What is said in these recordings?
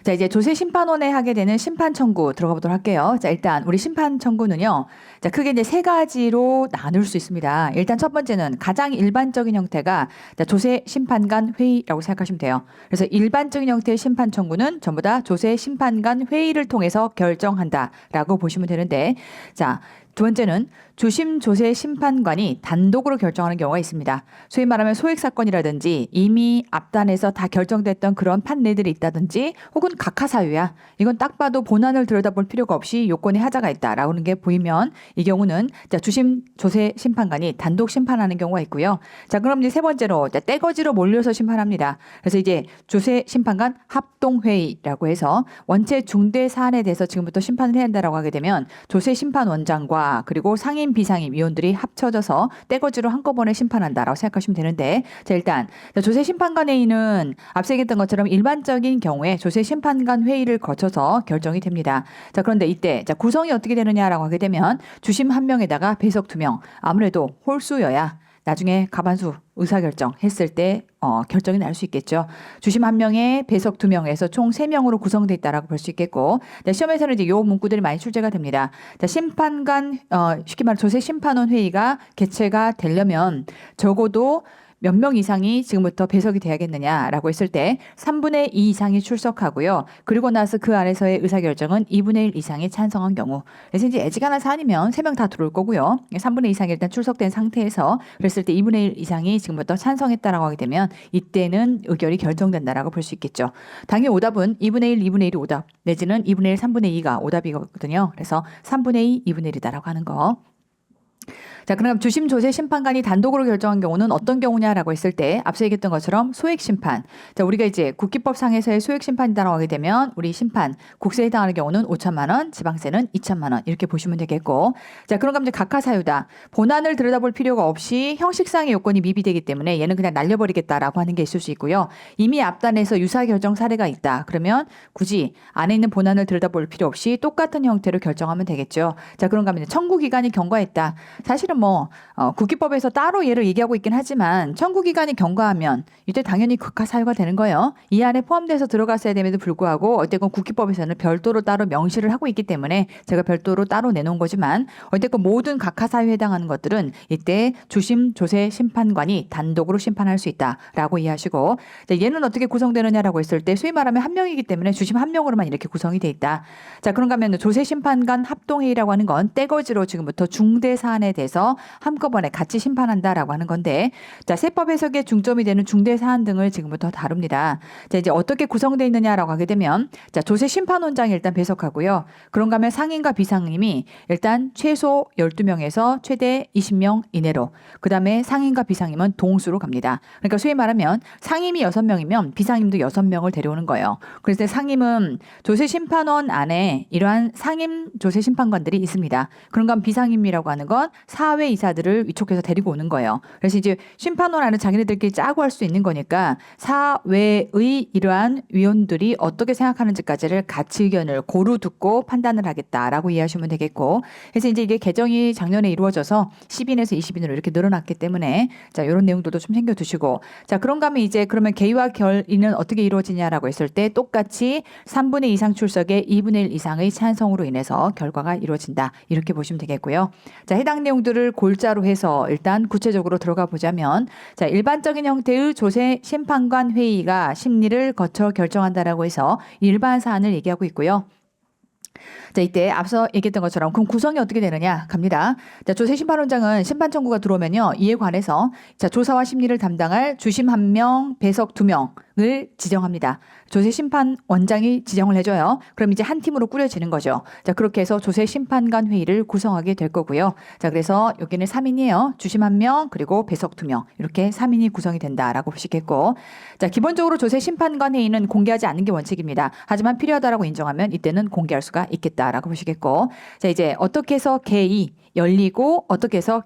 자, 이제 조세심판원에 하게 되는 심판 청구 들어가 보도록 할게요. 자, 일단 우리 심판 청구는요. 자, 크게 이제 세 가지로 나눌 수 있습니다. 일단 첫 번째는 가장 일반적인 형태가 자, 조세심판관 회의라고 생각하시면 돼요. 그래서 일반적인 형태의 심판 청구는 전부 다 조세심판관 회의를 통해서 결정한다라고 보시면 되는데, 자, 두 번째는 주심 조세 심판관이 단독으로 결정하는 경우가 있습니다. 소위 말하면 소액 사건이라든지 이미 앞단에서 다 결정됐던 그런 판례들이 있다든지 혹은 각하 사유야. 이건 딱 봐도 본안을 들여다볼 필요가 없이 요건에 하자가 있다라고 하는 게 보이면 이 경우는 자, 주심 조세 심판관이 단독 심판하는 경우가 있고요. 자, 그럼 이제 세 번째로 자, 떼거지로 몰려서 심판합니다. 그래서 이제 조세 심판관 합동회의라고 해서 원체 중대 사안에 대해서 지금부터 심판을 해야 한다라고 하게 되면 조세 심판원장과 그리고 상임 비상임 위원들이 합쳐져서 떼거지로 한꺼번에 심판한다라고 생각하시면 되는데, 자, 일단 조세 심판관 회의는 앞서 얘기했던 것처럼 일반적인 경우에 조세 심판관 회의를 거쳐서 결정이 됩니다. 자, 그런데 이때 자, 구성이 어떻게 되느냐라고 하게 되면 주심 한 명에다가 배석 두 명, 아무래도 홀수여야 나중에 가반수 의사결정 했을 때 결정이 날 수 있겠죠. 주심 한 명에 배석 두 명에서 총 3명으로 구성되어 있다라고 볼 수 있겠고, 시험에서는 이제 요 문구들이 많이 출제가 됩니다. 자, 심판관 쉽게 말해 조세 심판원 회의가 개최가 되려면 적어도 몇 명 이상이 지금부터 배석이 돼야겠느냐라고 했을 때 3분의 2 이상이 출석하고요. 그리고 나서 그 안에서의 의사결정은 2분의 1 이상이 찬성한 경우. 그래서 이제 애지간한 사안이면 3명 다 들어올 거고요. 3분의 2 이상이 일단 출석된 상태에서 그랬을 때 2분의 1 이상이 지금부터 찬성했다라고 하게 되면 이때는 의결이 결정된다라고 볼 수 있겠죠. 당연히 오답은 2분의 1, 2분의 1이 오답 내지는 2분의 1, 3분의 2가 오답이거든요. 그래서 3분의 2, 2분의 1이다라고 하는 거. 자, 그럼 주심 조세 심판관이 단독으로 결정한 경우는 어떤 경우냐라고 했을 때 앞서 얘기했던 것처럼 소액 심판. 자, 우리가 이제 국기법상에서의 소액 심판이다라고 하게 되면 우리 심판 국세에 해당하는 경우는 5천만 원, 지방세는 2천만 원 이렇게 보시면 되겠고. 자, 그런가 하면 이제 각하 사유다. 본안을 들여다볼 필요가 없이 형식상의 요건이 미비되기 때문에 얘는 그냥 날려버리겠다라고 하는 게 있을 수 있고요. 이미 앞단에서 유사 결정 사례가 있다. 그러면 굳이 안에 있는 본안을 들여다볼 필요 없이 똑같은 형태로 결정하면 되겠죠. 자, 그런가 하면 청구 기간이 경과했다. 사실은 국기법에서 따로 얘를 얘기하고 있긴 하지만 청구기간이 경과하면 이때 당연히 극하 사유가 되는 거예요. 이 안에 포함돼서 들어갔어야 됨에도 불구하고 어쨌건 국기법에서는 별도로 따로 명시를 하고 있기 때문에 제가 별도로 따로 내놓은 거지만 어쨌건 모든 각하 사유에 해당하는 것들은 이때 주심 조세 심판관이 단독으로 심판할 수 있다라고 이해하시고, 자, 얘는 어떻게 구성되느냐라고 했을 때 소위 말하면 한 명이기 때문에 주심 한 명으로만 이렇게 구성이 돼 있다. 자, 그런가 하면 조세 심판관 합동회의라고 하는 건 떼거지로 지금부터 중대 사안에 대해서 한꺼번에 같이 심판한다라고 하는 건데, 자, 세법 해석에 중점이 되는 중대 사안 등을 지금부터 다룹니다. 자, 이제 어떻게 구성되어 있느냐라고 하게 되면 자, 조세 심판원장이 일단 배석하고요. 그런가 하면 상임과 비상임이 일단 최소 12명에서 최대 20명 이내로, 그다음에 상임과 비상임은 동수로 갑니다. 그러니까 소위 말하면 상임이 6명이면 비상임도 6명을 데려오는 거예요. 그래서 상임은 조세 심판원 안에 이러한 상임 조세 심판관들이 있습니다. 그런가 하면 비상임이라고 하는 건 사회 이사들을 위촉해서 데리고 오는 거예요. 그래서 이제 심판원 안에 자기네들끼리 짜고 할 수 있는 거니까 사회의 이러한 위원들이 어떻게 생각하는지까지를 같이 의견을 고루 듣고 판단을 하겠다라고 이해하시면 되겠고, 그래서 이제 이게 개정이 작년에 이루어져서 10인에서 20인으로 이렇게 늘어났기 때문에 자, 이런 내용들도 좀 챙겨두시고, 자, 그런가 하면 이제 그러면 개의와 결의는 어떻게 이루어지냐라고 했을 때 똑같이 3분의 2 이상 출석에 2분의 1 이상의 찬성으로 인해서 결과가 이루어진다 이렇게 보시면 되겠고요. 자, 해당 내용들을 골자로 해서 일단 구체적으로 들어가 보자면, 자, 일반적인 형태의 조세 심판관 회의가 심리를 거쳐 결정한다라고 해서 일반 사안을 얘기하고 있고요. 자, 이때 앞서 얘기했던 것처럼 그럼 구성이 어떻게 되느냐 갑니다. 자, 조세 심판원장은 심판 청구가 들어오면요, 이에 관해서 자, 조사와 심리를 담당할 주심 1명, 배석 2명을 지정합니다. 조세 심판원장이 지정을 해줘요. 그럼 이제 한 팀으로 꾸려지는 거죠. 자, 그렇게 해서 조세 심판관 회의를 구성하게 될 거고요. 자, 그래서 여기는 3인이에요. 주심 1명 그리고 배석 2명 이렇게 3인이 구성이 된다라고 보시겠고, 자, 기본적으로 조세 심판관 회의는 공개하지 않는 게 원칙입니다. 하지만 필요하다라고 인정하면 이때는 공개할 수가 있겠다. 있다라고 보시겠고, 자 이제 어떻게 해서 개의 열리고 어떻게 해서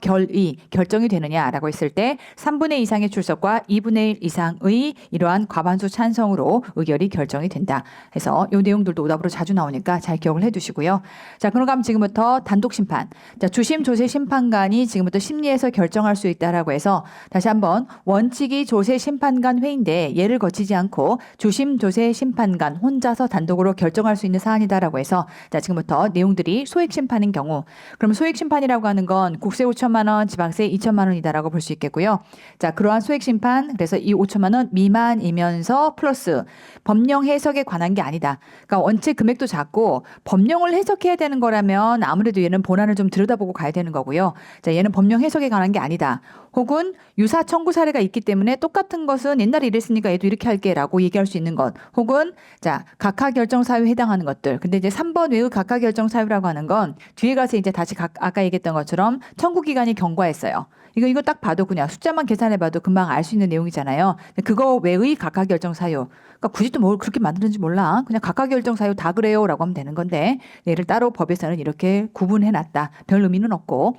결정이 되느냐라고 했을 때 3분의 2 이상의 출석과 2분의 1 이상의 이러한 과반수 찬성으로 의결이 결정이 된다. 해서 이 내용들도 오답으로 자주 나오니까 잘 기억을 해두시고요. 자 그럼 지금부터 단독 심판. 자 주심 조세 심판관이 지금부터 심리에서 결정할 수 있다라고 해서 다시 한번 원칙이 조세 심판관 회의인데 얘를 거치지 않고 주심 조세 심판관 혼자서 단독으로 결정할 수 있는 사안이다라고 해서 자 지금부터 내용들이 소액 심판인 경우 그럼 소액 심판이라고 하는 건 국세 5천만 원, 지방세 2천만 원이다라고 볼 수 있겠고요. 자, 그러한 소액 심판 그래서 이 5천만 원 미만이면서 플러스 법령 해석에 관한 게 아니다. 그러니까 원칙 금액도 작고 법령을 해석해야 되는 거라면 아무래도 얘는 본안을 좀 들여다보고 가야 되는 거고요. 자, 얘는 법령 해석에 관한 게 아니다. 혹은 유사 청구 사례가 있기 때문에 똑같은 것은 옛날에 이랬으니까 얘도 이렇게 할게라고 얘기할 수 있는 것. 혹은 자, 각하 결정 사유에 해당하는 것들. 근데 이제 3번 외의 각하 결정 사유라고 하는 건 뒤에 가서 이제 다시 아까 얘기했던 것처럼 청구 기간이 경과했어요. 이거 딱 봐도 그냥 숫자만 계산해 봐도 금방 알 수 있는 내용이잖아요. 그거 외의 각하 결정 사유. 그러니까 굳이 또 뭘 그렇게 만드는지 몰라. 그냥 각하 결정 사유 다 그래요라고 하면 되는 건데 얘를 따로 법에서는 이렇게 구분해 놨다. 별 의미는 없고.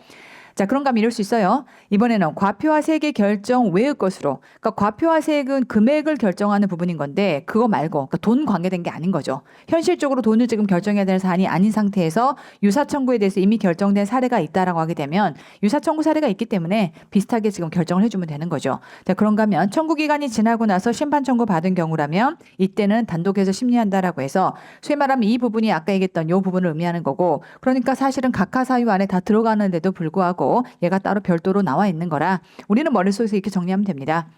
자, 그런가 하면 이럴 수 있어요. 이번에는 과표화세액의 결정 외의 것으로. 그러니까 과표화세액은 금액을 결정하는 부분인 건데 그거 말고 그러니까 돈 관계된 게 아닌 거죠. 현실적으로 돈을 지금 결정해야 될 사안이 아닌 상태에서 유사 청구에 대해서 이미 결정된 사례가 있다라고 하게 되면 유사 청구 사례가 있기 때문에 비슷하게 지금 결정을 해주면 되는 거죠. 자, 그런가 하면 청구 기간이 지나고 나서 심판 청구 받은 경우라면 이때는 단독해서 심리한다라고 해서 소위 말하면 이 부분이 아까 얘기했던 이 부분을 의미하는 거고 그러니까 사실은 각하 사유 안에 다 들어가는데도 불구하고 얘가 따로 별도로 나와 있는 거라 우리는 머릿속에서 이렇게 정리하면 됩니다.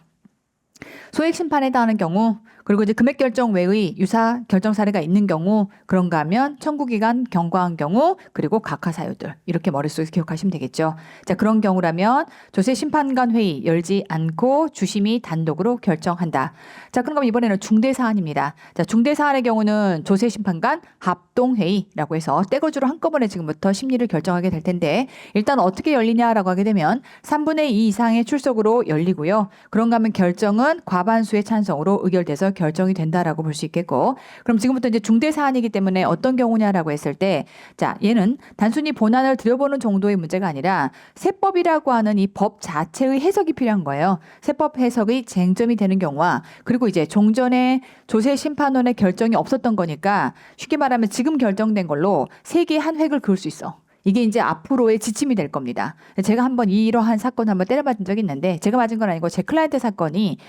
소액 심판에 해당하는 경우 그리고 이제 금액 결정 외의 유사 결정 사례가 있는 경우 그런가 하면 청구 기간 경과한 경우 그리고 각하 사유들 이렇게 머릿속에서 기억하시면 되겠죠. 자, 그런 경우라면 조세 심판관 회의 열지 않고 주심이 단독으로 결정한다. 자, 그럼 이번에는 중대 사안입니다. 자, 중대 사안의 경우는 조세 심판관 합동 회의라고 해서 떼거주로 한꺼번에 지금부터 심리를 결정하게 될 텐데 일단 어떻게 열리냐라고 하게 되면 3분의 2 이상의 출석으로 열리고요. 그런가 하면 결정은 과반수의 찬성으로 의결돼서 결정이 된다라고 볼 수 있겠고 그럼 지금부터 이제 중대 사안이기 때문에 어떤 경우냐라고 했을 때 자, 얘는 단순히 본안을 들여보는 정도의 문제가 아니라 세법이라고 하는 이 법 자체의 해석이 필요한 거예요. 세법 해석의 쟁점이 되는 경우와 그리고 이제 종전에 조세 심판원의 결정이 없었던 거니까 쉽게 말하면 지금 결정된 걸로 세계의 한 획을 그을 수 있어. 이게 이제 앞으로의 지침이 될 겁니다. 제가 한번 이러한 사건을 한번 때려맞은 적이 있는데 제가 맞은 건 아니고 제 클라이언트 사건이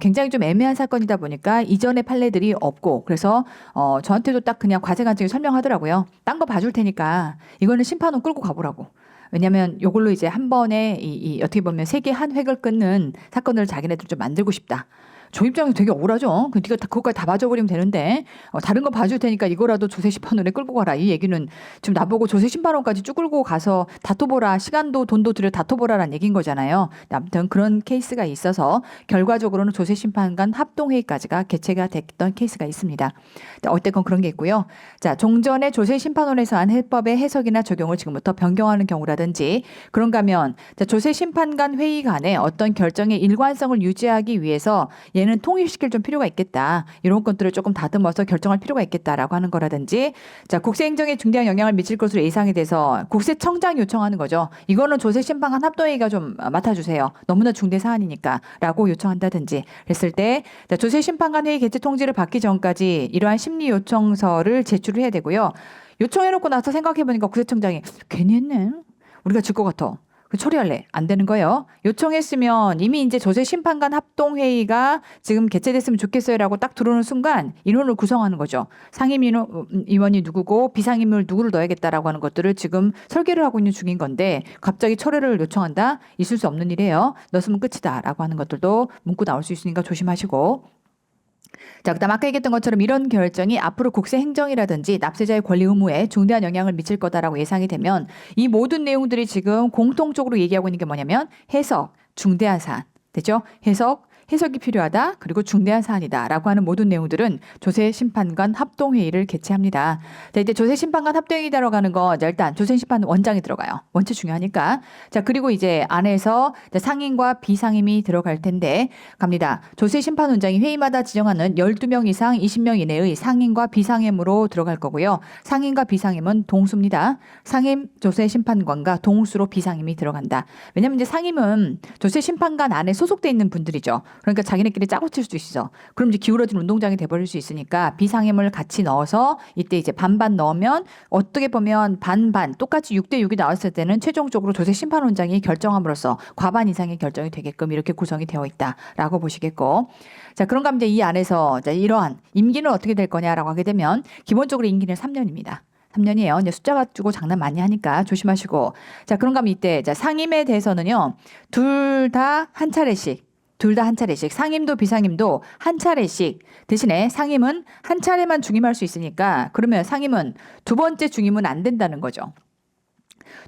굉장히 좀 애매한 사건이다 보니까 이전의 판례들이 없고 그래서 저한테도 딱 그냥 과세관청이 설명하더라고요. 딴 거 봐줄 테니까 이거는 심판원 끌고 가보라고. 왜냐하면 이걸로 이제 한 번에 어떻게 보면 세계 한 획을 끊는 사건을 자기네들 좀 만들고 싶다. 저 입장에서 되게 억울하죠. 네가 그것까지 다 봐줘버리면 되는데 다른 거 봐줄 테니까 이거라도 조세 심판원에 끌고 가라. 이 얘기는 지금 나보고 조세 심판원까지 쭉 끌고 가서 다퉈보라. 시간도 돈도 들여 다퉈보라라는 얘기인 거잖아요. 아무튼 그런 케이스가 있어서 결과적으로는 조세 심판관 합동회의까지가 개최가 됐던 케이스가 있습니다. 어쨌건 그런 게 있고요. 자, 종전의 조세 심판원에서 한 해법의 해석이나 적용을 지금부터 변경하는 경우라든지 그런가 하면 조세 심판관 회의 간에 어떤 결정의 일관성을 유지하기 위해서 얘는 통일시킬 좀 필요가 있겠다. 이런 것들을 조금 다듬어서 결정할 필요가 있겠다라고 하는 거라든지 자, 국세행정에 중대한 영향을 미칠 것으로 예상이 돼서 국세청장 요청하는 거죠. 이거는 조세심판관 합동회의가 좀 맡아주세요. 너무나 중대 사안이니까 라고 요청한다든지 그랬을 때 자, 조세심판관 회의 개최 통지를 받기 전까지 이러한 심리 요청서를 제출을 해야 되고요. 요청해놓고 나서 생각해보니까 국세청장이 괜히 했네. 우리가 질 것 같아. 처리할래. 안 되는 거예요. 요청했으면 이미 이제 조세 심판관 합동회의가 지금 개최됐으면 좋겠어요라고 딱 들어오는 순간 인원을 구성하는 거죠. 상임위원이 누구고 비상임을 누구를 넣어야겠다라고 하는 것들을 지금 설계를 하고 있는 중인 건데 갑자기 철회를 요청한다? 있을 수 없는 일이에요. 넣었으면 끝이다라고 하는 것들도 문구 나올 수 있으니까 조심하시고. 자, 그다음 아까 얘기했던 것처럼 이런 결정이 앞으로 국세 행정이라든지 납세자의 권리 의무에 중대한 영향을 미칠 거다라고 예상이 되면 이 모든 내용들이 지금 공통적으로 얘기하고 있는 게 뭐냐면 해석, 중대한 사안. 됐죠? 해석, 해석이 필요하다. 그리고 중대한 사안이다라고 하는 모든 내용들은 조세심판관 합동회의를 개최합니다. 자, 이때 조세심판관 합동회의 들어가는 거 일단 조세심판 원장이 들어가요. 원체 중요하니까. 자, 그리고 이제 안에서 상임과 비상임이 들어갈 텐데 갑니다. 조세심판원장이 회의마다 지정하는 12명 이상 20명 이내의 상임과 비상임으로 들어갈 거고요. 상임과 비상임은 동수입니다. 상임 조세심판관과 동수로 비상임이 들어간다. 왜냐면 이제 상임은 조세심판관 안에 소속돼 있는 분들이죠. 그러니까 자기네끼리 짜고 칠 수도 있어. 그럼 이제 기울어진 운동장이 돼버릴 수 있으니까 비상임을 같이 넣어서 이때 이제 반반 넣으면 어떻게 보면 반반 똑같이 6대6이 나왔을 때는 최종적으로 조세심판원장이 결정함으로써 과반 이상의 결정이 되게끔 이렇게 구성이 되어 있다라고 보시겠고. 자, 그런가 하면 이제 이 안에서 이러한 임기는 어떻게 될 거냐라고 하게 되면 기본적으로 임기는 3년입니다. 3년이에요. 이제 숫자 가지고 장난 많이 하니까 조심하시고. 자, 그런가 하면 이때 상임에 대해서는요. 둘 다 한 차례씩. 상임도 비상임도 한 차례씩. 대신에 상임은 한 차례만 중임할 수 있으니까 그러면 상임은 두 번째 중임은 안 된다는 거죠.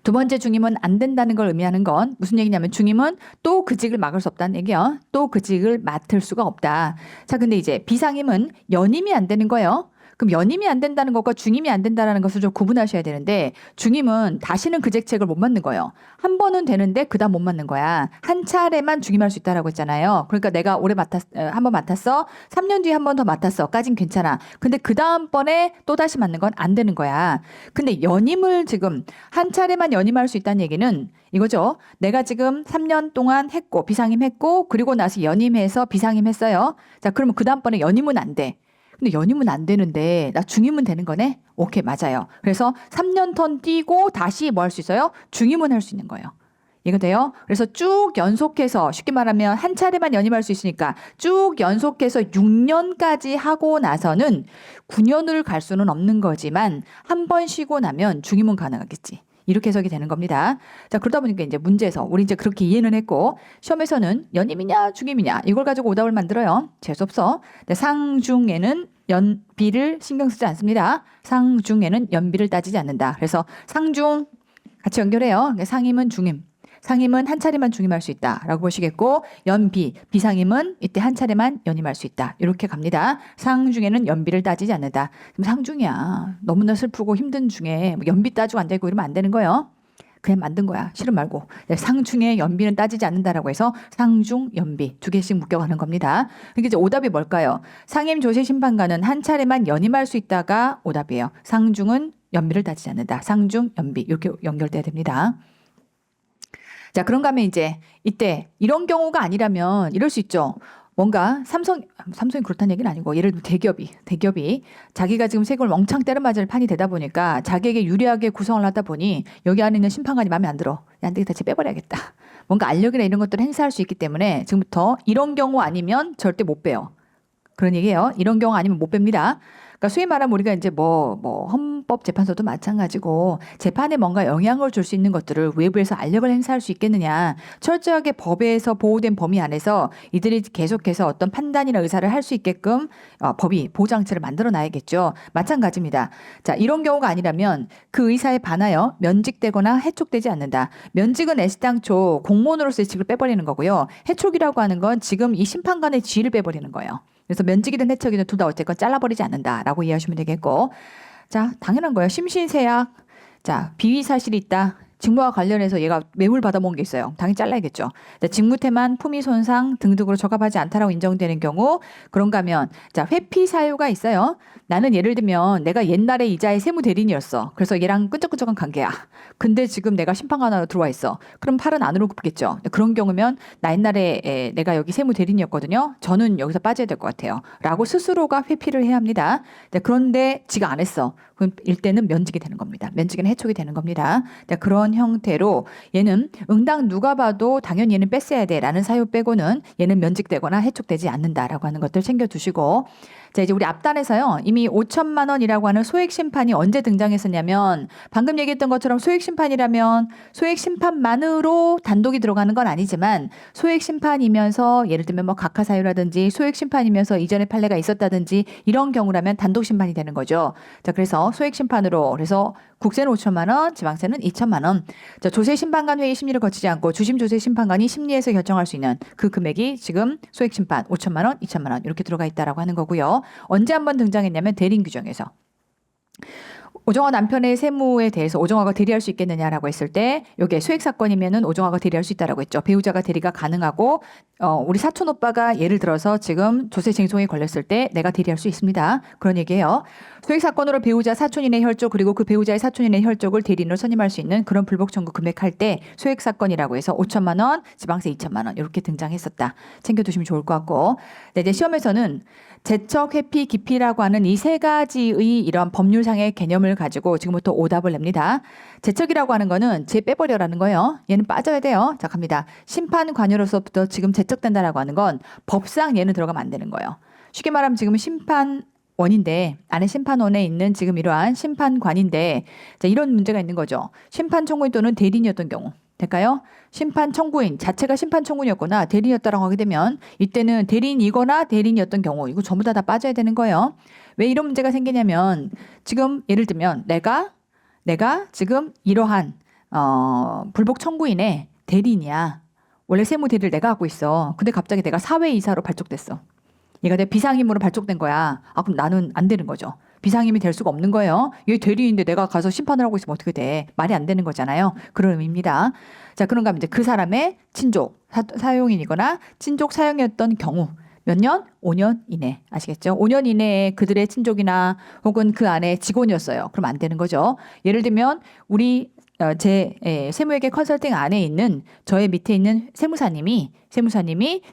두 번째 중임은 안 된다는 걸 의미하는 건 무슨 얘기냐면 중임은 또 그 직을 막을 수 없다는 얘기요. 또 그 직을 맡을 수가 없다. 자, 근데 이제 비상임은 연임이 안 되는 거예요. 그럼 연임이 안 된다는 것과 중임이 안 된다는 것을 좀 구분하셔야 되는데 중임은 다시는 그 직책을 못 맡는 거예요. 한 번은 되는데 그다음 못 맡는 거야. 한 차례만 중임할 수 있다라고 했잖아요. 그러니까 내가 올해 한 번 맡았어. 3년 뒤에 한 번 더 맡았어.까진 괜찮아. 근데 그 다음번에 또 다시 맡는 건 안 되는 거야. 근데 연임을 지금 한 차례만 연임할 수 있다는 얘기는 이거죠. 내가 지금 3년 동안 했고 비상임 했고 그리고 나서 연임해서 비상임 했어요. 자, 그러면 그 다음번에 연임은 안 돼. 근데 연임은 안 되는데 나 중임은 되는 거네? 오케이, 맞아요. 그래서 3년 턴 뛰고 다시 뭐 할 수 있어요? 중임은 할 수 있는 거예요. 이거 돼요? 그래서 쭉 연속해서 쉽게 말하면 한 차례만 연임할 수 있으니까 쭉 연속해서 6년까지 하고 나서는 9년을 갈 수는 없는 거지만 한 번 쉬고 나면 중임은 가능하겠지. 이렇게 해석이 되는 겁니다. 자, 그러다 보니까 이제 문제에서 우리 이제 그렇게 이해는 했고 시험에서는 연임이냐 중임이냐 이걸 가지고 오답을 만들어요. 재수없어. 상중에는 연비를 신경 쓰지 않습니다. 상중에는 연비를 따지지 않는다. 그래서 상중 같이 연결해요. 상임은 중임. 상임은 한 차례만 중임할 수 있다라고 보시겠고 연비, 비상임은 이때 한 차례만 연임할 수 있다. 이렇게 갑니다. 상중에는 연비를 따지지 않는다. 그럼 상중이야. 너무나 슬프고 힘든 중에 연비 따지고 앉아있고 이러면 안 되는 거예요. 그냥 만든 거야. 싫음 말고. 상중에 연비는 따지지 않는다라고 해서 상중, 연비 두 개씩 묶여가는 겁니다. 그러니까 이제 오답이 뭘까요? 상임 조세심판관은 한 차례만 연임할 수 있다가 오답이에요. 상중은 연비를 따지지 않는다. 상중, 연비 이렇게 연결돼야 됩니다. 자, 그런가 하면 이제 이때 이런 경우가 아니라면 이럴 수 있죠. 뭔가 삼성이 그렇다는 얘기는 아니고 예를 들면 대기업이 자기가 지금 세금을 멍창 때려 맞을 판이 되다 보니까 자기에게 유리하게 구성을 하다 보니 여기 안에 있는 심판관이 마음에 안 들어. 야, 안 되겠다. 쟤 빼버려야겠다. 뭔가 알력이나 이런 것들을 행사할 수 있기 때문에 지금부터 이런 경우 아니면 절대 못 빼요. 그런 얘기예요. 이런 경우 아니면 못 뺍니다. 그러니까 소위 말하면 우리가 이제 헌법재판소도 마찬가지고 재판에 뭔가 영향을 줄 수 있는 것들을 외부에서 알력을 행사할 수 있겠느냐. 철저하게 법에서 보호된 범위 안에서 이들이 계속해서 어떤 판단이나 의사를 할 수 있게끔 법이 보호장치를 만들어 놔야겠죠. 마찬가지입니다. 자, 이런 경우가 아니라면 그 의사에 반하여 면직되거나 해촉되지 않는다. 면직은 애시당초 공무원으로서의 직을 빼버리는 거고요. 해촉이라고 하는 건 지금 이 심판관의 지위를 빼버리는 거예요. 그래서 면직이든 해촉이든 둘 다 어쨌건 잘라버리지 않는다라고 이해하시면 되겠고. 자, 당연한 거예요. 심신세약. 자, 비위 사실이 있다. 직무와 관련해서 얘가 뇌물 받아먹은 게 있어요. 당연히 잘라야겠죠. 직무태만, 품위 손상 등등으로 적합하지 않다라고 인정되는 경우 그런가 하면 자, 회피 사유가 있어요. 나는 예를 들면 내가 옛날에 이자의 세무 대리인이었어. 그래서 얘랑 끈적끈적한 관계야. 근데 지금 내가 심판관으로 들어와 있어. 그럼 팔은 안으로 굽겠죠. 그런 경우면 나 옛날에 내가 여기 세무 대리인이었거든요. 저는 여기서 빠져야 될 것 같아요. 라고 스스로가 회피를 해야 합니다. 그런데 지가 안 했어. 그럼 일대는 면직이 되는 겁니다. 면직은 해촉이 되는 겁니다. 그런 형태로 얘는 응당 누가 봐도 당연히 얘는 뺐어야 돼 라는 사유 빼고는 얘는 면직되거나 해촉되지 않는다라고 하는 것들 챙겨두시고. 자, 이제 우리 앞단에서요. 이미 5천만 원이라고 하는 소액 심판이 언제 등장했었냐면 방금 얘기했던 것처럼 소액 심판이라면 소액 심판만으로 단독이 들어가는 건 아니지만 소액 심판이면서 예를 들면 뭐 각하 사유라든지 소액 심판이면서 이전에 판례가 있었다든지 이런 경우라면 단독 심판이 되는 거죠. 자, 그래서 소액 심판으로 그래서 국세는 5천만 원, 지방세는 2천만 원. 자, 조세 심판관 회의 심리를 거치지 않고 주심 조세 심판관이 심리해서 결정할 수 있는 그 금액이 지금 소액 심판 5천만 원, 2천만 원 이렇게 들어가 있다라고 하는 거고요. 언제 한번 등장했냐면 대리인 규정에서. 오정화 남편의 세무에 대해서 오정화가 대리할 수 있겠느냐라고 했을 때 이게 소액 사건이면은 오정화가 대리할 수 있다라고 했죠. 배우자가 대리가 가능하고 우리 사촌 오빠가 예를 들어서 지금 조세 쟁송에 걸렸을 때 내가 대리할 수 있습니다. 그런 얘기예요. 소액 사건으로 배우자 사촌인의 혈족 그리고 그 배우자의 사촌인의 혈족을 대리인으로 선임할 수 있는 그런 불복 청구 금액할 때 소액 사건이라고 해서 5천만 원, 지방세 2천만 원 이렇게 등장했었다. 챙겨두시면 좋을 것 같고. 네, 이제 시험에서는 제척, 회피, 기피라고 하는 이 세 가지의 이런 법률상의 개념을 가지고 지금부터 오답을 냅니다. 제척이라고 하는 거는 제 빼버려라는 거예요. 얘는 빠져야 돼요. 자, 갑니다. 심판 관여로서부터 지금 제척된다라고 하는 건 법상 얘는 들어가면 안 되는 거예요. 쉽게 말하면 지금 심판원인데 안에 심판원에 있는 지금 이러한 심판관인데 자, 이런 문제가 있는 거죠. 심판 청구인 또는 대리인이었던 경우. 될까요? 심판 청구인 자체가 심판 청구인이었거나 대리인이었다라고 하게 되면 이때는 대리인이거나 대리인이었던 경우 이거 전부 다 빠져야 되는 거예요. 왜 이런 문제가 생기냐면 지금 예를 들면 내가 지금 이러한 불복 청구인의 대리인이야. 원래 세무 대리를 내가 하고 있어. 근데 갑자기 내가 사회이사로 발족됐어. 얘가 내 비상임으로 발족된 거야. 아, 그럼 나는 안 되는 거죠. 비상임이 될 수가 없는 거예요. 얘 대리인인데 내가 가서 심판을 하고 있으면 어떻게 돼? 말이 안 되는 거잖아요. 그런 의미입니다. 자, 그런가 하면 이제 그 사람의 친족, 사용인이거나 친족 사용이었던 경우 몇 년? 5년 이내. 아시겠죠? 5년 이내에 그들의 친족이나 혹은 그 안에 직원이었어요. 그럼 안 되는 거죠. 예를 들면 우리 제 세무회계 컨설팅 안에 있는 저의 밑에 있는 세무사님이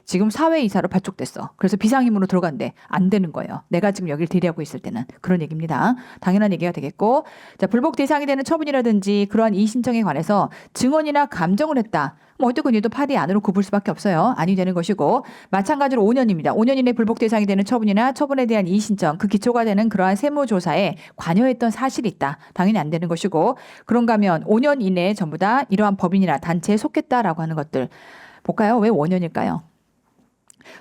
지금 사회이사로 발족됐어. 그래서 비상임으로 들어간대. 안 되는 거예요. 내가 지금 여기를 대리하고 있을 때는. 그런 얘기입니다. 당연한 얘기가 되겠고 자, 불복 대상이 되는 처분이라든지 그러한 이의 신청에 관해서 증언이나 감정을 했다. 뭐 어쨌건 얘도 파리 안으로 굽을 수밖에 없어요. 아니 되는 것이고 마찬가지로 5년입니다. 5년 이내 불복 대상이 되는 처분이나 처분에 대한 이의 신청 그 기초가 되는 그러한 세무조사에 관여했던 사실이 있다. 당연히 안 되는 것이고 그런가 하면 5년 이내에 전부 다 이러한 법인이나 단체에 속했다라고 하는 것들 볼까요? 왜 5년일까요?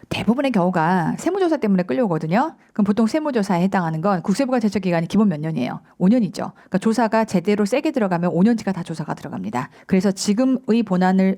대부분의 경우가 세무조사 때문에 끌려오거든요. 그럼 보통 세무조사에 해당하는 건 국세부가 제척 기간이 기본 몇 년이에요? 5년이죠. 그러니까 조사가 제대로 세게 들어가면 5년치가 다 조사가 들어갑니다. 그래서 지금의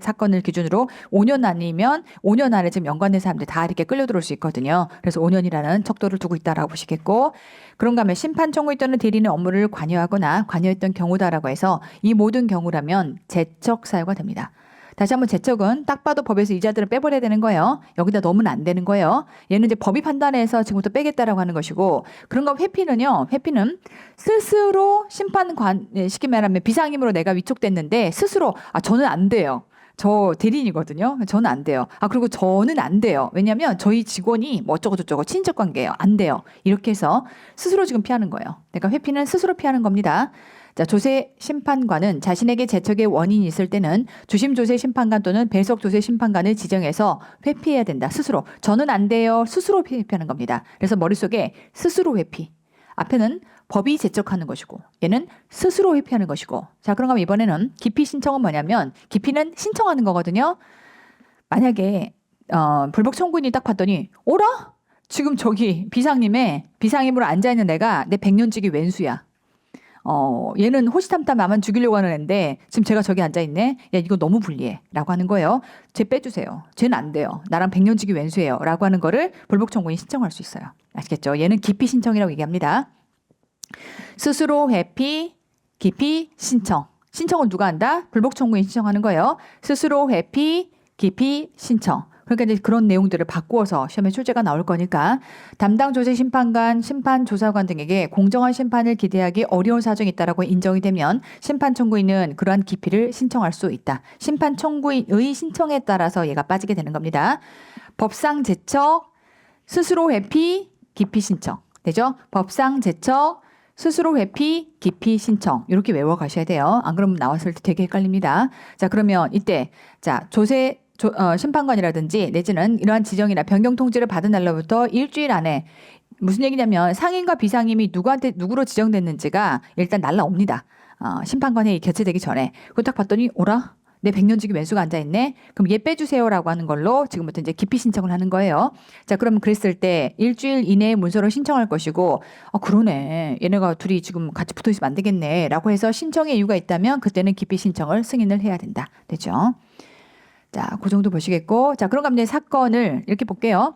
사건을 기준으로 5년 아니면 5년 안에 지금 연관된 사람들 다 이렇게 끌려 들어올 수 있거든요. 그래서 5년이라는 척도를 두고 있다라고 보시겠고 그런가 하면 심판 청구에 또는 대리인의 업무를 관여하거나 관여했던 경우다라고 해서 이 모든 경우라면 제척 사유가 됩니다. 다시 한번 제척은 딱 봐도 법에서 이자들은 빼버려야 되는 거예요. 여기다 넣으면 안 되는 거예요. 얘는 이제 법이 판단해서 지금부터 빼겠다라고 하는 것이고 그런가 회피는 스스로 심판관 쉽게 말하면 비상임으로 내가 위촉됐는데 스스로 저는 안 돼요. 저 대리인이거든요. 저는 안 돼요. 그리고 저는 안 돼요. 왜냐하면 저희 직원이 뭐 어쩌고저쩌고 친인척 관계예요. 안 돼요. 이렇게 해서 스스로 지금 피하는 거예요. 그러니까 회피는 스스로 피하는 겁니다. 자, 조세 심판관은 자신에게 제척의 원인이 있을 때는 주심 조세 심판관 또는 배석 조세 심판관을 지정해서 회피해야 된다. 스스로. 저는 안 돼요. 스스로 회피하는 겁니다. 그래서 머릿속에 스스로 회피. 앞에는 법이 제척하는 것이고 얘는 스스로 회피하는 것이고 자, 그런가 하면 이번에는 기피 신청은 뭐냐면 기피는 신청하는 거거든요. 만약에 불복 청구인이 딱 봤더니 오라? 지금 저기 비상임으로 앉아있는 내가 내 100년지기 왼수야. 얘는 호시탐탐 나만 죽이려고 하는 애인데 지금 제가 저기 앉아있네. 야, 이거 너무 불리해 라고 하는 거예요. 쟤 빼주세요. 쟤는 안 돼요. 나랑 100년지기 왼수예요 라고 하는 거를 불복 청구인이 신청할 수 있어요. 아시겠죠? 얘는 기피 신청이라고 얘기합니다. 스스로 회피, 기피 신청. 신청은 누가 한다? 불복 청구인이 신청하는 거예요. 스스로 회피, 기피 신청. 그러니까 이제 그런 내용들을 바꾸어서 시험에 출제가 나올 거니까 담당 조세 심판관, 심판 조사관 등에게 공정한 심판을 기대하기 어려운 사정이 있다라고 인정이 되면 심판 청구인은 그러한 기피를 신청할 수 있다. 심판 청구인의 신청에 따라서 얘가 빠지게 되는 겁니다. 법상 제척, 스스로 회피, 기피 신청. 되죠? 법상 제척, 스스로 회피, 기피 신청. 이렇게 외워 가셔야 돼요. 안 그러면 나왔을 때 되게 헷갈립니다. 자, 그러면 이때 조세 심판관이라든지 내지는 이러한 지정이나 변경 통지를 받은 날로부터 일주일 안에 무슨 얘기냐면 상임과 비상임이 누구로 지정됐는지가 일단 날라옵니다. 심판관 회의 개최되기 전에. 그거 딱 봤더니 오라? 내 백년지기 왼수가 앉아있네? 그럼 얘 빼주세요라고 하는 걸로 지금부터 이제 기피 신청을 하는 거예요. 자, 그러면 그랬을 때 일주일 이내에 문서로 신청할 것이고, 그러네. 얘네가 둘이 지금 같이 붙어 있으면 안 되겠네. 라고 해서 신청의 이유가 있다면 그때는 기피 신청을 승인을 해야 된다. 되죠? 자, 그 정도 보시겠고. 자, 그런가 하면 이제 사건을 이렇게 볼게요.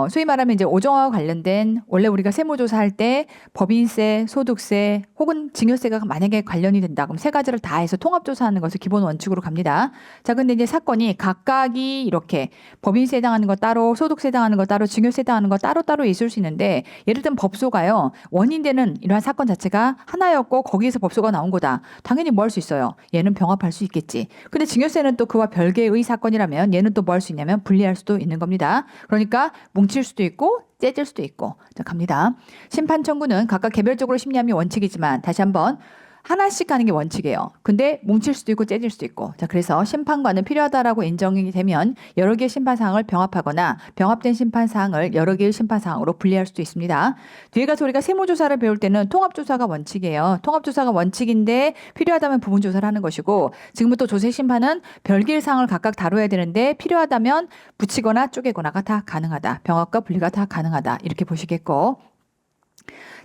소위 말하면 이제 오정화와 관련된 원래 우리가 세무조사할 때 법인세, 소득세 혹은 증여세가 만약에 관련이 된다. 그럼 세 가지를 다 해서 통합조사하는 것을 기본 원칙으로 갑니다. 자, 근데 이제 사건이 각각이 이렇게 법인세 해당하는 거 따로, 소득세 해당하는 거 따로, 증여세 해당하는 거 따로따로 있을 수 있는데 예를 들면 법소가요. 원인되는 이러한 사건 자체가 하나였고 거기에서 법소가 나온 거다. 당연히 뭐 할 수 있어요. 얘는 병합할 수 있겠지. 근데 증여세는 또 그와 별개의 사건이라면 얘는 또 뭐 할 수 있냐면 분리할 수도 있는 겁니다. 그러니까 뭉칠 수도 있고 째질 수도 있고. 자, 갑니다. 심판 청구는 각각 개별적으로 심리함이 원칙이지만 다시 한번 하나씩 가는 게 원칙이에요. 근데 뭉칠 수도 있고 째질 수도 있고. 자, 그래서 심판관은 필요하다라고 인정이 되면 여러 개의 심판 사항을 병합하거나 병합된 심판 사항을 여러 개의 심판 사항으로 분리할 수도 있습니다. 뒤에 가서 우리가 세무조사를 배울 때는 통합조사가 원칙이에요. 통합조사가 원칙인데 필요하다면 부분조사를 하는 것이고 지금부터 조세 심판은 별개의 사항을 각각 다뤄야 되는데 필요하다면 붙이거나 쪼개거나가 다 가능하다. 병합과 분리가 다 가능하다. 이렇게 보시겠고.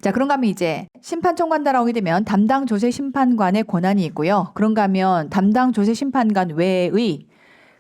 자, 그런가 하면 이제 심판 청구한다라고 하게 되면 담당 조세 심판관의 권한이 있고요. 그런가 하면 담당 조세 심판관 외의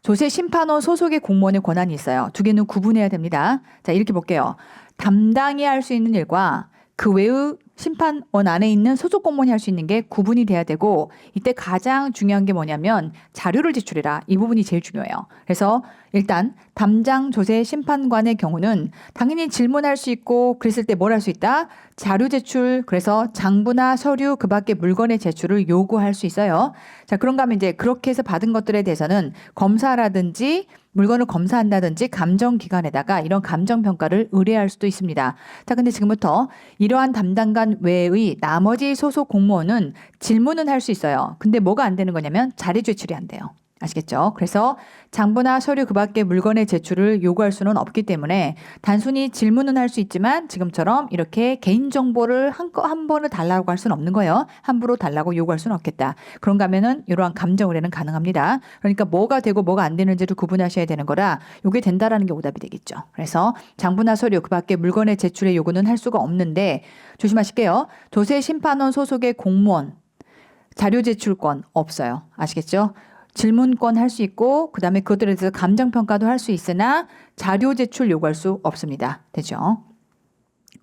조세 심판원 소속의 공무원의 권한이 있어요. 두 개는 구분해야 됩니다. 자, 이렇게 볼게요. 담당이 할 수 있는 일과 그 외의 심판원 안에 있는 소속 공무원이 할 수 있는 게 구분이 돼야 되고 이때 가장 중요한 게 뭐냐면 자료를 제출해라. 이 부분이 제일 중요해요. 그래서 일단 담당 조세 심판관의 경우는 당연히 질문할 수 있고 그랬을 때 뭘 할 수 있다? 자료 제출, 그래서 장부나 서류 그 밖에 물건의 제출을 요구할 수 있어요. 자, 그런가 하면 이제 그렇게 해서 받은 것들에 대해서는 검사라든지 물건을 검사한다든지 감정기관에다가 이런 감정평가를 의뢰할 수도 있습니다. 자, 근데 지금부터 이러한 담당관 외의 나머지 소속 공무원은 질문은 할 수 있어요. 근데 뭐가 안 되는 거냐면 자료 제출이 안 돼요. 아시겠죠? 그래서 장부나 서류 그 밖에 물건의 제출을 요구할 수는 없기 때문에 단순히 질문은 할 수 있지만 지금처럼 이렇게 개인정보를 한 번을 달라고 할 수는 없는 거예요. 함부로 달라고 요구할 수는 없겠다. 그런가 하면은 이러한 감정 의뢰는 가능합니다. 그러니까 뭐가 되고 뭐가 안 되는지를 구분하셔야 되는 거라 요게 된다라는 게 오답이 되겠죠. 그래서 장부나 서류 그 밖에 물건의 제출의 요구는 할 수가 없는데 조심하실게요. 조세심판원 소속의 공무원 자료 제출권 없어요. 아시겠죠? 질문권 할 수 있고 그다음에 그것들에 대해서 감정평가도 할 수 있으나 자료 제출 요구할 수 없습니다. 되죠?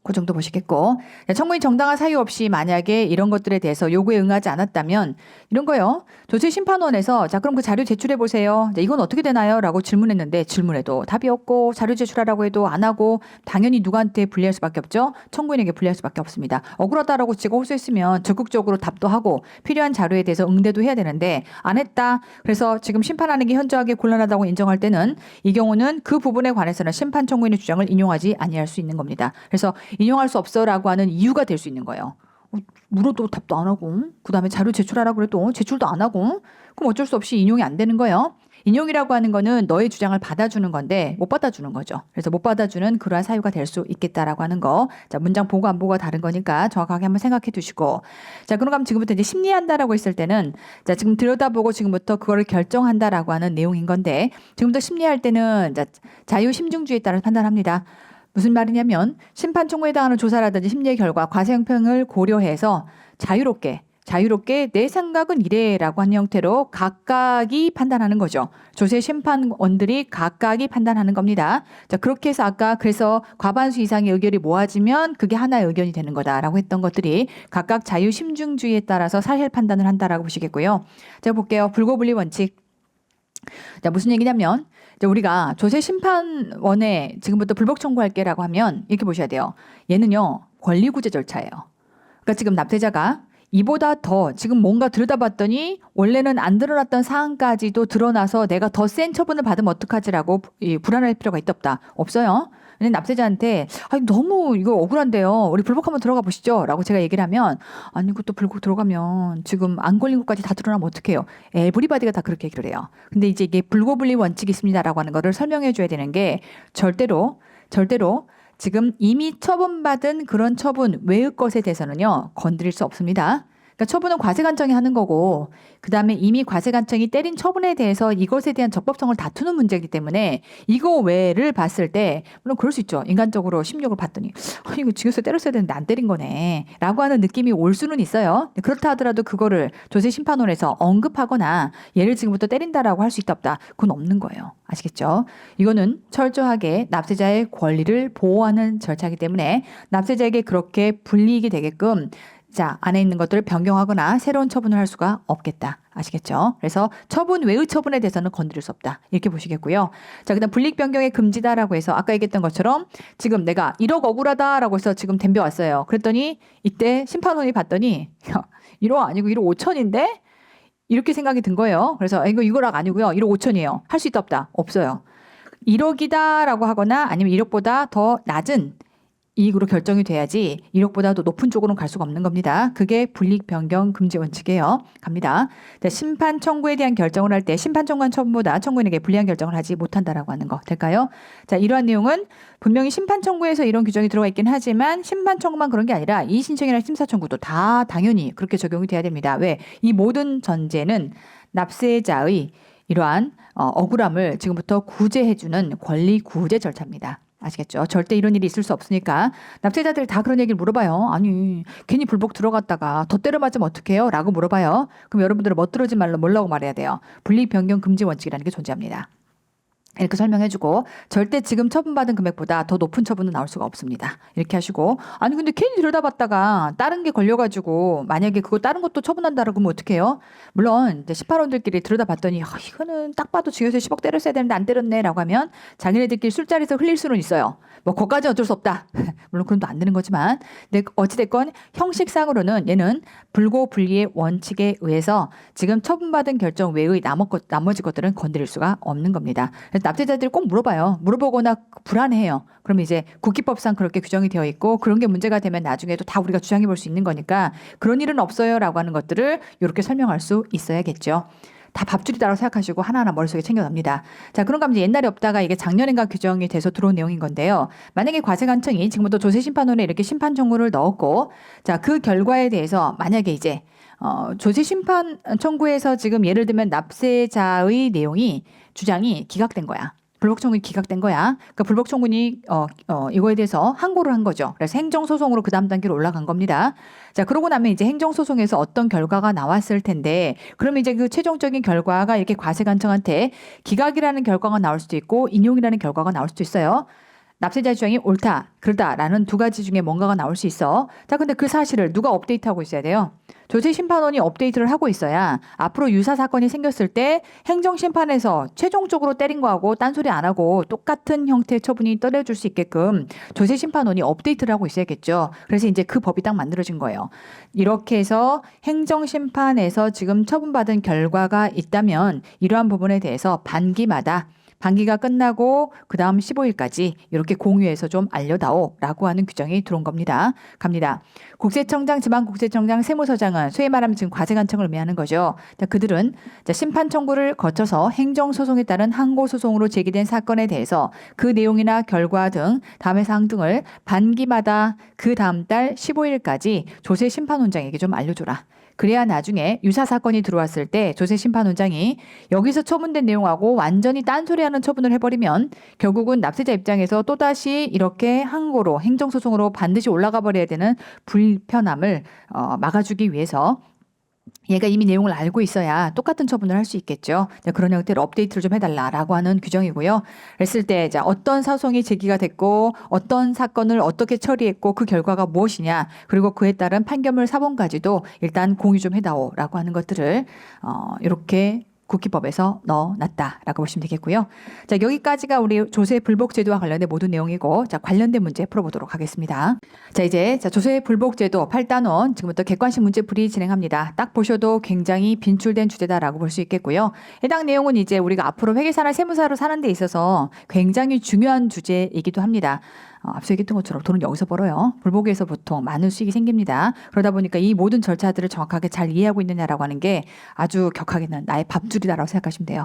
그 정도 보시겠고 청구인 정당한 사유 없이 만약에 이런 것들에 대해서 요구에 응하지 않았다면 이런 거요. 조세심판원에서 자 그럼 그 자료 제출해 보세요. 이건 어떻게 되나요? 라고 질문했는데 질문해도 답이 없고 자료 제출하라고 해도 안 하고 당연히 누구한테 불리할 수밖에 없죠. 청구인에게 불리할 수밖에 없습니다. 억울하다라고 지가 호소했으면 적극적으로 답도 하고 필요한 자료에 대해서 응대도 해야 되는데 안 했다. 그래서 지금 심판하는 게 현저하게 곤란하다고 인정할 때는 이 경우는 그 부분에 관해서는 심판 청구인의 주장을 인용하지 아니할 수 있는 겁니다. 그래서 인용할 수 없어라고 하는 이유가 될 수 있는 거예요. 물어도 답도 안 하고 그다음에 자료 제출하라고 그래도 제출도 안 하고 그럼 어쩔 수 없이 인용이 안 되는 거예요. 인용이라고 하는 거는 너의 주장을 받아주는 건데 못 받아주는 거죠. 그래서 못 받아주는 그러한 사유가 될 수 있겠다라고 하는 거. 자, 문장 보고 안 보고가 다른 거니까 정확하게 한번 생각해 두시고. 자, 그럼 지금부터 이제 심리한다라고 했을 때는 자, 지금 들여다보고 지금부터 그거를 결정한다라고 하는 내용인 건데 지금부터 심리할 때는 자, 자유심증주의에 따라 판단합니다. 무슨 말이냐면 심판 청구에 해당하는 조사라든지 심리의 결과 과세형평을 고려해서 자유롭게 내 생각은 이래라고 하는 형태로 각각이 판단하는 거죠. 조세 심판원들이 각각이 판단하는 겁니다. 자, 그렇게 해서 아까 그래서 과반수 이상의 의견이 모아지면 그게 하나의 의견이 되는 거다라고 했던 것들이 각각 자유심증주의에 따라서 사실 판단을 한다라고 보시겠고요. 자, 볼게요. 불고분리 원칙. 자, 무슨 얘기냐면 우리가 조세심판원에 지금부터 불복 청구할게라고 하면 이렇게 보셔야 돼요. 얘는요. 권리구제 절차예요. 그러니까 지금 납세자가 이보다 더 지금 뭔가 들여다봤더니 원래는 안 드러났던 사항까지도 드러나서 내가 더 센 처분을 받으면 어떡하지라고 불안할 필요가 있다 없다. 없어요. 근데 납세자한테 아니 너무 이거 억울한데요. 우리 불복 한번 들어가 보시죠. 라고 제가 얘기를 하면 아니 그것도 불복 들어가면 지금 안 걸린 것까지 다 드러나면 어떡해요. 에브리바디가 다 그렇게 얘기를 해요. 근데 이제 이게 불고분리 원칙이 있습니다라고 하는 거를 설명해 줘야 되는 게 절대로 지금 이미 처분받은 그런 처분 외의 것에 대해서는요, 건드릴 수 없습니다. 그러니까 처분은 과세관청이 하는 거고, 그 다음에 이미 과세관청이 때린 처분에 대해서 이것에 대한 적법성을 다투는 문제이기 때문에 이거 외를 봤을 때, 물론 그럴 수 있죠. 인간적으로 심력을 봤더니, 이거 징역서 때렸어야 되는데 안 때린 거네. 라고 하는 느낌이 올 수는 있어요. 그렇다 하더라도 그거를 조세심판원에서 언급하거나 얘를 지금부터 때린다라고 할 수 있다 없다. 그건 없는 거예요. 아시겠죠? 이거는 철저하게 납세자의 권리를 보호하는 절차이기 때문에 납세자에게 그렇게 불이익이 되게끔 자, 안에 있는 것들을 변경하거나 새로운 처분을 할 수가 없겠다. 아시겠죠? 그래서 처분 외의 처분에 대해서는 건드릴 수 없다. 이렇게 보시겠고요. 자, 그다음 불이익 변경의 금지다라고 해서 아까 얘기했던 것처럼 지금 내가 1억 억울하다라고 해서 지금 덤벼왔어요. 그랬더니 이때 심판원이 봤더니 1억 아니고 1억 5천인데? 이렇게 생각이 든 거예요. 그래서 이거 1억 아니고요. 1억 5천이에요. 할 수 있다 없다? 없어요. 1억이다라고 하거나 아니면 1억보다 더 낮은 이익으로 결정이 돼야지 1억보다 더 높은 쪽으로는 갈 수가 없는 겁니다. 그게 불이익 변경 금지 원칙이에요. 갑니다. 심판 청구에 대한 결정을 할 때 심판 청구한 처분보다 청구인에게 불리한 결정을 하지 못한다라고 하는 거 될까요? 자, 이러한 내용은 분명히 심판 청구에서 이런 규정이 들어가 있긴 하지만 심판 청구만 그런 게 아니라 이의 신청이나 심사 청구도 다 당연히 그렇게 적용이 돼야 됩니다. 왜? 이 모든 전제는 납세자의 이러한 억울함을 지금부터 구제해주는 권리 구제 절차입니다. 아시겠죠? 절대 이런 일이 있을 수 없으니까 납세자들이 다 그런 얘기를 물어봐요. 아니 괜히 불복 들어갔다가 더 때려 맞으면 어떡해요? 라고 물어봐요. 그럼 여러분들은 멋들어진 말로 뭐라고 말해야 돼요? 불이익 변경 금지 원칙이라는 게 존재합니다. 이렇게 설명해주고 절대 지금 처분받은 금액보다 더 높은 처분은 나올 수가 없습니다. 이렇게 하시고 아니 근데 괜히 들여다봤다가 다른 게 걸려가지고 만약에 그거 다른 것도 처분한다라고 하면 어떡해요? 물론 이제 심판원들끼리 들여다봤더니 이거는 딱 봐도 징역에서 10억 때렸어야 되는데 안 때렸네 라고 하면 자기네들끼리 술자리에서 흘릴 수는 있어요. 뭐 그것까지는 어쩔 수 없다. 물론 그럼 또 안 되는 거지만 근데 어찌됐건 형식상으로는 얘는 불고불리의 원칙에 의해서 지금 처분받은 결정 외의 나머지 것들은 건드릴 수가 없는 겁니다. 그래서 납세자들이 꼭 물어봐요. 물어보거나 불안해해요. 그럼 이제 국기법상 그렇게 규정이 되어 있고 그런 게 문제가 되면 나중에도 다 우리가 주장해 볼 수 있는 거니까 그런 일은 없어요 라고 하는 것들을 이렇게 설명할 수 있어야겠죠. 다 밥줄이다라고 생각하시고 하나하나 머릿속에 챙겨납니다. 자, 그런가 하면 옛날에 없다가 이게 작년인가 규정이 돼서 들어온 내용인 건데요. 만약에 과세관청이 지금부터 조세심판원에 이렇게 심판 청구를 넣었고 자, 그 결과에 대해서 만약에 이제 조세심판 청구에서 지금 예를 들면 납세자의 내용이 주장이 기각된 거야. 불복 청구이 기각된 거야. 그러니까 불복 청구니 이거에 대해서 항고를 한 거죠. 그래서 행정 소송으로 그 다음 단계로 올라간 겁니다. 자, 그러고 나면 이제 행정 소송에서 어떤 결과가 나왔을 텐데, 그러면 이제 그 최종적인 결과가 이렇게 과세관청한테 기각이라는 결과가 나올 수도 있고 인용이라는 결과가 나올 수도 있어요. 납세자 주장이 옳다, 그르다라는 두 가지 중에 뭔가가 나올 수 있어. 자, 근데 그 사실을 누가 업데이트하고 있어야 돼요? 조세심판원이 업데이트를 하고 있어야 앞으로 유사 사건이 생겼을 때 행정심판에서 최종적으로 때린 거하고 딴소리 안 하고 똑같은 형태의 처분이 떨어질 수 있게끔 조세심판원이 업데이트를 하고 있어야겠죠. 그래서 이제 그 법이 딱 만들어진 거예요. 이렇게 해서 행정심판에서 지금 처분받은 결과가 있다면 이러한 부분에 대해서 반기가 끝나고 그 다음 15일까지 이렇게 공유해서 좀 알려다오라고 하는 규정이 들어온 겁니다. 갑니다. 국세청장, 지방국세청장, 세무서장은 소위 말하면 지금 과세관청을 의미하는 거죠. 그들은 심판 청구를 거쳐서 행정소송에 따른 항고소송으로 제기된 사건에 대해서 그 내용이나 결과 등 다음의 사항 등을 반기마다 그 다음 달 15일까지 조세심판원장에게 좀 알려줘라. 그래야 나중에 유사 사건이 들어왔을 때 조세심판원장이 여기서 처분된 내용하고 완전히 딴소리하는 처분을 해버리면 결국은 납세자 입장에서 또다시 이렇게 항고로 행정소송으로 반드시 올라가 버려야 되는 불편함을 막아주기 위해서 얘가 이미 내용을 알고 있어야 똑같은 처분을 할 수 있겠죠. 그런 형태로 업데이트를 좀 해달라라고 하는 규정이고요. 그랬을 때 이제 어떤 소송이 제기가 됐고 어떤 사건을 어떻게 처리했고 그 결과가 무엇이냐 그리고 그에 따른 판결문 사본까지도 일단 공유 좀 해다오라고 하는 것들을 이렇게 국기법에서 넣어놨다라고 보시면 되겠고요. 자, 여기까지가 우리 조세 불복 제도와 관련된 모든 내용이고, 자, 관련된 문제 풀어보도록 하겠습니다. 자, 이제 조세 불복 제도 8단원 지금부터 객관식 문제풀이 진행합니다. 딱 보셔도 굉장히 빈출된 주제다라고 볼 수 있겠고요. 해당 내용은 이제 우리가 앞으로 회계사나 세무사로 사는 데 있어서 굉장히 중요한 주제이기도 합니다. 앞서 얘기했던 것처럼 돈은 여기서 벌어요. 불복에서 보통 많은 수익이 생깁니다. 그러다 보니까 이 모든 절차들을 정확하게 잘 이해하고 있느냐라고 하는 게 아주 격하게는 나의 밥줄이다라고 생각하시면 돼요.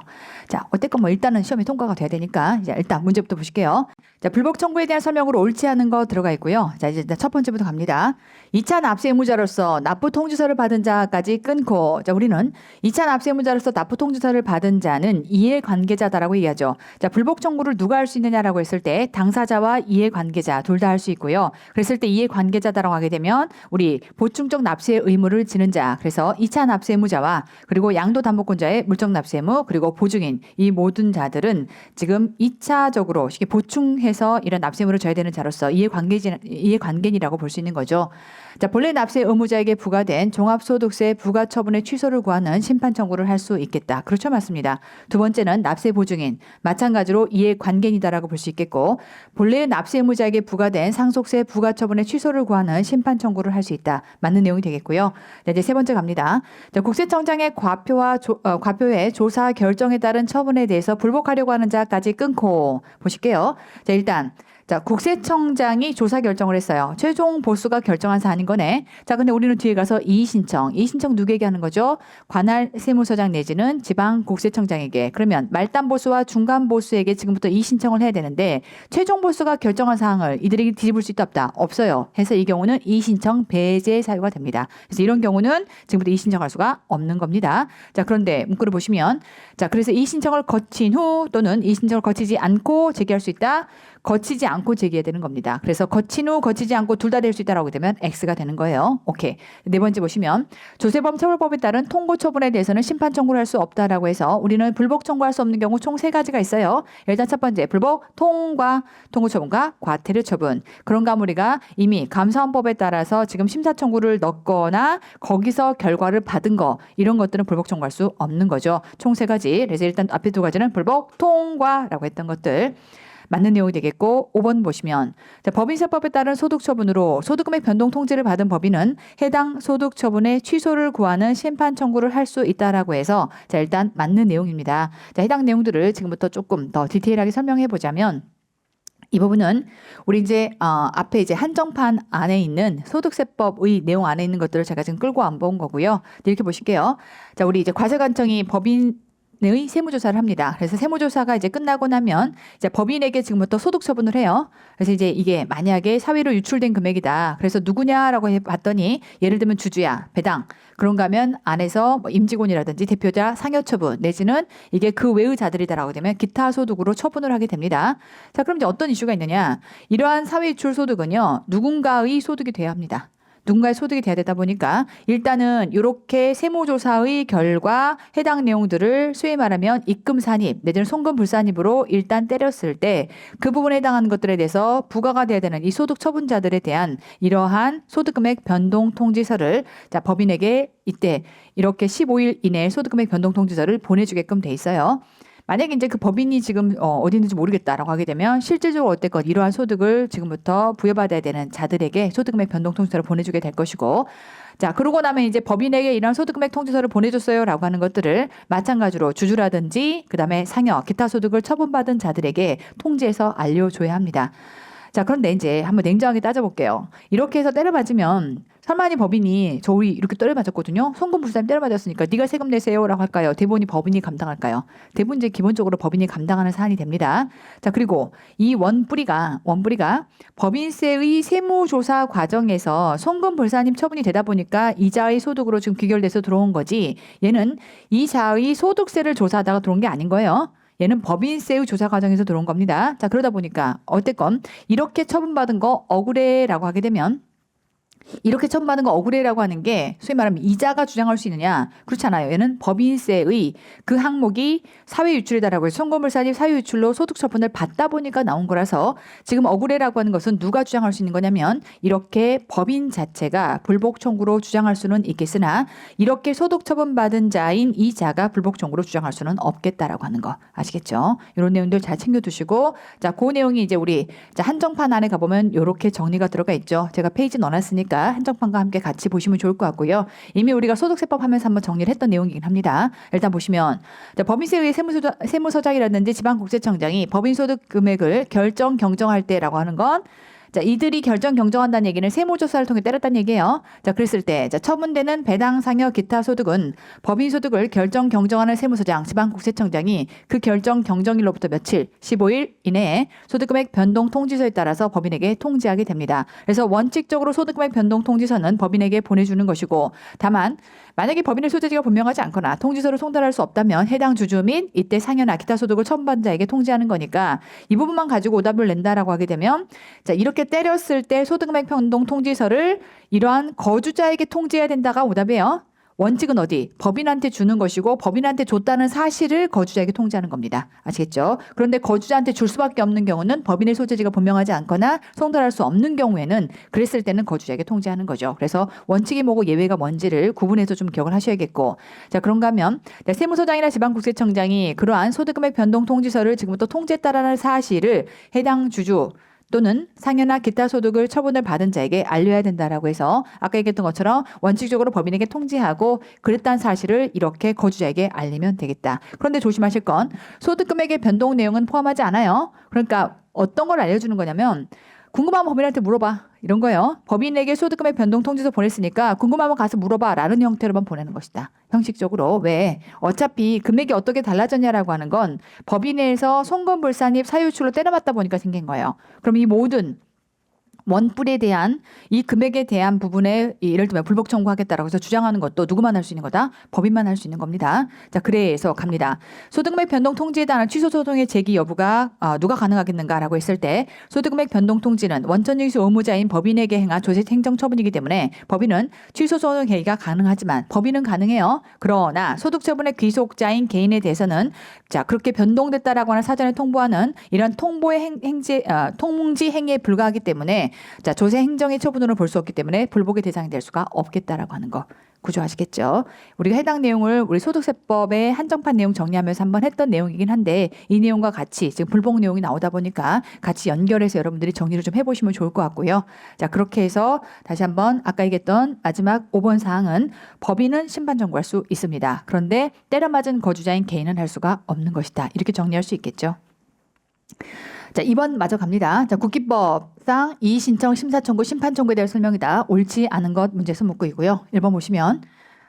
자, 어쨌건 뭐 일단은 시험이 통과가 돼야 되니까 이제 일단 문제부터 보실게요. 자, 불복 청구에 대한 설명으로 옳지 않은 거 들어가 있고요. 자, 이제 첫 번째부터 갑니다. 2차 납세 의무자로서 납부 통지서를 받은 자까지 끊고, 자, 우리는 2차 납세 의무자로서 납부 통지서를 받은 자는 이해관계자다라고 얘기하죠. 자, 불복 청구를 누가 할 수 있느냐라고 했을 때 당사자와 이해관계자 둘 다 할 수 있고요. 그랬을 때 이해관계자다라고 하게 되면 우리 보충적 납세 의무를 지는 자, 그래서 2차 납세 의무자와 그리고 양도담보권자의 물적 납세 의무 그리고 보증인 이 모든 자들은 지금 2차적으로 이게 보충해서 이런 납세 의무를 져야 되는 자로서 이해관계인이라고 볼 수 있는 거죠. 자, 본래 납세 의무자에게 부과된 종합소득세 부과처분의 취소를 구하는 심판 청구를 할 수 있겠다. 그렇죠, 맞습니다. 두 번째는 납세 보증인, 마찬가지로 이해관계인이다라고 볼 수 있겠고, 본래 납세 의무자에게 부과된 상속세 부과처분의 취소를 구하는 심판 청구를 할 수 있다. 맞는 내용이 되겠고요. 자, 이제 세 번째 갑니다. 자, 국세청장의 과표의 조사 결정에 따른 처분에 대해서 불복하려고 하는 자까지 끊고 보실게요. 자, 일단. 자, 국세청장이 조사 결정을 했어요. 최종 보수가 결정한 사안인 거네. 자, 근데 우리는 뒤에 가서 이의신청 누구에게 하는 거죠? 관할 세무서장 내지는 지방국세청장에게. 그러면 말단 보수와 중간 보수에게 지금부터 이의신청을 해야 되는데 최종 보수가 결정한 사항을 이들에게 뒤집을 수 있다 없다? 없어요. 해서 이 경우는 이의신청 배제 사유가 됩니다. 그래서 이런 경우는 지금부터 이의신청할 수가 없는 겁니다. 자, 그런데 문구를 보시면 자, 그래서 이의신청을 거친 후 또는 이의신청을 거치지 않고 제기할 수 있다. 거치지 않고 제기해야 되는 겁니다. 그래서 거친 후 거치지 않고 둘 다 될 수 있다라고 되면 X가 되는 거예요. 오케이. 네 번째 보시면 조세범 처벌법에 따른 통고 처분에 대해서는 심판 청구를 할 수 없다라고 해서 우리는 불복 청구할 수 없는 경우 총 세 가지가 있어요. 일단 첫 번째 불복 통고 처분과 과태료 처분. 그런가 우리가 이미 감사원법에 따라서 지금 심사 청구를 넣거나 거기서 결과를 받은 거 이런 것들은 불복 청구할 수 없는 거죠. 총 세 가지. 그래서 일단 앞에 두 가지는 불복 통과라고 했던 것들. 맞는 내용이 되겠고 5번 보시면 자, 법인세법에 따른 소득처분으로 소득금액 변동 통지를 받은 법인은 해당 소득처분의 취소를 구하는 심판 청구를 할 수 있다라고 해서 자, 일단 맞는 내용입니다. 자, 해당 내용들을 지금부터 조금 더 디테일하게 설명해 보자면 이 부분은 우리 이제 앞에 이제 한정판 안에 있는 소득세법의 내용 안에 있는 것들을 제가 지금 끌고 안 본 거고요. 이렇게 보실게요. 자, 우리 이제 과세관청이 법인 의 세무조사를 합니다. 그래서 세무조사가 이제 끝나고 나면 이제 법인에게 지금부터 소득 처분을 해요. 그래서 이제 이게 만약에 사회로 유출된 금액이다. 그래서 누구냐라고 봤더니 예를 들면 주주야, 배당. 그런가 하면 안에서 뭐 임직원이라든지 대표자 상여처분 내지는 이게 그 외의 자들이다라고 되면 기타 소득으로 처분을 하게 됩니다. 자, 그럼 이제 어떤 이슈가 있느냐? 이러한 사회 유출 소득은요, 누군가의 소득이 돼야 합니다. 누군가의 소득이 돼야 되다 보니까 일단은 이렇게 세무조사의 결과 해당 내용들을 소위 말하면 입금 산입 내지는 송금 불산입으로 일단 때렸을 때 그 부분에 해당하는 것들에 대해서 부과가 돼야 되는 이 소득 처분자들에 대한 이러한 소득금액 변동 통지서를 자, 법인에게 이때 이렇게 15일 이내에 소득금액 변동 통지서를 보내주게끔 돼 있어요. 만약에 이제 그 법인이 지금 어디 있는지 모르겠다라고 하게 되면 실질적으로 어쨌건 이러한 소득을 지금부터 부여받아야 되는 자들에게 소득금액 변동 통지서를 보내주게 될 것이고 자, 그러고 나면 이제 법인에게 이런 소득금액 통지서를 보내줬어요라고 하는 것들을 마찬가지로 주주라든지 그다음에 상여, 기타 소득을 처분받은 자들에게 통지해서 알려줘야 합니다. 자, 그런데 이제 한번 냉정하게 따져볼게요. 이렇게 해서 때려맞으면 설마니 법인이 저 우리 이렇게 때려맞았거든요. 송금 불산입 때려맞았으니까 네가 세금 내세요라고 할까요? 대부분이 법인이 감당할까요? 대부분 이제 기본적으로 법인이 감당하는 사안이 됩니다. 자, 그리고 이 원뿌리가 법인세의 세무조사 과정에서 송금 불산입 처분이 되다 보니까 이자의 소득으로 지금 귀결돼서 들어온 거지 얘는 이자의 소득세를 조사하다가 들어온 게 아닌 거예요. 얘는 법인세의 조사 과정에서 들어온 겁니다. 자, 그러다 보니까 어쨌건 이렇게 처분받은 거 억울해라고 하게 되면 이렇게 처분받은 거 억울해라고 하는 게 소위 말하면 이자가 주장할 수 있느냐? 그렇지 않아요. 얘는 법인세의 그 항목이 사회유출이다라고 해서 송금불산입 사회유출로 소득 처분을 받다 보니까 나온 거라서 지금 억울해라고 하는 것은 누가 주장할 수 있는 거냐면 이렇게 법인 자체가 불복 청구로 주장할 수는 있겠으나 이렇게 소득 처분받은 자인 이 자가 불복 청구로 주장할 수는 없겠다라고 하는 거 아시겠죠? 이런 내용들 잘 챙겨두시고 자, 그 내용이 이제 우리 한정판 안에 가보면 이렇게 정리가 들어가 있죠. 제가 페이지 넣어놨으니까 있으니까 한정판과 함께 같이 보시면 좋을 것 같고요. 이미 우리가 소득세법 하면서 한번 정리를 했던 내용이긴 합니다. 일단 보시면 법인세에 의해 세무서장이라든지 지방국세청장이 법인소득 금액을 결정 경정할 때라고 하는 건 자, 이들이 결정 경정한다는 얘기는 세무조사를 통해 때렸다는 얘기예요. 자, 그랬을 때 자, 처분되는 배당, 상여, 기타 소득은 법인 소득을 결정 경정하는 세무서장, 지방국세청장이 그 결정 경정일로부터 며칠, 15일 이내에 소득금액 변동 통지서에 따라서 법인에게 통지하게 됩니다. 그래서 원칙적으로 소득금액 변동 통지서는 법인에게 보내주는 것이고, 다만 만약에 법인의 소재지가 분명하지 않거나 통지서를 송달할 수 없다면 해당 주주 및 이때 상여나 기타 소득을 처분받은 자에게 통지하는 거니까 이 부분만 가지고 오답을 낸다라고 하게 되면 자, 이렇게 때렸을 때 소득금액 변동 통지서를 이러한 거주자에게 통지해야 된다가 오답이에요. 원칙은 어디? 법인한테 주는 것이고 법인한테 줬다는 사실을 거주자에게 통지하는 겁니다. 아시겠죠? 그런데 거주자한테 줄 수밖에 없는 경우는 법인의 소재지가 분명하지 않거나 송달할 수 없는 경우에는 그랬을 때는 거주자에게 통지하는 거죠. 그래서 원칙이 뭐고 예외가 뭔지를 구분해서 좀 기억을 하셔야겠고, 자, 그런가 하면 세무서장이나 지방국세청장이 그러한 소득금액 변동 통지서를 지금부터 통지했다라는 사실을 해당 주주 또는 상여나 기타 소득을 처분을 받은 자에게 알려야 된다라고 해서 아까 얘기했던 것처럼 원칙적으로 법인에게 통지하고 그랬다는 사실을 이렇게 거주자에게 알리면 되겠다. 그런데 조심하실 건 소득금액의 변동 내용은 포함하지 않아요. 그러니까 어떤 걸 알려주는 거냐면 궁금하면 법인한테 물어봐. 이런 거예요. 법인에게 소득금액 변동 통지서 보냈으니까 궁금하면 가서 물어봐 라는 형태로만 보내는 것이다. 형식적으로. 왜? 어차피 금액이 어떻게 달라졌냐라고 하는 건 법인에서 송금불산입 사유출로 때려맞다 보니까 생긴 거예요. 그럼 이 모든 원뿔에 대한 이 금액에 대한 부분에 예를 들면 불복 청구하겠다라고 해서 주장하는 것도 누구만 할 수 있는 거다? 법인만 할 수 있는 겁니다. 자, 그래서 갑니다. 소득금액 변동 통지에 대한 취소 소송의 제기 여부가 누가 가능하겠는가라고 했을 때 소득금액 변동 통지는 원천징수 의무자인 법인에게 행한 조세 행정 처분이기 때문에 법인은 취소 소송 개의가 가능하지만 법인은 가능해요. 그러나 소득 처분의 귀속자인 개인에 대해서는 자, 그렇게 변동됐다라고 하는 사전에 통보하는 이런 통보의 통지 행위에 불과하기 때문에 자, 조세 행정의 처분으로 볼 수 없기 때문에 불복의 대상이 될 수가 없겠다라고 하는 거 구조하시겠죠. 우리가 해당 내용을 우리 소득세법의 한정판 내용 정리하면서 한번 했던 내용이긴 한데 이 내용과 같이 지금 불복 내용이 나오다 보니까 같이 연결해서 여러분들이 정리를 좀 해보시면 좋을 것 같고요. 자, 그렇게 해서 다시 한번 아까 얘기했던 마지막 5번 사항은 법인은 심판 청구할 수 있습니다. 그런데 때려맞은 거주자인 개인은 할 수가 없는 것이다. 이렇게 정리할 수 있겠죠. 자, 2번 마저 갑니다. 자, 국기법상 이의신청, 심사청구, 심판청구에 대한 설명이다. 옳지 않은 것 문제에서 묻고이고요. 1번 보시면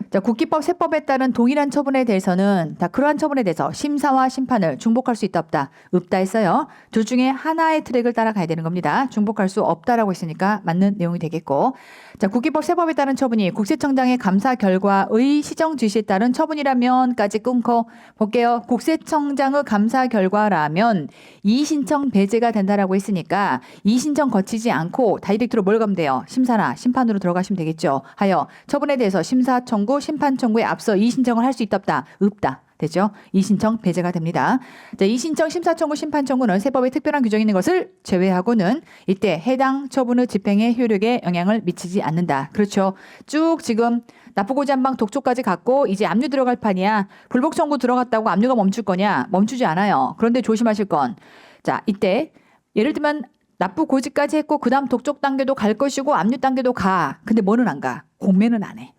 자, 국기법 세법에 따른 동일한 처분에 대해서는 다 그러한 처분에 대해서 심사와 심판을 중복할 수 있다 없다. 없다 했어요. 둘 중에 하나의 트랙을 따라가야 되는 겁니다. 중복할 수 없다라고 했으니까 맞는 내용이 되겠고, 자, 국기법 세법에 따른 처분이 국세청장의 감사 결과의 시정 지시에 따른 처분이라면까지 끊고 볼게요. 국세청장의 감사 결과라면 이의신청 배제가 된다라고 했으니까 이의신청 거치지 않고 다이렉트로 뭘 가면 돼요? 심사나 심판으로 들어가시면 되겠죠. 하여 처분에 대해서 심사 청구, 심판 청구에 앞서 이의신청을 할 수 있다 없다? 없다. 되죠? 이의신청 배제가 됩니다. 자, 이의신청, 심사청구, 심판청구는 세법에 특별한 규정이 있는 것을 제외하고는 이때 해당 처분의 집행의 효력에 영향을 미치지 않는다. 그렇죠? 쭉 지금 납부고지 한방 독촉까지 갔고 이제 압류 들어갈 판이야. 불복 청구 들어갔다고 압류가 멈출 거냐? 멈추지 않아요. 그런데 조심하실 건 자, 이때 예를 들면 납부고지까지 했고 그 다음 독촉 단계도 갈 것이고 압류 단계도 가. 근데 뭐는 안 가? 공매는 안 해.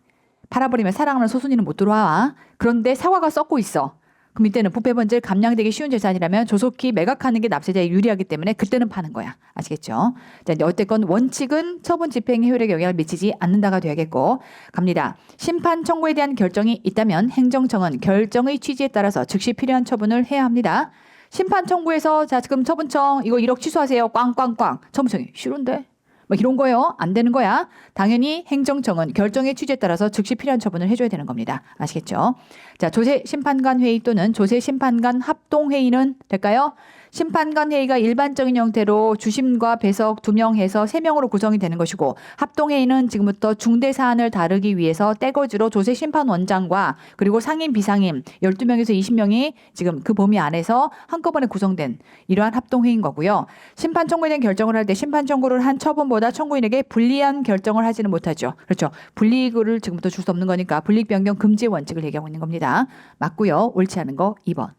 팔아버리면 사랑하는 소순이는 못 들어와. 그런데 사과가 썩고 있어. 그럼 이때는 부패 번질 감량되기 쉬운 재산이라면 조속히 매각하는 게 납세자에 유리하기 때문에 그때는 파는 거야. 아시겠죠? 자, 이제 어쨌건 원칙은 처분 집행의 효력에 영향을 미치지 않는다가 돼야겠고 갑니다. 심판 청구에 대한 결정이 있다면 행정청은 결정의 취지에 따라서 즉시 필요한 처분을 해야 합니다. 심판 청구에서 자, 지금 처분청 이거 1억 취소하세요. 꽝꽝꽝. 처분청이 싫은데? 뭐 이런 거요. 안 되는 거야. 당연히 행정청은 결정의 취지에 따라서 즉시 필요한 처분을 해줘야 되는 겁니다. 아시겠죠? 자, 조세 심판관 회의 또는 조세 심판관 합동 회의는 될까요? 심판관 회의가 일반적인 형태로 주심과 배석 2명 해서 3명으로 구성이 되는 것이고 합동회의는 지금부터 중대 사안을 다루기 위해서 떼거지로 조세 심판원장과 그리고 상임 비상임 12명에서 20명이 지금 그 범위 안에서 한꺼번에 구성된 이러한 합동회의인 거고요. 심판 청구에 대한 결정을 할 때 심판 청구를 한 처분보다 청구인에게 불리한 결정을 하지는 못하죠. 그렇죠. 불이익을 지금부터 줄 수 없는 거니까 불이익 변경 금지 원칙을 얘기하고 있는 겁니다. 맞고요. 옳지 않은 거 2번.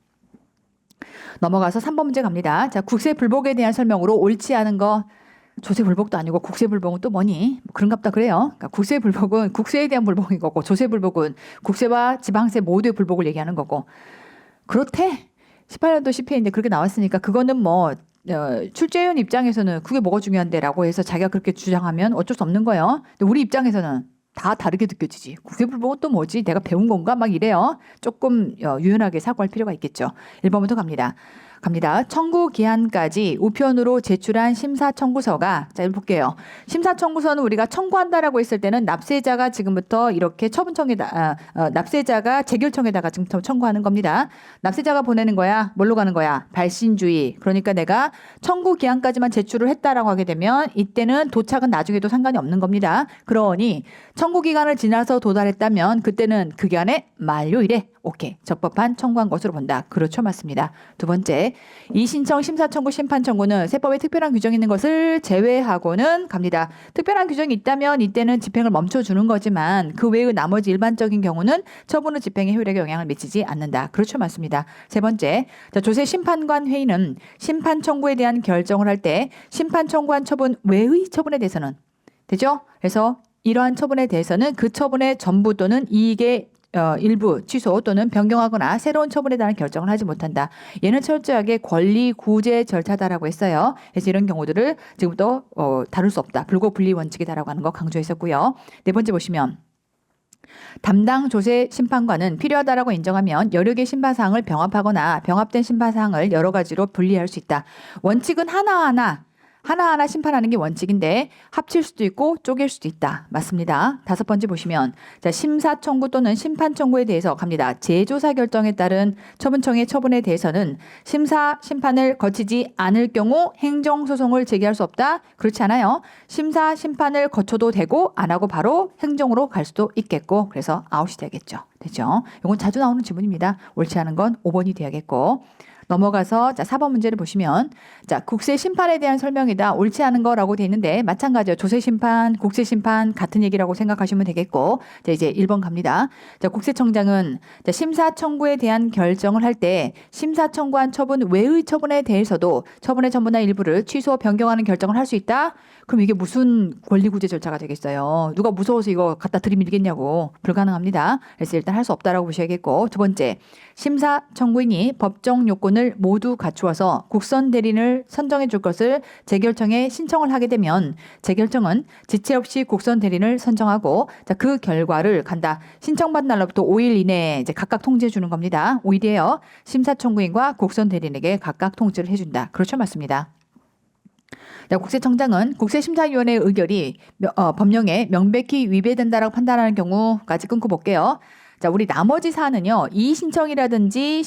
넘어가서 3번 문제 갑니다. 자, 국세 불복에 대한 설명으로 옳지 않은 거 조세불복도 아니고 국세불복은 또 뭐니? 뭐 그런갑다 그래요. 그러니까 국세불복은 국세에 대한 불복인 거고 조세불복은 국세와 지방세 모두의 불복을 얘기하는 거고. 그렇대. 18년도 CPA인데 그렇게 나왔으니까 그거는 뭐 출제위원 입장에서는 그게 뭐가 중요한데라고 해서 자기가 그렇게 주장하면 어쩔 수 없는 거예요. 근데 우리 입장에서는 다 다르게 느껴지지. 국세불복은 또 뭐지? 내가 배운 건가? 막 이래요. 조금 유연하게 사고할 필요가 있겠죠. 1번부터 갑니다. 청구 기한까지 우편으로 제출한 심사 청구서가, 자, 볼게요. 심사 청구서는 우리가 청구한다라고 했을 때는 납세자가 지금부터 이렇게 납세자가 재결청에다가 지금부터 청구하는 겁니다. 납세자가 보내는 거야. 뭘로 가는 거야? 발신주의. 그러니까 내가 청구 기한까지만 제출을 했다라고 하게 되면 이때는 도착은 나중에도 상관이 없는 겁니다. 그러니 청구 기간을 지나서 도달했다면 그때는 그 기간의 만료일에 오케이. 적법한 청구한 것으로 본다. 그렇죠. 맞습니다. 두 번째, 이신청, 심사청구, 심판청구는 세법에 특별한 규정이 있는 것을 제외하고는 갑니다. 특별한 규정이 있다면 이때는 집행을 멈춰주는 거지만 그 외의 나머지 일반적인 경우는 처분 후 집행의 효력에 영향을 미치지 않는다. 그렇죠. 맞습니다. 세 번째, 자, 조세 심판관 회의는 심판 청구에 대한 결정을 할 때 심판 청구한 처분 외의 처분에 대해서는 되죠? 그래서 이러한 처분에 대해서는 그 처분의 전부 또는 이익의 일부 취소 또는 변경하거나 새로운 처분에 대한 결정을 하지 못한다. 얘는 철저하게 권리 구제 절차다라고 했어요. 그래서 이런 경우들을 지금부터 다룰 수 없다. 불고 분리 원칙이다라고 하는 거 강조했었고요. 네 번째 보시면 담당 조세 심판관은 필요하다라고 인정하면 여러 개의 심판사항을 병합하거나 병합된 심판사항을 여러 가지로 분리할 수 있다. 원칙은 하나하나 심판하는 게 원칙인데 합칠 수도 있고 쪼갤 수도 있다. 맞습니다. 다섯 번째 보시면 자, 심사 청구 또는 심판 청구에 대해서 갑니다. 재조사 결정에 따른 처분청의 처분에 대해서는 심판을 거치지 않을 경우 행정소송을 제기할 수 없다. 그렇지 않아요. 심판을 거쳐도 되고 안 하고 바로 행정으로 갈 수도 있겠고 그래서 아웃이 되겠죠. 되죠? 이건 자주 나오는 지문입니다. 옳지 않은 건 5번이 돼야겠고. 넘어가서 자 4번 문제를 보시면 자 국세 심판에 대한 설명이다. 옳지 않은 거라고 돼 있는데 마찬가지로 조세 심판, 국세 심판 같은 얘기라고 생각하시면 되겠고 자 이제 1번 갑니다. 자 국세청장은 자 심사 청구에 대한 결정을 할 때 심사 청구한 처분 외의 처분에 대해서도 처분의 전부나 일부를 취소 변경하는 결정을 할 수 있다. 그럼 이게 무슨 권리구제 절차가 되겠어요? 누가 무서워서 이거 갖다 들이밀겠냐고. 불가능합니다. 그래서 일단 할 수 없다라고 보셔야겠고 두 번째 심사 청구인이 법정 요건을 모두 갖추어서 국선 대리인을 선정해 줄 것을 재결청에 신청을 하게 되면 재결청은 지체 없이 국선 대리인을 선정하고 자, 그 결과를 간다. 신청받은 날로부터 5일 이내에 이제 각각 통지해 주는 겁니다. 5일 뒤에요. 심사 청구인과 국선 대리인에게 각각 통지를 해준다. 그렇죠? 맞습니다. 국세청장은 국세심사위원회의 의결이 법령에 명백히 위배된다라고 판단하는 경우까지 끊고 볼게요. 자, 우리 나머지 사안은요. 이의신청이라든지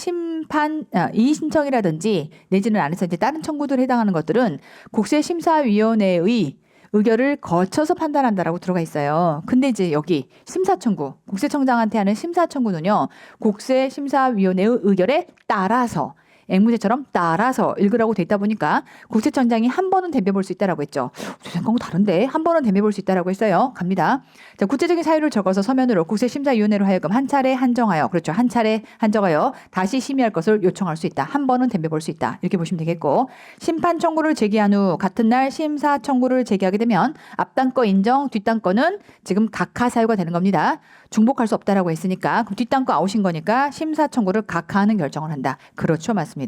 이의신청이라든지 내지는 안에서 이제 다른 청구들에 해당하는 것들은 국세심사위원회의 의결을 거쳐서 판단한다라고 들어가 있어요. 근데 이제 여기 심사청구, 국세청장한테 하는 심사청구는요. 국세심사위원회의 의결에 따라서 앵무새처럼 따라서 읽으라고 돼 있다 보니까 국세청장이 한 번은 대변볼 수 있다라고 했죠. 생각하고 다른데 한 번은 대변볼 수 있다라고 했어요. 갑니다. 자, 구체적인 사유를 적어서 서면으로 국세심사위원회로 하여금 한 차례 한정하여 그렇죠. 한 차례 한정하여 다시 심의할 것을 요청할 수 있다. 한 번은 대변볼 수 있다. 이렇게 보시면 되겠고 심판 청구를 제기한 후 같은 날 심사 청구를 제기하게 되면 앞단 거 인정, 뒷단 거는 지금 각하 사유가 되는 겁니다. 중복할 수 없다라고 했으니까 그럼 뒷단 거 아웃인 거니까 심사 청구를 각하하는 결정을 한다. 그렇죠. 맞습니다.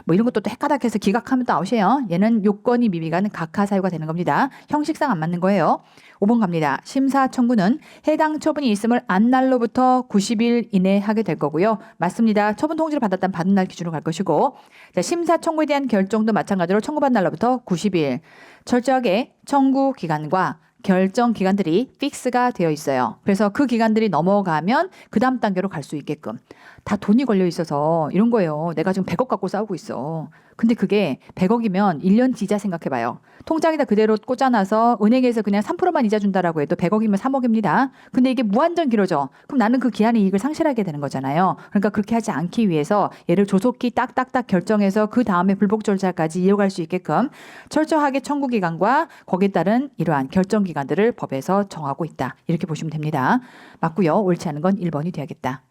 뭐 이런 것도 또 헷가닥해서 기각하면 또 아웃이에요. 얘는 요건이 미비가는 각하 사유가 되는 겁니다. 형식상 안 맞는 거예요. 5번 갑니다. 심사 청구는 해당 처분이 있음을 안 날로부터 90일 이내에 하게 될 거고요. 맞습니다. 처분 통지를 받았다면 받은 날 기준으로 갈 것이고 자, 심사 청구에 대한 결정도 마찬가지로 청구받은 날로부터 90일 철저하게 청구 기간과 결정 기간들이 픽스가 되어 있어요. 그래서 그 기간들이 넘어가면 그 다음 단계로 갈 수 있게끔 다 돈이 걸려 있어서 이런 거예요. 내가 지금 100억 갖고 싸우고 있어. 근데 그게 100억이면 1년 뒤자 생각해봐요. 통장에다 그대로 꽂아놔서 은행에서 그냥 3%만 이자 준다라고 해도 100억이면 3억입니다. 근데 이게 무한정 길어져. 그럼 나는 그 기한의 이익을 상실하게 되는 거잖아요. 그러니까 그렇게 하지 않기 위해서 얘를 조속히 딱딱딱 결정해서 그 다음에 불복 절차까지 이어갈 수 있게끔 철저하게 청구 기간과 거기에 따른 이러한 결정 기간들을 법에서 정하고 있다. 이렇게 보시면 됩니다. 맞고요. 옳지 않은 건 1번이 돼야겠다.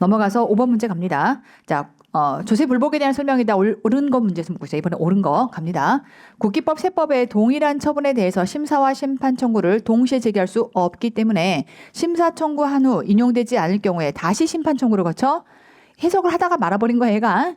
넘어가서 5번 문제 갑니다. 자, 조세 불복에 대한 설명이다. 옳은 거 문제 묻고 있어요. 이번에 옳은 거 갑니다. 국기법 세법의 동일한 처분에 대해서 심사와 심판 청구를 동시에 제기할 수 없기 때문에 심사 청구한 후 인용되지 않을 경우에 다시 심판 청구를 거쳐 해석을 하다가 말아버린 거예요, 얘가.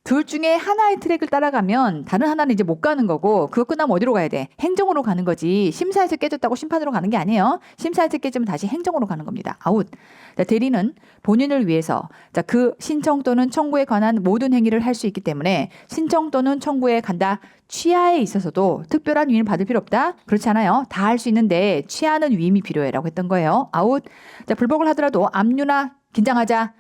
둘 중에 하나의 트랙을 따라가면 다른 하나는 이제 못 가는 거고 그거 끝나면 어디로 가야 돼? 행정으로 가는 거지. 심사에서 깨졌다고 심판으로 가는 게 아니에요. 심사에서 깨지면 다시 행정으로 가는 겁니다. 아웃. 자, 대리는 본인을 위해서 그 신청 또는 청구에 관한 모든 행위를 할 수 있기 때문에 신청 또는 청구에 간다. 취하에 있어서도 특별한 위임을 받을 필요 없다? 그렇지 않아요. 다 할 수 있는데 취하는 위임이 필요해라고 했던 거예요. 아웃. 자, 불복을 하더라도 압류나 긴장하자.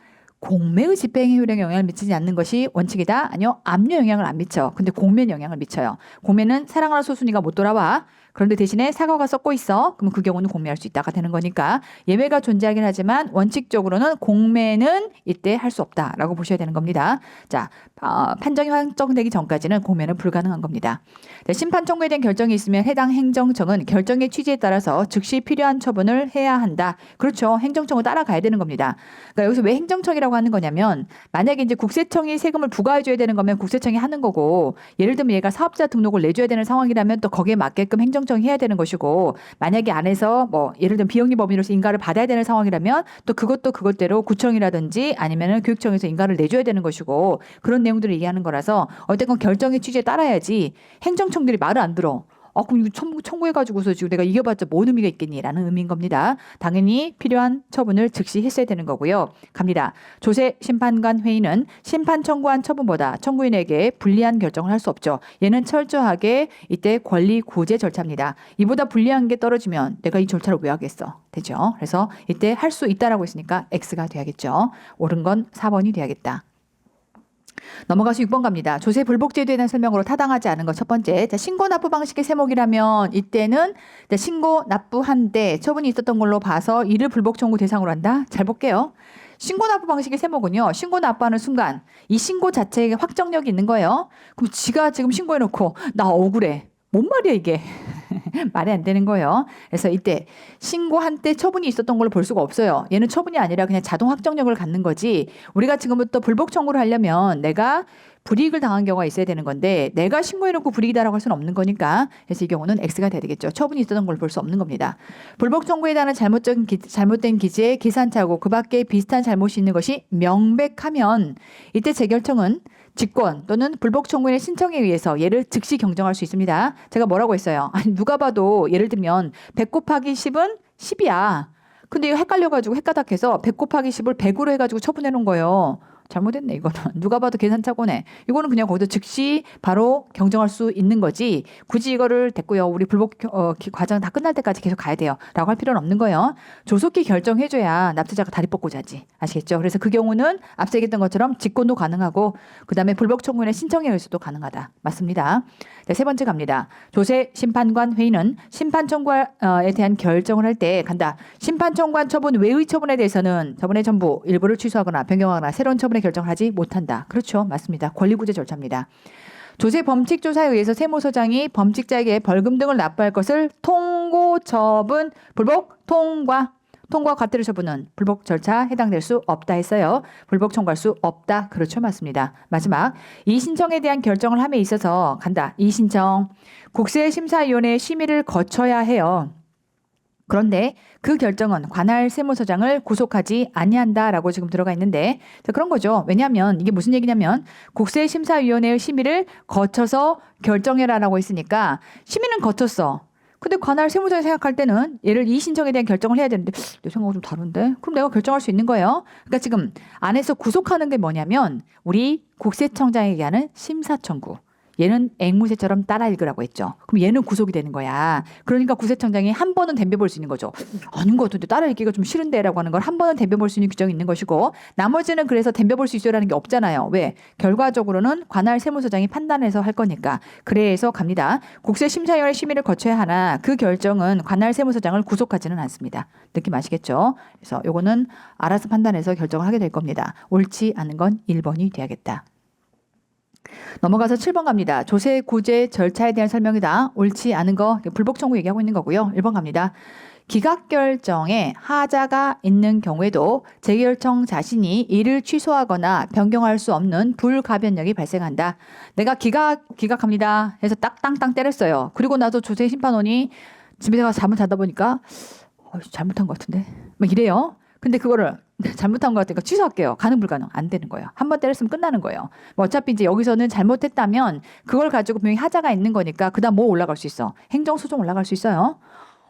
공매의 집행 효력에 영향을 미치지 않는 것이 원칙이다. 아니요. 압류 영향을 안 미쳐. 근데 공매는 영향을 미쳐요. 공매는 사랑하는 소순이가 못 돌아와. 그런데 대신에 사과가 썩고 있어. 그럼 그 경우는 공매할 수 있다가 되는 거니까 예외가 존재하긴 하지만 원칙적으로는 공매는 이때 할 수 없다라고 보셔야 되는 겁니다. 자, 판정이 확정되기 전까지는 공매는 불가능한 겁니다. 네, 심판 청구에 대한 결정이 있으면 해당 행정청은 결정의 취지에 따라서 즉시 필요한 처분을 해야 한다. 그렇죠. 행정청을 따라가야 되는 겁니다. 그러니까 여기서 왜 행정청이라고 하는 거냐면 만약에 이제 국세청이 세금을 부과해줘야 되는 거면 국세청이 하는 거고 예를 들면 얘가 사업자 등록을 내줘야 되는 상황이라면 또 거기에 맞게끔 행정청이 해야 되는 것이고 만약에 안에서 뭐 예를 들면 비영리 법인으로서 인가를 받아야 되는 상황이라면 또 그것도 그것대로 구청이라든지 아니면은 교육청에서 인가를 내줘야 되는 것이고 그런 내용들을 얘기하는 거라서 어쨌건 결정의 취지에 따라야지 행정청들이 말을 안 들어. 그럼 이거 청구해가지고서 지금 내가 이겨봤자 뭔 의미가 있겠니? 라는 의미인 겁니다. 당연히 필요한 처분을 즉시 했어야 되는 거고요. 갑니다. 조세 심판관 회의는 심판 청구한 처분보다 청구인에게 불리한 결정을 할 수 없죠. 얘는 철저하게 이때 권리 구제 절차입니다. 이보다 불리한 게 떨어지면 내가 이 절차를 왜 하겠어? 되죠. 그래서 이때 할 수 있다라고 했으니까 X가 돼야겠죠. 옳은 건 4번이 돼야겠다. 넘어가서 6번 갑니다. 조세 불복제도에 대한 설명으로 타당하지 않은 것 첫 번째. 자, 신고 납부 방식의 세목이라면 이때는 신고 납부한 때 처분이 있었던 걸로 봐서 이를 불복 청구 대상으로 한다. 잘 볼게요. 신고 납부 방식의 세목은요. 신고 납부하는 순간 이 신고 자체에 확정력이 있는 거예요. 그럼 지가 지금 신고해놓고 나 억울해. 뭔 말이야 이게. 말이 안 되는 거예요. 그래서 이때 신고한 때 처분이 있었던 걸로 볼 수가 없어요. 얘는 처분이 아니라 그냥 자동 확정력을 갖는 거지. 우리가 지금부터 불복 청구를 하려면 내가 불이익을 당한 경우가 있어야 되는 건데 내가 신고해놓고 불이익이다라고 할 수는 없는 거니까 그래서 이 경우는 X가 돼야 되겠죠. 처분이 있었던 걸 볼 수 없는 겁니다. 불복 청구에 대한 잘못된 기재의 계산차고 그 밖에 비슷한 잘못이 있는 것이 명백하면 이때 재결청은 직권 또는 불복 청구인의 신청에 의해서 얘를 즉시 경정할 수 있습니다. 제가 뭐라고 했어요? 아니 누가 봐도 예를 들면 100 곱하기 10은 10이야. 근데 이거 헷갈려가지고 헷가닥해서 100 곱하기 10을 100으로 해가지고 처분해 놓은 거예요. 잘못했네 이거는. 누가 봐도 계산착오네. 이거는 그냥 거기서 즉시 바로 경정할 수 있는 거지. 굳이 이거를 됐고요. 우리 불복 과정 다 끝날 때까지 계속 가야 돼요. 라고 할 필요는 없는 거예요. 조속히 결정해줘야 납세자가 다리 뻗고 자지. 아시겠죠? 그래서 그 경우는 앞서 얘기했던 것처럼 직권도 가능하고 그다음에 불복 청구인의 신청에 의해서도 가능하다. 맞습니다. 네, 세 번째 갑니다. 조세 심판관 회의는 심판 청구에 대한 결정을 할 때 간다. 심판 청구한 처분 외의 처분에 대해서는 처분의 전부 일부를 취소하거나 변경하거나 새로운 처분에 결정을 하지 못한다. 그렇죠. 맞습니다. 권리구제 절차입니다. 조세 범칙조사에 의해서 세무서장이 범칙자에게 벌금 등을 납부할 것을 통고 처분 불복 통과 과태료 처분은 불복 절차 해당될 수 없다 했어요. 불복 청구할 수 없다. 그렇죠. 맞습니다. 마지막 이 신청에 대한 결정을 함에 있어서 간다. 이 신청 국세심사위원회 심의를 거쳐야 해요. 그런데 그 결정은 관할 세무서장을 구속하지 아니한다라고 지금 들어가 있는데 그런 거죠. 왜냐하면 이게 무슨 얘기냐면 국세심사위원회의 심의를 거쳐서 결정해라라고 했으니까 심의는 거쳤어. 근데 관할 세무서장이 생각할 때는 얘를 이 신청에 대한 결정을 해야 되는데 내 생각은 좀 다른데? 그럼 내가 결정할 수 있는 거예요. 그러니까 지금 안에서 구속하는 게 뭐냐면 우리 국세청장에게 하는 심사청구. 얘는 앵무새처럼 따라 읽으라고 했죠. 그럼 얘는 구속이 되는 거야. 그러니까 국세청장이 한 번은 덤벼볼 수 있는 거죠. 아닌 것 같은데 따라 읽기가 좀 싫은데라고 하는 걸 한 번은 덤벼볼 수 있는 규정이 있는 것이고 나머지는 그래서 덤벼볼 수 있어라는 게 없잖아요. 왜? 결과적으로는 관할 세무서장이 판단해서 할 거니까. 그래서 갑니다. 국세심사위원회 심의를 거쳐야 하나 그 결정은 관할 세무서장을 구속하지는 않습니다. 느낌 아시겠죠? 그래서 요거는 알아서 판단해서 결정을 하게 될 겁니다. 옳지 않은 건 1번이 돼야겠다. 넘어가서 7번 갑니다. 조세 구제 절차에 대한 설명이다. 옳지 않은 거 불복 청구 얘기하고 있는 거고요. 1번 갑니다. 기각 결정에 하자가 있는 경우에도 재결청 자신이 이를 취소하거나 변경할 수 없는 불가변력이 발생한다. 내가 기각합니다 해서 딱 땅땅 때렸어요. 그리고 나서 조세 심판원이 집에 가서 잠을 자다 보니까 잘못한 것 같은데 막 이래요. 근데 그거를 잘못한 것 같으니까 취소할게요. 가능 불가능 안 되는 거예요. 한 번 때렸으면 끝나는 거예요. 뭐 어차피 이제 여기서는 잘못했다면 그걸 가지고 분명히 하자가 있는 거니까 그다음 뭐 올라갈 수 있어? 행정소송 올라갈 수 있어요.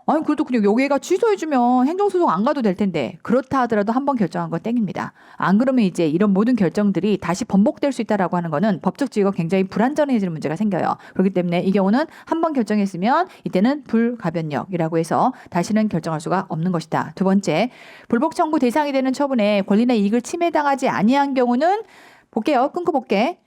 아니 그래도 그냥 여기가 취소해주면 행정소송 안 가도 될 텐데 그렇다 하더라도 한 번 결정한 건 땡입니다. 안 그러면 이제 이런 모든 결정들이 다시 번복될 수 있다라고 하는 거는 법적 지위가 굉장히 불안전해지는 문제가 생겨요. 그렇기 때문에 이 경우는 한 번 결정했으면 이때는 불가변력이라고 해서 다시는 결정할 수가 없는 것이다. 두 번째, 불복 청구 대상이 되는 처분에 권리나 이익을 침해당하지 아니한 경우는 볼게요. 끊고 볼게.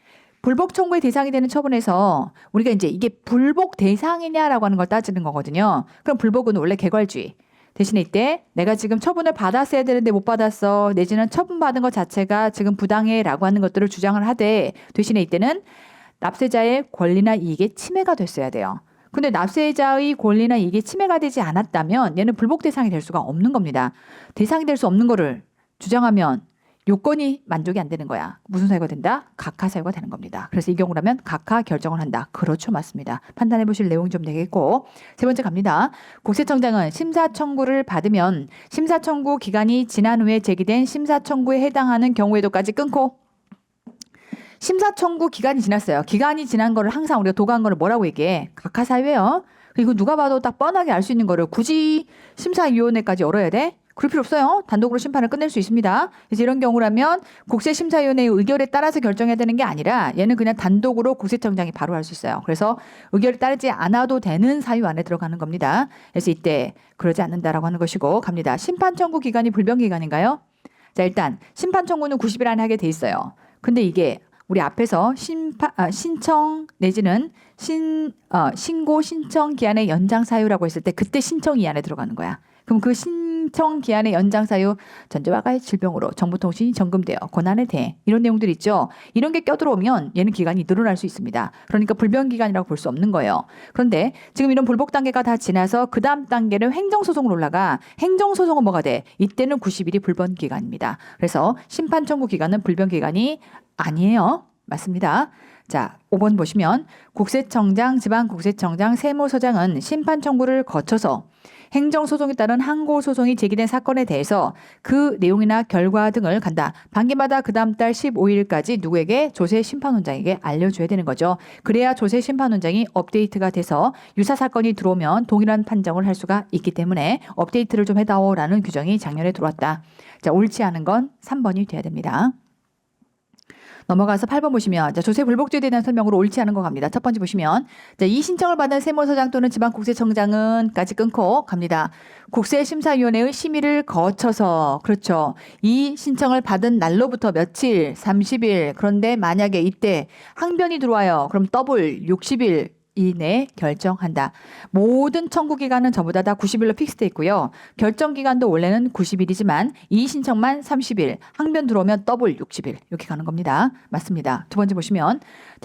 불복 청구의 대상이 되는 처분에서 우리가 이제 이게 불복 대상이냐라고 하는 걸 따지는 거거든요. 그럼 불복은 원래 개괄주의. 대신에 이때 내가 지금 처분을 받았어야 되는데 못 받았어. 내지는 처분받은 것 자체가 지금 부당해라고 하는 것들을 주장을 하되 대신에 이때는 납세자의 권리나 이익에 침해가 됐어야 돼요. 근데 납세자의 권리나 이익에 침해가 되지 않았다면 얘는 불복 대상이 될 수가 없는 겁니다. 대상이 될 수 없는 거를 주장하면 요건이 만족이 안 되는 거야. 무슨 사유가 된다? 각하 사유가 되는 겁니다. 그래서 이 경우라면 각하 결정을 한다. 그렇죠. 맞습니다. 판단해 보실 내용 좀 되겠고. 세 번째 갑니다. 국세청장은 심사 청구를 받으면 심사 청구 기간이 지난 후에 제기된 심사 청구에 해당하는 경우에도까지 끊고 심사 청구 기간이 지났어요. 기간이 지난 거를 항상 우리가 도가한 거를 뭐라고 얘기해? 각하 사유예요. 그리고 누가 봐도 딱 뻔하게 알 수 있는 거를 굳이 심사위원회까지 열어야 돼? 그럴 필요 없어요. 단독으로 심판을 끝낼 수 있습니다. 그래서 이런 경우라면 국세심사위원회의 의결에 따라서 결정해야 되는 게 아니라 얘는 그냥 단독으로 국세청장이 바로 할 수 있어요. 그래서 의결에 따르지 않아도 되는 사유 안에 들어가는 겁니다. 그래서 이때 그러지 않는다라고 하는 것이고 갑니다. 심판 청구 기간이 불변 기간인가요? 자, 일단 심판 청구는 90일 안에 하게 돼 있어요. 근데 이게 우리 앞에서 신청 내지는 신고 신청 기한의 연장 사유라고 했을 때 그때 신청 이 안에 들어가는 거야. 그럼 그 신청 기한의 연장 사유 전제와 가해 질병으로 정보통신이 점검되어 권한에 대해 이런 내용들 있죠. 이런 게 껴들어오면 얘는 기간이 늘어날 수 있습니다. 그러니까 불변 기간이라고 볼 수 없는 거예요. 그런데 지금 이런 불복 단계가 다 지나서 그 다음 단계는 행정소송으로 올라가. 행정소송은 뭐가 돼? 이때는 90일이 불변 기간입니다. 그래서 심판 청구 기간은 불변 기간이 아니에요. 맞습니다. 자, 5번 보시면 국세청장, 지방국세청장, 세무서장은 심판 청구를 거쳐서 행정소송에 따른 항고소송이 제기된 사건에 대해서 그 내용이나 결과 등을 간다. 반기마다 그 다음 달 15일까지 누구에게? 조세심판원장에게 알려줘야 되는 거죠. 그래야 조세심판원장이 업데이트가 돼서 유사사건이 들어오면 동일한 판정을 할 수가 있기 때문에 업데이트를 좀 해다오라는 규정이 작년에 들어왔다. 자, 옳지 않은 건 3번이 돼야 됩니다. 넘어가서 8번 보시면 자, 조세 불복죄에 대한 설명으로 옳지 않은 거 갑니다. 첫 번째 보시면 자, 이 신청을 받은 세무서장 또는 지방국세청장은까지 끊고 갑니다. 국세심사위원회의 심의를 거쳐서 그렇죠. 이 신청을 받은 날로부터 며칠 30일 그런데 만약에 이때 항변이 들어와요. 그럼 더블 60일 이내 결정한다. 모든 청구 기간은 전부 다 90일로 픽스돼 있고요. 결정 기간도 원래는 90일이지만 이 신청만 30일, 항변 들어오면 더블 60일 이렇게 가는 겁니다. 맞습니다. 두 번째 보시면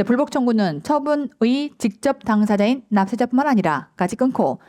불복 청구는 처분의 직접 당사자인 납세자뿐만 아니라까지 끊고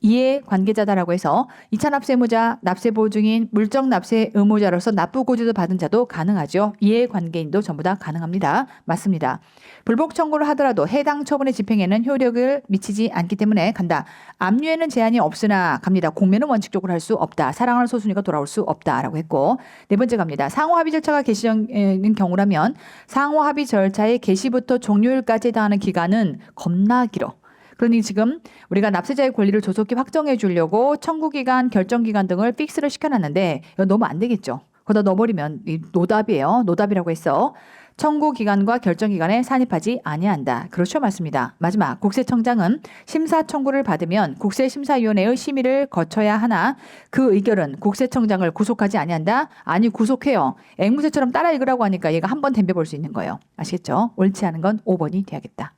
이해 관계자다라고 해서 2차 납세의무자, 납세보증인, 물적 납세 의무자로서 납부고지도 받은 자도 가능하죠. 이해 관계인도 전부 다 가능합니다. 맞습니다. 불복 청구를 하더라도 해당 처분의 집행에는 효력을 미치지 않기 때문에 간다. 압류에는 제한이 없으나 갑니다. 공면은 원칙적으로 할 수 없다. 사랑하는 소순이가 돌아올 수 없다라고 했고 네 번째 갑니다. 상호합의 절차가 개시되는 경우라면 상호합의 절차의 개시부터 종료일까지 해당하는 기간은 겁나 길어. 그러니 지금 우리가 납세자의 권리를 조속히 확정해 주려고 청구기간, 결정기간 등을 픽스를 시켜놨는데 이거 넣으면 안 되겠죠. 거기다 넣어버리면 노답이에요. 노답이라고 했어. 청구기간과 결정기간에 산입하지 아니한다. 그렇죠. 맞습니다. 마지막 국세청장은 심사 청구를 받으면 국세심사위원회의 심의를 거쳐야 하나 그 의결은 국세청장을 구속하지 아니한다. 아니 구속해요. 앵무새처럼 따라 읽으라고 하니까 얘가 한 번 덤벼볼 수 있는 거예요. 아시겠죠? 옳지 않은 건 5번이 돼야겠다.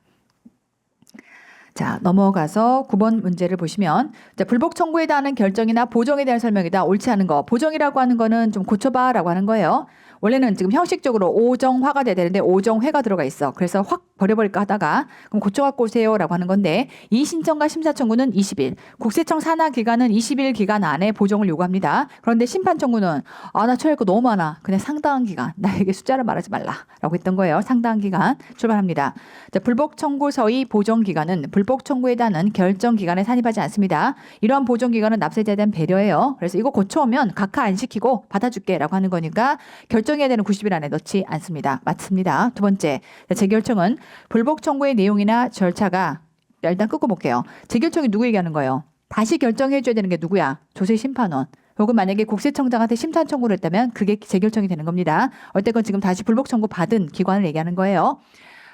자, 넘어가서 9번 문제를 보시면 자, 불복 청구에 대한 결정이나 보정에 대한 설명이다. 옳지 않은 거. 보정이라고 하는 거는 좀 고쳐봐 라고 하는 거예요. 원래는 지금 형식적으로 오정화가 돼야 되는데 오정회가 들어가 있어. 그래서 확 버려버릴까 하다가 그럼 고쳐갖고 오세요라고 하는 건데 이 신청과 심사 청구는 20일, 국세청 산하 기간은 20일 기간 안에 보정을 요구합니다. 그런데 심판 청구는 나 처리할 거 너무 많아. 그냥 상당한 기간, 나에게 숫자를 말하지 말라라고 했던 거예요. 상당한 기간 출발합니다. 자, 불복 청구 서의 보정 기간은 불복 청구에 대한 결정 기간에 산입하지 않습니다. 이러한 보정 기간은 납세자에 대한 배려예요. 그래서 이거 고쳐오면 각하 안 시키고 받아줄게라고 하는 거니까 결정해야 되는 90일 안에 넣지 않습니다. 맞습니다. 두 번째, 재결청은 불복 청구의 내용이나 절차가 일단 끊고 볼게요. 재결청이 누구 얘기하는 거예요? 다시 결정해줘야 되는 게 누구야? 조세심판원. 혹은 만약에 국세청장한테 심판 청구를 했다면 그게 재결청이 되는 겁니다. 어쨌건 지금 다시 불복 청구 받은 기관을 얘기하는 거예요.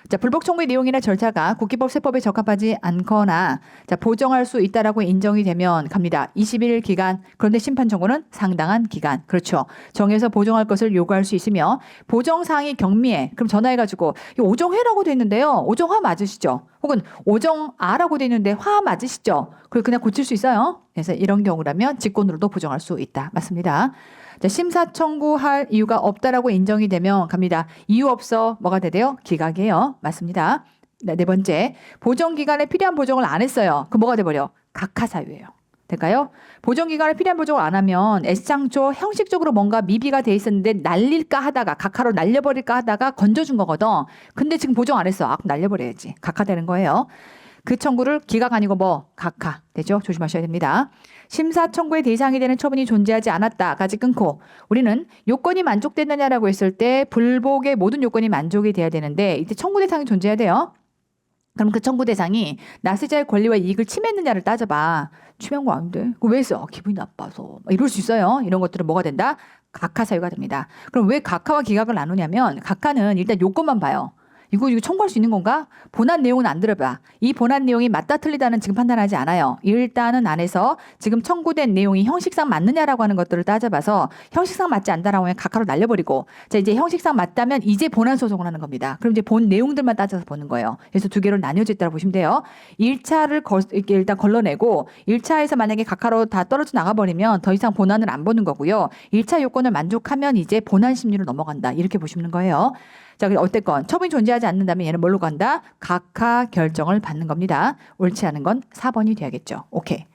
자, 불복 청구의 내용이나 절차가 국기법 세법에 적합하지 않거나 보정할 수 있다라고 인정이 되면 갑니다. 20일 기간. 그런데 심판 청구는 상당한 기간. 그렇죠. 정해서 보정할 것을 요구할 수 있으며 보정 사항이 경미해. 그럼 전화해가지고 이 오정회라고 돼 있는데요. 오정화 맞으시죠? 혹은 오정아라고 돼 있는데 화 맞으시죠? 그걸 그냥 고칠 수 있어요. 그래서 이런 경우라면 직권으로도 보정할 수 있다. 맞습니다. 자, 심사 청구할 이유가 없다라고 인정이 되면 갑니다. 이유 없어 뭐가 돼요? 기각이에요. 맞습니다. 네 번째, 보정 기간에 필요한 보정을 안 했어요. 그럼 뭐가 돼버려? 각하 사유예요. 될까요? 보정 기간에 필요한 보정을 안 하면 애시장초 형식적으로 뭔가 미비가 돼 있었는데 날릴까 하다가 각하로 날려버릴까 하다가 건져준 거거든. 근데 지금 보정 안 했어. 그럼 날려버려야지. 각하 되는 거예요. 그 청구를 기각 아니고 각하 되죠. 조심하셔야 됩니다. 심사 청구의 대상이 되는 처분이 존재하지 않았다까지 끊고 우리는 요건이 만족됐느냐라고 했을 때 불복의 모든 요건이 만족이 돼야 되는데 이때 청구 대상이 존재해야 돼요. 그럼 그 청구 대상이 납세자의 권리와 이익을 침해했느냐를 따져봐. 침해한 거 아닌데? 그거 왜 했어? 기분이 나빠서. 이럴 수 있어요. 이런 것들은 뭐가 된다? 각하 사유가 됩니다. 그럼 왜 각하와 기각을 나누냐면 각하는 일단 요건만 봐요. 이거 청구할 수 있는 건가? 본안 내용은 안 들어봐. 이 본안 내용이 맞다 틀리다는 지금 판단하지 않아요. 일단은 안에서 지금 청구된 내용이 형식상 맞느냐라고 하는 것들을 따져봐서 형식상 맞지 않다라고 하면 각하로 날려버리고 자 이제 형식상 맞다면 이제 본안 소송을 하는 겁니다. 그럼 이제 본 내용들만 따져서 보는 거예요. 그래서 두 개로 나뉘어져 있다고 보시면 돼요. 1차를 이렇게 일단 걸러내고 1차에서 만약에 각하로 다 떨어져 나가버리면 더 이상 본안을 안 보는 거고요. 1차 요건을 만족하면 이제 본안 심리로 넘어간다. 이렇게 보시는 거예요. 자, 어쨌건 처분이 존재하지 않는다면 얘는 뭘로 간다? 각하 결정을 받는 겁니다. 옳지 않은 건 4번이 돼야겠죠. 오케이.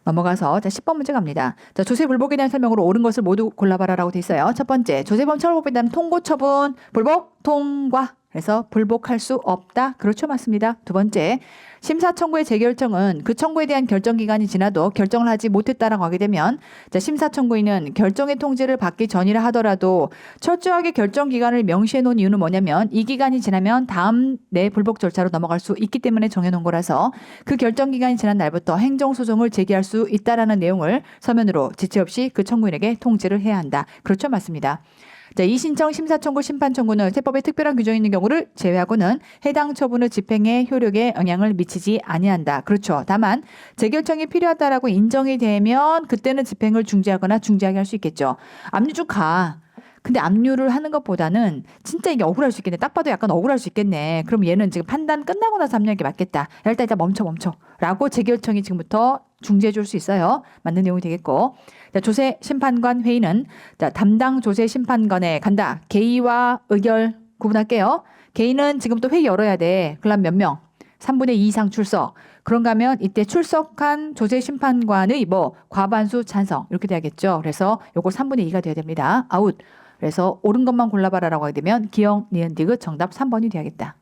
넘어가서 자 10번 문제 갑니다. 자, 조세 불복에 대한 설명으로 옳은 것을 모두 골라봐라라고 돼 있어요. 첫 번째, 조세범 처벌법에 대한 통고 처분, 불복, 통과. 그래서 불복할 수 없다. 그렇죠. 맞습니다. 두 번째, 심사 청구의 재결정은 그 청구에 대한 결정 기간이 지나도 결정을 하지 못했다라고 하게 되면 자, 심사 청구인은 결정의 통지를 받기 전이라 하더라도 철저하게 결정 기간을 명시해 놓은 이유는 뭐냐면 이 기간이 지나면 다음 내 불복 절차로 넘어갈 수 있기 때문에 정해 놓은 거라서 그 결정 기간이 지난 날부터 행정소송을 제기할 수 있다라는 내용을 서면으로 지체 없이 그 청구인에게 통지를 해야 한다. 그렇죠. 맞습니다. 자, 이 신청, 심사 청구, 심판 청구는 세법에 특별한 규정이 있는 경우를 제외하고는 해당 처분의 집행에 효력에 영향을 미치지 아니한다. 그렇죠. 다만 재결정이 필요하다라고 인정이 되면 그때는 집행을 중지하거나 중지하게 할 수 있겠죠. 압류 쭉 가. 근데 압류를 하는 것보다는 진짜 이게 억울할 수 있겠네. 딱 봐도 약간 억울할 수 있겠네. 그럼 얘는 지금 판단 끝나고 나서 압류하는 게 맞겠다. 일단 멈춰. 라고 재결청이 지금부터 중지해 줄 수 있어요. 맞는 내용이 되겠고. 자, 조세 심판관 회의는 자, 담당 조세 심판관에 간다. 개의와 의결 구분할게요. 개의는 지금 또 회의 열어야 돼. 그럼 몇 명? 3분의 2 이상 출석. 그런가 하면 이때 출석한 조세 심판관의 과반수 찬성 이렇게 돼야겠죠. 그래서 요거 3분의 2가 돼야 됩니다. 아웃. 그래서 옳은 것만 골라봐라라고 하게 되면 기역, 니은, 디귿 정답 3번이 돼야겠다.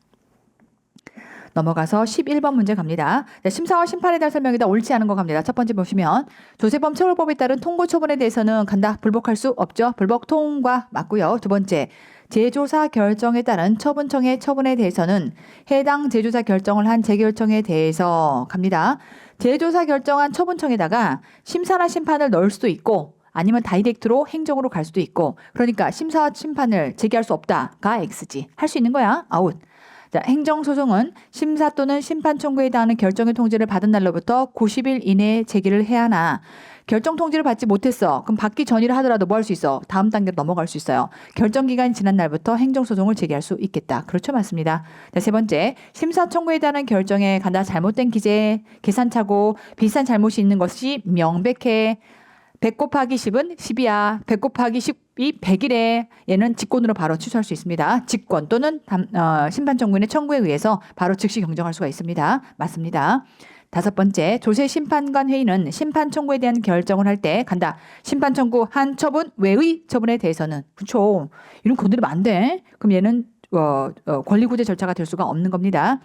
넘어가서 11번 문제 갑니다. 네, 심사와 심판에 대한 설명이다. 옳지 않은 거 갑니다. 첫 번째 보시면 조세범 처벌법에 따른 통고 처분에 대해서는 간다. 불복할 수 없죠. 불복 통과 맞고요. 두 번째, 제조사 결정에 따른 처분청의 처분에 대해서는 해당 제조사 결정을 한 재결청에 대해서 갑니다. 제조사 결정한 처분청에다가 심사나 심판을 넣을 수도 있고 아니면 다이렉트로 행정으로 갈 수도 있고 그러니까 심사와 심판을 제기할 수 없다가 X지. 할 수 있는 거야. 아웃. 자, 행정소송은 심사 또는 심판 청구에 해당하는 결정의 통지를 받은 날로부터 90일 이내에 제기를 해야 하나 결정 통지를 받지 못했어. 그럼 받기 전이라 하더라도 뭐 할 수 있어? 다음 단계로 넘어갈 수 있어요. 결정 기간이 지난 날부터 행정소송을 제기할 수 있겠다. 그렇죠. 맞습니다. 자, 세 번째, 심사 청구에 대한 결정에 간다. 잘못된 기재, 계산착오, 비슷한 잘못이 있는 것이 명백해. 100 곱하기 10은 10이야. 100 곱하기 10 이 100일에 얘는 직권으로 바로 취소할 수 있습니다. 직권 또는 심판 청구인의 청구에 의해서 바로 즉시 경정할 수가 있습니다. 맞습니다. 5번째, 조세 심판관 회의는 심판 청구에 대한 결정을 할 때 간다. 심판 청구한 처분 외의 처분에 대해서는 그렇죠. 이런 건드리면 안 돼. 그럼 얘는 권리구제 절차가 될 수가 없는 겁니다.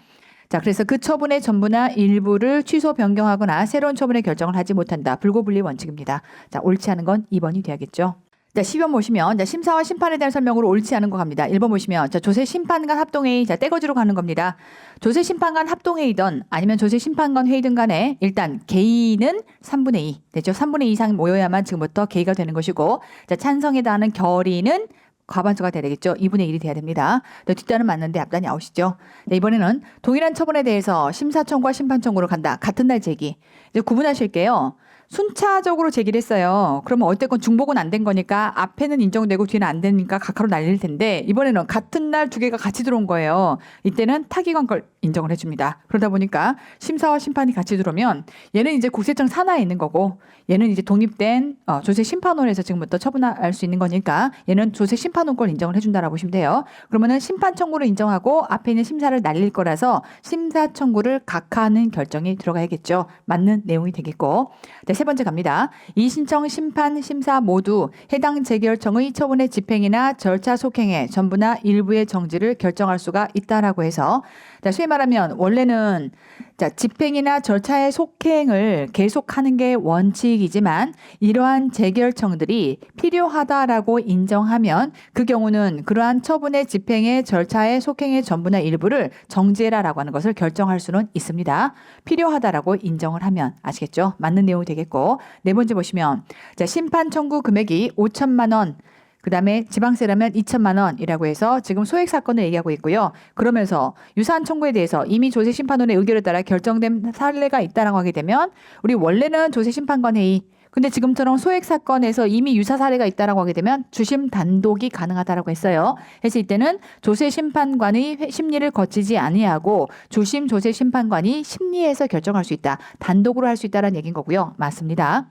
자, 그래서 그 처분의 전부나 일부를 취소 변경하거나 새로운 처분의 결정을 하지 못한다. 불고불리 원칙입니다. 자, 옳지 않은 건 2번이 돼야겠죠. 자, 10번 보시면, 자, 심사와 심판에 대한 설명으로 옳지 않은 거 갑니다. 1번 보시면, 자, 조세 심판관 합동회의, 자, 떼거지로 가는 겁니다. 조세 심판관 합동회의든 아니면 조세 심판관 회의든 간에 일단 개의는 3분의 2. 됐죠? 3분의 2 이상 모여야만 지금부터 개의가 되는 것이고, 자, 찬성에 달하는 결의는 과반수가 돼야 되겠죠. 2분의 1이 돼야 됩니다. 뒷단은 맞는데 앞단이 아웃이죠. 네, 이번에는 동일한 처분에 대해서 심사 청구와 심판 청구로 간다. 같은 날 제기. 이제 구분하실게요. 순차적으로 제기를 했어요. 그러면 어쨌건 중복은 안 된 거니까 앞에는 인정되고 뒤는 안 되니까 각하로 날릴 텐데 이번에는 같은 날 두 개가 같이 들어온 거예요. 이때는 타기관 걸 인정을 해줍니다. 그러다 보니까 심사와 심판이 같이 들어오면 얘는 이제 국세청 산하에 있는 거고 얘는 이제 독립된 조세 심판원에서 지금부터 처분할 수 있는 거니까 얘는 조세 심판원 걸 인정을 해준다라고 보시면 돼요. 그러면은 심판 청구를 인정하고 앞에 있는 심사를 날릴 거라서 심사 청구를 각하하는 결정이 들어가야겠죠. 맞는 내용이 되겠고. 네, 3번째 갑니다. 이 신청, 심판, 심사 모두 해당 재결청의 처분의 집행이나 절차 속행의 전부나 일부의 정지를 결정할 수가 있다라고 해서 자, 소위 말하면 원래는 자, 집행이나 절차의 속행을 계속하는 게 원칙이지만 이러한 재결청들이 필요하다라고 인정하면 그 경우는 그러한 처분의 집행의 절차의 속행의 전부나 일부를 정지해라라고 하는 것을 결정할 수는 있습니다. 필요하다라고 인정을 하면 아시겠죠? 맞는 내용이 되겠고 4번째 보시면 자, 심판 청구 금액이 5천만 원 그 다음에 지방세라면 2천만 원이라고 해서 지금 소액 사건을 얘기하고 있고요. 그러면서 유사한 청구에 대해서 이미 조세심판원의 의결에 따라 결정된 사례가 있다라고 하게 되면 우리 원래는 조세심판관 회의 근데 지금처럼 소액 사건에서 이미 유사 사례가 있다라고 하게 되면 주심 단독이 가능하다라고 했어요. 그래서 이때는 조세심판관의 심리를 거치지 아니하고 주심 조세심판관이 심리해서 결정할 수 있다. 단독으로 할 수 있다는 얘기인 거고요. 맞습니다.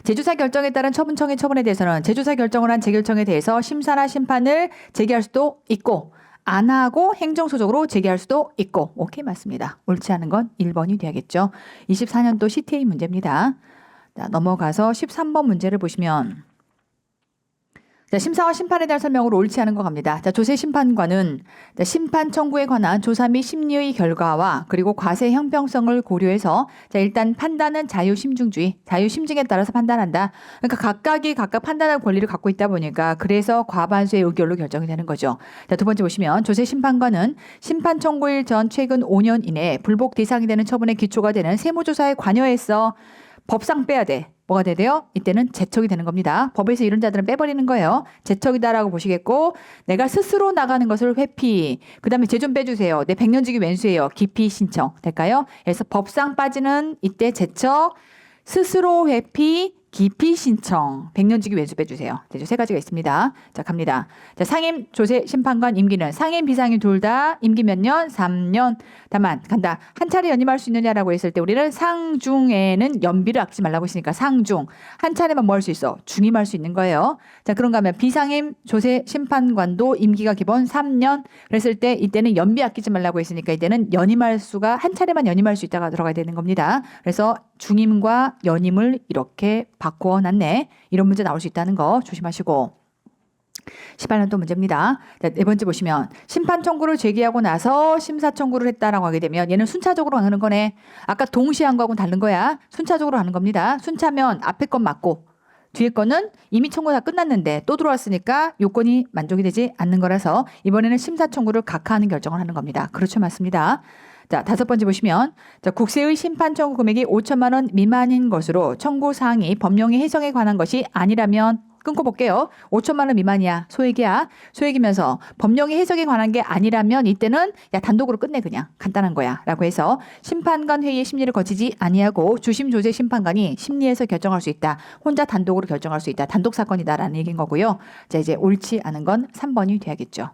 재조사 결정에 따른 처분청의 처분에 대해서는 재조사 결정을 한 재결청에 대해서 심사나 심판을 제기할 수도 있고 안 하고 행정소적으로 제기할 수도 있고 오케이 맞습니다. 옳지 않은 건 1번이 돼야겠죠. 24년도 CTA 문제입니다. 자, 넘어가서 13번 문제를 보시면 자, 심사와 심판에 대한 설명으로 옳지 않은 거 갑니다. 자, 조세심판관은 심판 청구에 관한 조사 및 심리의 결과와 그리고 과세 형평성을 고려해서 자, 일단 판단은 자유심증주의, 자유심증에 따라서 판단한다. 그러니까 각각이 각각 판단할 권리를 갖고 있다 보니까 그래서 과반수의 의결로 결정이 되는 거죠. 자, 2번째 보시면 조세심판관은 심판 청구일 전 최근 5년 이내에 불복 대상이 되는 처분의 기초가 되는 세무조사에 관여해서 법상 빼야 돼. 뭐가 돼요? 이때는 제척이 되는 겁니다. 법에서 이런 자들은 빼버리는 거예요. 제척이다라고 보시겠고 내가 스스로 나가는 것을 회피. 그 다음에 쟤 좀 빼주세요. 내 백년지기 왼수예요. 기피 신청. 될까요? 그래서 법상 빠지는 이때 제척, 스스로 회피, 기피 신청, 백년지기 왼수 빼주세요. 되죠? 3가지가 있습니다. 자, 갑니다. 자, 상임 조세 심판관 임기는 상임 비상임 둘 다 임기 몇 년? 3년. 다만 간다. 한 차례 연임할 수 있느냐라고 했을 때 우리는 상중에는 연비를 아끼지 말라고 했으니까 상중. 한 차례만 뭐 할 수 있어? 중임할 수 있는 거예요. 자, 그런가 하면 비상임 조세 심판관도 임기가 기본 3년. 그랬을 때 이때는 연비 아끼지 말라고 했으니까 이때는 연임할 수가 한 차례만 연임할 수 있다가 들어가야 되는 겁니다. 그래서 중임과 연임을 이렇게 바꿔놨네. 이런 문제 나올 수 있다는 거 조심하시고 18년도 문제입니다. 자, 4번째 보시면 심판 청구를 제기하고 나서 심사 청구를 했다라고 하게 되면 얘는 순차적으로 하는 거네. 아까 동시에 한 거하고는 다른 거야. 순차적으로 하는 겁니다. 순차면 앞에 건 맞고 뒤에 거는 이미 청구가 다 끝났는데 또 들어왔으니까 요건이 만족이 되지 않는 거라서 이번에는 심사 청구를 각하하는 결정을 하는 겁니다. 그렇죠. 맞습니다. 자, 5번째 보시면 자, 국세의 심판 청구 금액이 5천만 원 미만인 것으로 청구 사항이 법령의 해석에 관한 것이 아니라면 끊고 볼게요. 5천만 원 미만이야. 소액이야. 소액이면서 법령의 해석에 관한 게 아니라면 이때는 야 단독으로 끝내 그냥. 간단한 거야. 라고 해서 심판관 회의의 심리를 거치지 아니하고 주심 조세 심판관이 심리에서 결정할 수 있다. 혼자 단독으로 결정할 수 있다. 단독 사건이다라는 얘기인 거고요. 자, 이제 옳지 않은 건 3번이 돼야겠죠.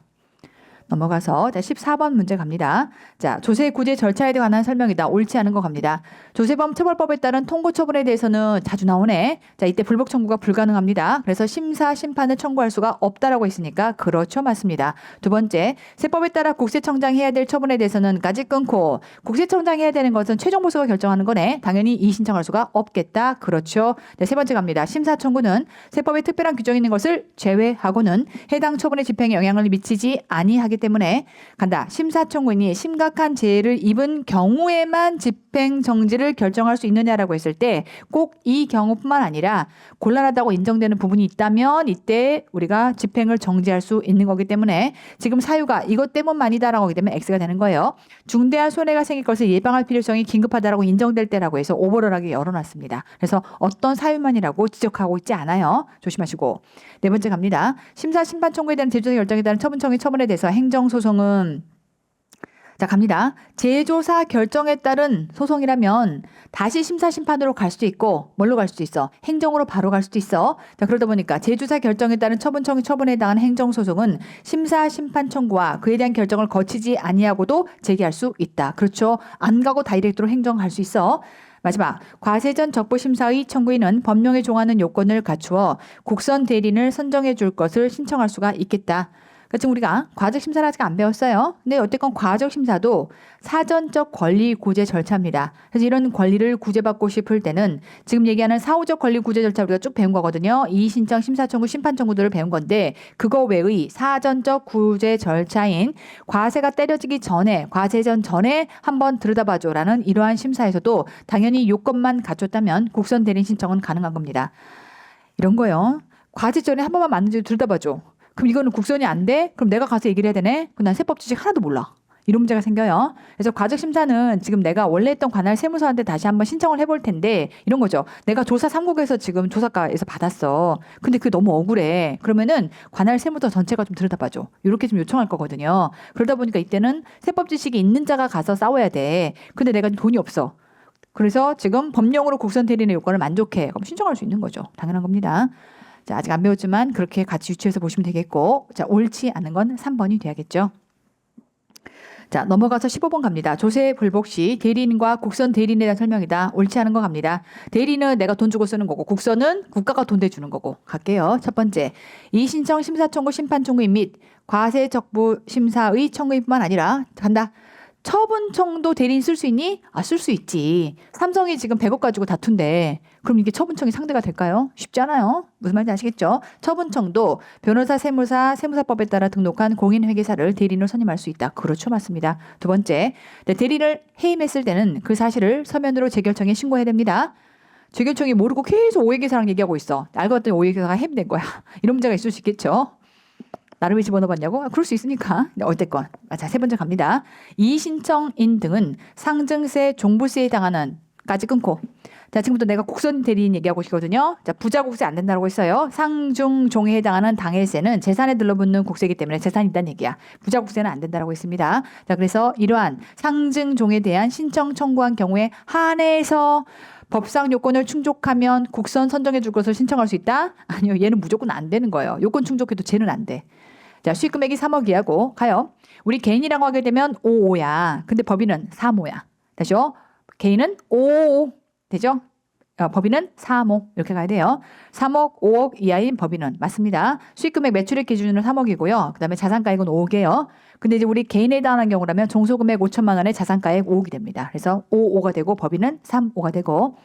넘어가서 자 14번 문제 갑니다. 자 조세 구제 절차에 관한 설명이다. 옳지 않은 거 갑니다. 조세범 처벌법에 따른 통고 처분에 대해서는 자주 나오네. 자 이때 불복 청구가 불가능합니다. 그래서 심사 심판을 청구할 수가 없다라고 했으니까 그렇죠 맞습니다. 두 번째 세법에 따라 국세청장 해야 될 처분에 대해서는 까지 끊고 국세청장 해야 되는 것은 최종 보수가 결정하는 거네. 당연히 이의신청할 수가 없겠다. 그렇죠. 네, 세 번째 갑니다. 심사 청구는 세법에 특별한 규정이 있는 것을 제외하고는 해당 처분의 집행에 영향을 미치지 아니하기 때문에 간다. 심사 청구인이 심각한 재해를 입은 경우에만 집행 정지를 결정할 수 있느냐라고 했을 때 꼭 이 경우뿐만 아니라 곤란하다고 인정되는 부분이 있다면 이때 우리가 집행을 정지할 수 있는 거기 때문에 지금 사유가 이것 때문만이다라고 하기 때문에 X가 되는 거예요. 중대한 손해가 생길 것을 예방할 필요성이 긴급하다라고 인정될 때라고 해서 오버롤하게 열어놨습니다. 그래서 어떤 사유만이라고 지적하고 있지 않아요. 조심하시고. 네 번째 갑니다. 심사 심판 청구에 대한 제조사 결정에 따른 처분청의 처분에 대해서 행정소송은 자 갑니다. 재조사 결정에 따른 소송이라면 다시 심사 심판으로 갈 수도 있고 뭘로 갈 수도 있어? 행정으로 바로 갈 수도 있어. 자 그러다 보니까 재조사 결정에 따른 처분청의 처분에 해당하는 행정소송은 심사 심판 청구와 그에 대한 결정을 거치지 아니하고도 제기할 수 있다. 그렇죠. 안 가고 다이렉트로 행정 갈 수 있어. 마지막 과세전 적부심사의 청구인은 법령에 종하는 요건을 갖추어 국선 대리인을 선정해 줄 것을 신청할 수가 있겠다. 지금 우리가 과적 심사를 아직 안 배웠어요. 근데 어쨌건 과적 심사도 사전적 권리 구제 절차입니다. 그래서 이런 권리를 구제받고 싶을 때는 지금 얘기하는 사후적 권리 구제 절차 우리가 쭉 배운 거거든요. 이의 신청, 심사 청구, 심판 청구들을 배운 건데 그거 외의 사전적 구제 절차인 과세가 때려지기 전에 과세전 전에 한번 들여다봐줘라는 이러한 심사에서도 당연히 요건만 갖췄다면 국선 대리인 신청은 가능한 겁니다. 이런 거요. 과세 전에 한 번만 맞는지 들여다봐줘. 그럼 이거는 국선이 안 돼? 그럼 내가 가서 얘기를 해야 되네? 그럼 난 세법 지식 하나도 몰라. 이런 문제가 생겨요. 그래서 과적 심사는 지금 내가 원래 했던 관할 세무서한테 다시 한번 신청을 해볼 텐데 이런 거죠. 내가 조사 3국에서 지금 조사과에서 받았어. 근데 그게 너무 억울해. 그러면은 관할 세무서 전체가 좀 들여다봐줘. 이렇게 좀 요청할 거거든요. 그러다 보니까 이때는 세법 지식이 있는 자가 가서 싸워야 돼. 근데 내가 돈이 없어. 그래서 지금 법령으로 국선 대리인의 요건을 만족해. 그럼 신청할 수 있는 거죠. 당연한 겁니다. 자, 아직 안 배웠지만 그렇게 같이 유추해서 보시면 되겠고 자, 옳지 않은 건 3번이 돼야겠죠. 자, 넘어가서 15번 갑니다. 조세 불복 시 대리인과 국선 대리인에 대한 설명이다. 옳지 않은 거 갑니다. 대리인은 내가 돈 주고 쓰는 거고 국선은 국가가 돈 대주는 거고 갈게요. 첫 번째, 이의신청, 심사청구, 심판청구인 및 과세적부 심사의 청구인뿐만 아니라 간다. 처분청도 대리인 쓸 수 있니? 쓸 수 있지. 삼성이 지금 100억 가지고 다툰대. 그럼 이게 처분청이 상대가 될까요? 쉽지 않아요. 무슨 말인지 아시겠죠? 처분청도 변호사, 세무사, 세무사법에 따라 등록한 공인회계사를 대리인으로 선임할 수 있다. 그렇죠. 맞습니다. 두 번째, 대리인을 해임했을 때는 그 사실을 서면으로 재결청에 신고해야 됩니다. 재결청이 모르고 계속 오해계사랑 얘기하고 있어. 알고 봤더니 오해계사가 해임된 거야. 이런 문제가 있을 수 있겠죠. 나를 왜 집어넣어봤냐고? 그럴 수 있으니까. 어쨌건. 자, 세 번째 갑니다. 이의신청인 등은 상증세, 종부세에 해당하는 까지 끊고. 자, 지금부터 내가 국선 대리인 얘기하고 있거든요. 자, 부자국세 안 된다고 했어요. 상중종에 해당하는 당해세는 재산에 들러붙는 국세이기 때문에 재산이 있다는 얘기야. 부자국세는 안 된다고 했습니다. 자, 그래서 이러한 상증종에 대한 신청 청구한 경우에 한해서 법상 요건을 충족하면 국선 선정해 줄 것을 신청할 수 있다? 아니요. 얘는 무조건 안 되는 거예요. 요건 충족해도 쟤는 안 돼. 자, 수익금액이 3억 이하고 가요. 우리 개인이라고 하게 되면 55야. 근데 법인은 35야. 다시요. 개인은 55 되죠? 법인은 3억 이렇게 가야 돼요. 3억, 5억 이하인 법인은 맞습니다. 수익금액 매출액 기준으로 3억이고요. 그다음에 자산가액은 5억이에요. 근데 이제 우리 개인에 해당하는 경우라면 종소금액 5천만 원에 자산가액 5억이 됩니다. 그래서 55가 되고 법인은 35가 되고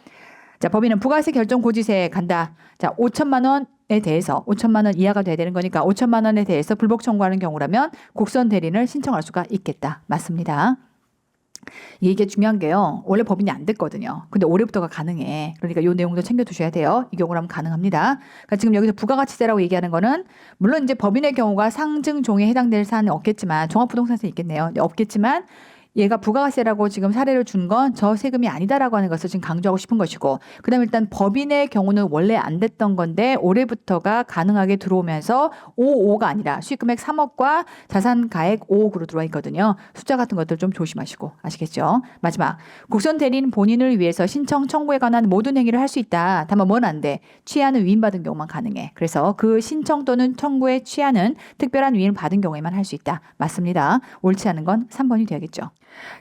자, 법인은 부가세 결정 고지세에 간다. 자, 5천만 원에 대해서 5천만 원 이하가 돼야 되는 거니까 5천만 원에 대해서 불복 청구하는 경우라면 국선 대리인을 신청할 수가 있겠다. 맞습니다. 이게 중요한 게요. 원래 법인이 안 됐거든요. 근데 올해부터가 가능해. 그러니까 이 내용도 챙겨두셔야 돼요. 이 경우라면 가능합니다. 그러니까 지금 여기서 부가가치세라고 얘기하는 거는 물론 이제 법인의 경우가 상증종에 해당될 사안은 없겠지만 종합부동산세 있겠네요. 없겠지만 얘가 부가가세라고 지금 사례를 준 건 저 세금이 아니다라고 하는 것을 지금 강조하고 싶은 것이고, 그다음에 일단 법인의 경우는 원래 안 됐던 건데 올해부터가 가능하게 들어오면서 5가 아니라 수익금액 3억과 자산가액 5억으로 들어와 있거든요. 숫자 같은 것들 좀 조심하시고, 아시겠죠? 마지막, 국선 대리인 본인을 위해서 신청 청구에 관한 모든 행위를 할 수 있다. 다만 뭔 안 돼? 취하는 위임받은 경우만 가능해. 그래서 그 신청 또는 청구에 취하는 특별한 위임을 받은 경우에만 할 수 있다. 맞습니다. 옳지 않은 건 3번이 되겠죠.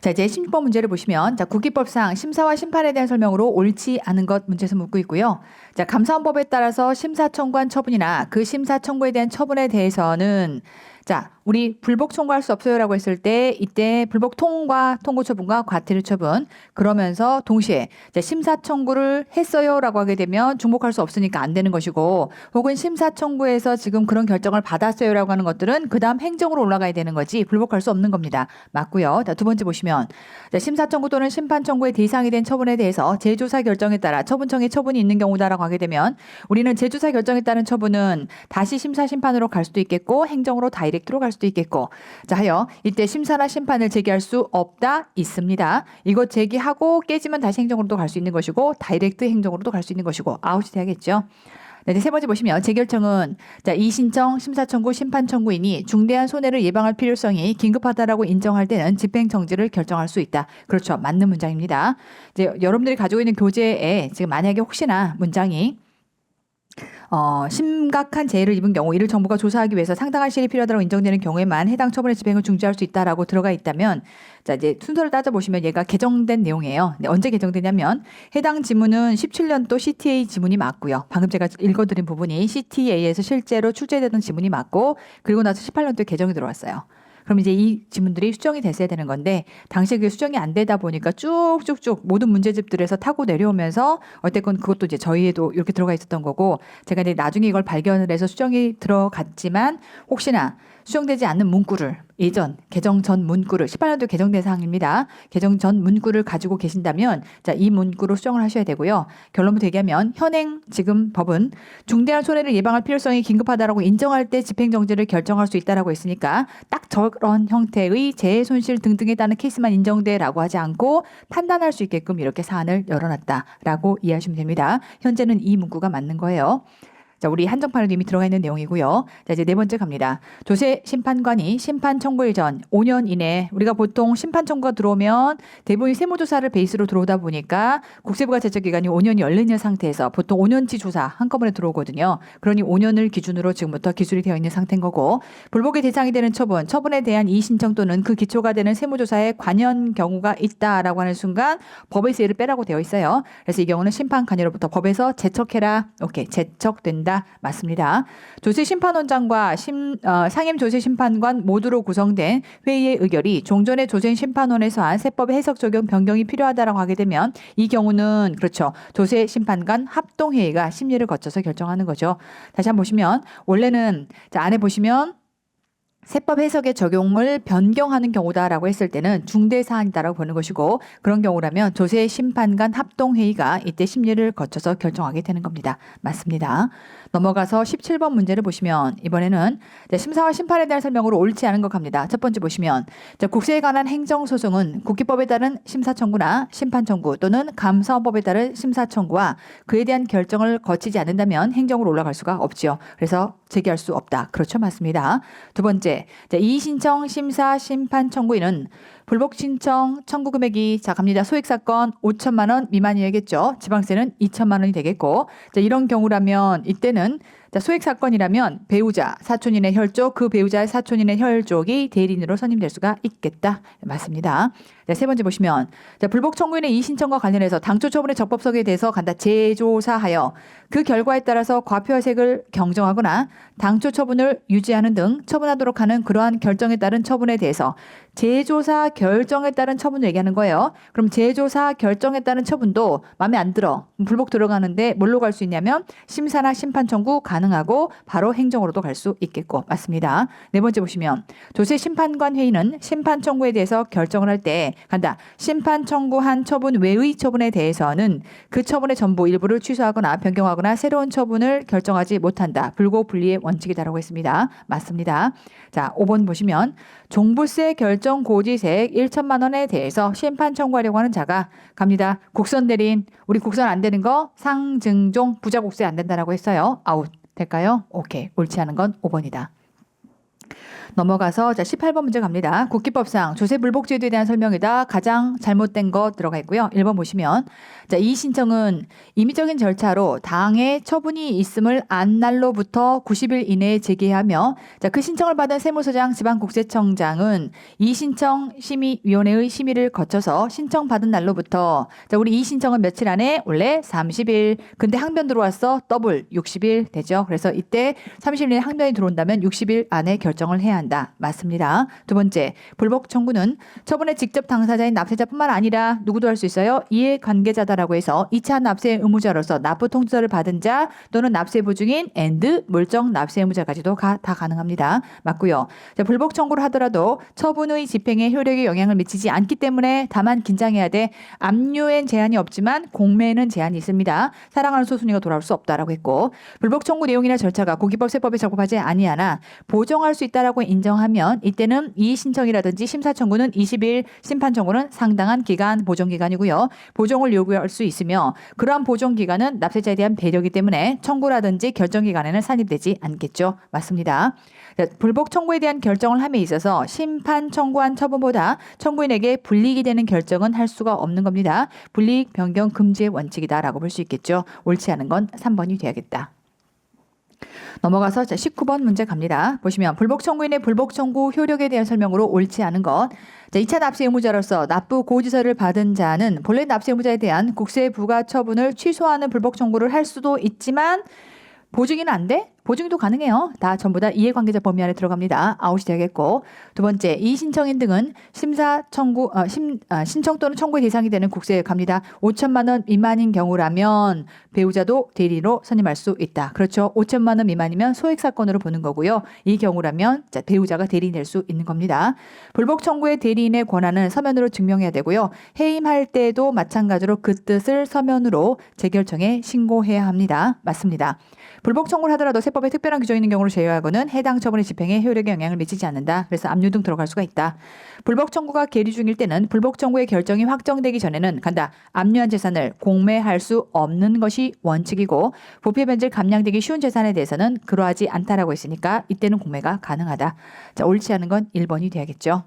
자, 이제 16번 문제를 보시면, 자, 국기법상 심사와 심판에 대한 설명으로 옳지 않은 것 문제에서 묻고 있고요. 자, 감사원법에 따라서 심사 청구한 처분이나 그 심사 청구에 대한 처분에 대해서는, 자, 우리 불복 청구할 수 없어요라고 했을 때 이때 불복 통과 통고 처분과 과태료 처분, 그러면서 동시에 심사 청구를 했어요라고 하게 되면 중복할 수 없으니까 안 되는 것이고, 혹은 심사 청구에서 지금 그런 결정을 받았어요라고 하는 것들은 그다음 행정으로 올라가야 되는 거지 불복할 수 없는 겁니다. 맞고요. 자, 두 번째 보시면, 자, 심사 청구 또는 심판 청구의 대상이 된 처분에 대해서 재조사 결정에 따라 처분청의 처분이 있는 경우다라고 하게 되면, 우리는 재조사 결정에 따른 처분은 다시 심사 심판으로 갈 수도 있겠고 행정으로 다이렉트로 갈 수도 있겠고, 자, 하여 이때 심사나 심판을 제기할 수 없다 있습니다. 이것 제기하고 깨지면 다시 행정으로도 갈 수 있는 것이고 다이렉트 행정으로도 갈 수 있는 것이고, 아웃이 돼야겠죠. 네, 세 번째 보시면, 재결청은, 자, 이신청, 심사청구, 심판청구이니 중대한 손해를 예방할 필요성이 긴급하다라고 인정할 때는 집행정지를 결정할 수 있다. 그렇죠. 맞는 문장입니다. 이제 여러분들이 가지고 있는 교재에 지금 만약에 혹시나 문장이 심각한 재해를 입은 경우 이를 정부가 조사하기 위해서 상당한 시일이 필요하다고 인정되는 경우에만 해당 처분의 집행을 중지할 수 있다라고 들어가 있다면, 자, 이제 순서를 따져보시면 얘가 개정된 내용이에요. 네, 언제 개정되냐면 해당 지문은 17년도 CTA 지문이 맞고요. 방금 제가 읽어드린 부분이 CTA에서 실제로 출제되던 지문이 맞고, 그리고 나서 18년도에 개정이 들어왔어요. 그럼 이제 이 지문들이 수정이 됐어야 되는 건데 당시에 그게 수정이 안 되다 보니까 쭉쭉쭉 모든 문제집들에서 타고 내려오면서 어쨌건 그것도 이제 저희에도 이렇게 들어가 있었던 거고, 제가 이제 나중에 이걸 발견을 해서 수정이 들어갔지만 혹시나 수정되지 않는 문구를, 예전 개정 전 문구를, 18년도 개정된 사항입니다. 개정 전 문구를 가지고 계신다면, 자, 이 문구로 수정을 하셔야 되고요. 결론부터 얘기하면 현행 지금 법은 중대한 손해를 예방할 필요성이 긴급하다라고 인정할 때 집행정지를 결정할 수 있다라고 했으니까 딱 저런 형태의 재해 손실 등등에 따른 케이스만 인정돼라고 하지 않고 판단할 수 있게끔 이렇게 사안을 열어놨다라고 이해하시면 됩니다. 현재는 이 문구가 맞는 거예요. 자, 우리 한정판에도 이미 들어가 있는 내용이고요. 자, 이제 네 번째 갑니다. 조세 심판관이 심판 청구일 전 5년 이내, 우리가 보통 심판 청구가 들어오면 대부분 세무조사를 베이스로 들어오다 보니까 국세부가 제적 기간이 5년이 열린 상태에서 보통 5년치 조사 한꺼번에 들어오거든요. 그러니 5년을 기준으로 지금부터 기술이 되어 있는 상태인 거고, 불복의 대상이 되는 처분에 대한 이의신청 또는 그 기초가 되는 세무조사에 관여 경우가 있다라고 하는 순간 법에서 얘를 빼라고 되어 있어요. 그래서 이 경우는 심판 관여로부터 법에서 제척해라. 오케이, 제척된다. 맞습니다. 조세심판원장과 상임조세심판관 모두로 구성된 회의의 의결이 종전의 조세심판원에서 한 세법의 해석 적용 변경이 필요하다라고 하게 되면 이 경우는, 그렇죠, 조세심판관 합동회의가 심리를 거쳐서 결정하는 거죠. 다시 한번 보시면, 원래는, 자, 안에 보시면 세법 해석의 적용을 변경하는 경우다라고 했을 때는 중대 사안이다라고 보는 것이고, 그런 경우라면 조세 심판관 합동회의가 이때 심리를 거쳐서 결정하게 되는 겁니다. 맞습니다. 넘어가서 17번 문제를 보시면, 이번에는 심사와 심판에 대한 설명으로 옳지 않은 것 갑니다. 첫 번째 보시면, 국세에 관한 행정소송은 국기법에 따른 심사청구나 심판청구 또는 감사원법에 따른 심사청구와 그에 대한 결정을 거치지 않는다면 행정으로 올라갈 수가 없죠. 그래서 제기할 수 없다. 그렇죠. 맞습니다. 두 번째, 이의신청 심사 심판 청구인은 불복 신청 청구 금액이, 자, 갑니다. 소액사건 5천만 원 미만이겠죠. 지방세는 2천만 원이 되겠고, 자, 이런 경우라면 이때는, 자, 소액사건이라면 배우자, 사촌인의 혈족, 그 배우자의 사촌인의 혈족이 대리인으로 선임될 수가 있겠다. 맞습니다. 자, 세 번째 보시면, 자, 불복 청구인의 이의신청과 관련해서 당초 처분의 적법성에 대해서 간다. 재조사하여 그 결과에 따라서 과표화색을 경정하거나 당초 처분을 유지하는 등 처분하도록 하는 그러한 결정에 따른 처분에 대해서 재조사 결정에 따른 처분을 얘기하는 거예요. 그럼 재조사 결정에 따른 처분도 마음에 안 들어, 불복 들어가는데 뭘로 갈 수 있냐면 심사나 심판 청구 가능 가능하고 바로 행정으로도 갈 수 있겠고 맞습니다. 네 번째 보시면 조세 심판관 회의는 심판 청구에 대해서 결정을 할 때 간다. 심판 청구한 처분 외의 처분에 대해서는 그 처분의 전부 일부를 취소하거나 변경하거나 새로운 처분을 결정하지 못한다. 불고불리의 원칙이다라고 했습니다. 맞습니다. 자, 5번 보시면 종부세 결정 고지세액 1천만 원에 대해서 심판 청구하려고 하는 자가 갑니다. 국선 대리인 우리 국선 안 되는 거 상증종 부자국세 안 된다라고 했어요. 아웃 될까요? 오케이. 옳지 않은 건 5번이다. 넘어가서 자 18번 문제 갑니다. 국기법상 조세 불복 제도에 대한 설명이다. 가장 잘못된 거 들어가 있고요. 1번 보시면 자, 이 신청은 임의적인 절차로 당해 처분이 있음을 안 날로부터 90일 이내에 제기하며 자, 그 신청을 받은 세무서장 지방국세청장은 이 신청 심의위원회의 심의를 거쳐서 신청받은 날로부터 자, 우리 이 신청은 며칠 안에 원래 30일 근데 항변 들어왔어 더블 60일 되죠. 그래서 이때 30일 내에 항변이 들어온다면 60일 안에 결정을 해야 한다. 맞습니다. 두 번째, 불복 청구는 처분의 직접 당사자인 납세자뿐만 아니라 누구도 할 수 있어요. 이해관계자다라고 해서 2차 납세 의무자로서 납부 통지서를 받은 자 또는 납세 보증인 and 물정 납세 의무자까지도 다 가능합니다. 맞고요. 자, 불복 청구를 하더라도 처분의 집행에 효력에 영향을 미치지 않기 때문에 다만 긴장해야 돼. 압류엔 제한이 없지만 공매에는 제한이 있습니다. 사랑하는 소순이가 돌아올 수 없다라고 했고 불복 청구 내용이나 절차가 고기법 세법에 적합하지 아니하나 보정할 수 있다라고 인정하면 이때는 이의 신청이라든지 심사 청구는 20일, 심판 청구는 상당한 기간 보정 기간이고요. 보정을 요구할 수 있으며 그러한 보정 기간은 납세자에 대한 배려이기 때문에 청구라든지 결정 기간에는 산입되지 않겠죠. 맞습니다. 불복 청구에 대한 결정을 함에 있어서 심판 청구한 처분보다 청구인에게 불이익이 되는 결정은 할 수가 없는 겁니다. 불이익 변경 금지의 원칙이다라고 볼 수 있겠죠. 옳지 않은 건 3번이 돼야겠다. 넘어가서 19번 문제 갑니다. 보시면 불복 청구인의 불복 청구 효력에 대한 설명으로 옳지 않은 것. 자, 2차 납세 의무자로서 납부 고지서를 받은 자는 본래 납세 의무자에 대한 국세 부과 처분을 취소하는 불복 청구를 할 수도 있지만 보증인은 안 돼? 보증도 가능해요. 다 전부 다 이해관계자 범위 안에 들어갑니다. 아웃이 되겠고 두 번째 이신청인 등은 심사 청구 신청 또는 청구의 대상이 되는 국세에 갑니다. 5천만 원 미만인 경우라면 배우자도 대리인으로 선임할 수 있다. 그렇죠. 5천만 원 미만이면 소액 사건으로 보는 거고요. 이 경우라면 자, 배우자가 대리인 될 수 있는 겁니다. 불복 청구의 대리인의 권한은 서면으로 증명해야 되고요. 해임할 때도 마찬가지로 그 뜻을 서면으로 재결청에 신고해야 합니다. 맞습니다. 불복 청구를 하더라도 세법에 특별한 규정이 있는 경우를 제외하고는 해당 처분의 집행에 효력에 영향을 미치지 않는다. 그래서 압류 등 들어갈 수가 있다. 불복 청구가 계류 중일 때는 불복 청구의 결정이 확정되기 전에는 간다. 압류한 재산을 공매할 수 없는 것이 원칙이고 부패 변질 감량되기 쉬운 재산에 대해서는 그러하지 않다라고 했으니까 이때는 공매가 가능하다. 자, 옳지 않은 건 1번이 돼야겠죠.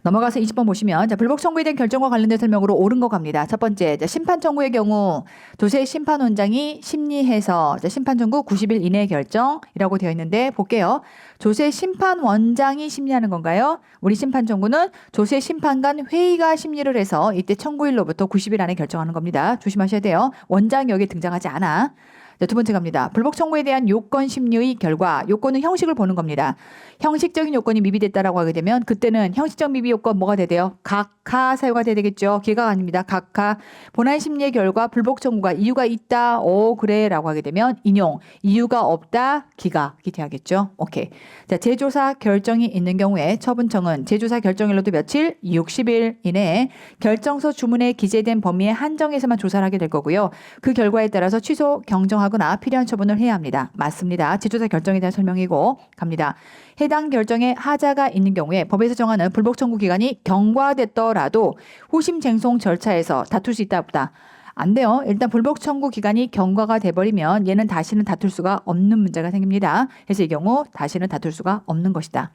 넘어가서 20번 보시면 자, 불복 청구에 대한 결정과 관련된 설명으로 옳은 거 갑니다. 첫 번째, 자, 심판 청구의 경우 조세 심판원장이 심리해서 자, 심판 청구 90일 이내 결정이라고 되어 있는데 볼게요. 조세 심판원장이 심리하는 건가요? 우리 심판 청구는 조세 심판관 회의가 심리를 해서 이때 청구일로부터 90일 안에 결정하는 겁니다. 조심하셔야 돼요. 원장이 여기에 등장하지 않아. 자, 두 번째 갑니다. 불복 청구에 대한 요건 심리의 결과, 요건은 형식을 보는 겁니다. 형식적인 요건이 미비됐다라고 하게 되면 그때는 형식적 미비 요건 뭐가 돼야 각하 사유가 돼야 되겠죠. 기각 아닙니다. 각하. 본안 심리의 결과 불복 청구가 이유가 있다. 오 그래 라고 하게 되면 인용. 이유가 없다. 기각이 돼야겠죠. 오케이. 자, 재조사 결정이 있는 경우에 처분청은 재조사 결정일로도 며칠? 60일 이내에 결정서 주문에 기재된 범위에 한정해서만 조사를 하게 될 거고요. 그 결과에 따라서 취소 경정하거나 필요한 처분을 해야 합니다. 맞습니다. 재조사 결정에 대한 설명이고 갑니다. 해당 결정에 하자가 있는 경우에 법에서 정하는 불복 청구 기간이 경과됐더라도 후심 쟁송 절차에서 다툴 수 있다 없다. 안 돼요. 일단 불복 청구 기간이 경과가 돼버리면 얘는 다시는 다툴 수가 없는 문제가 생깁니다. 그래서 이 경우 다시는 다툴 수가 없는 것이다.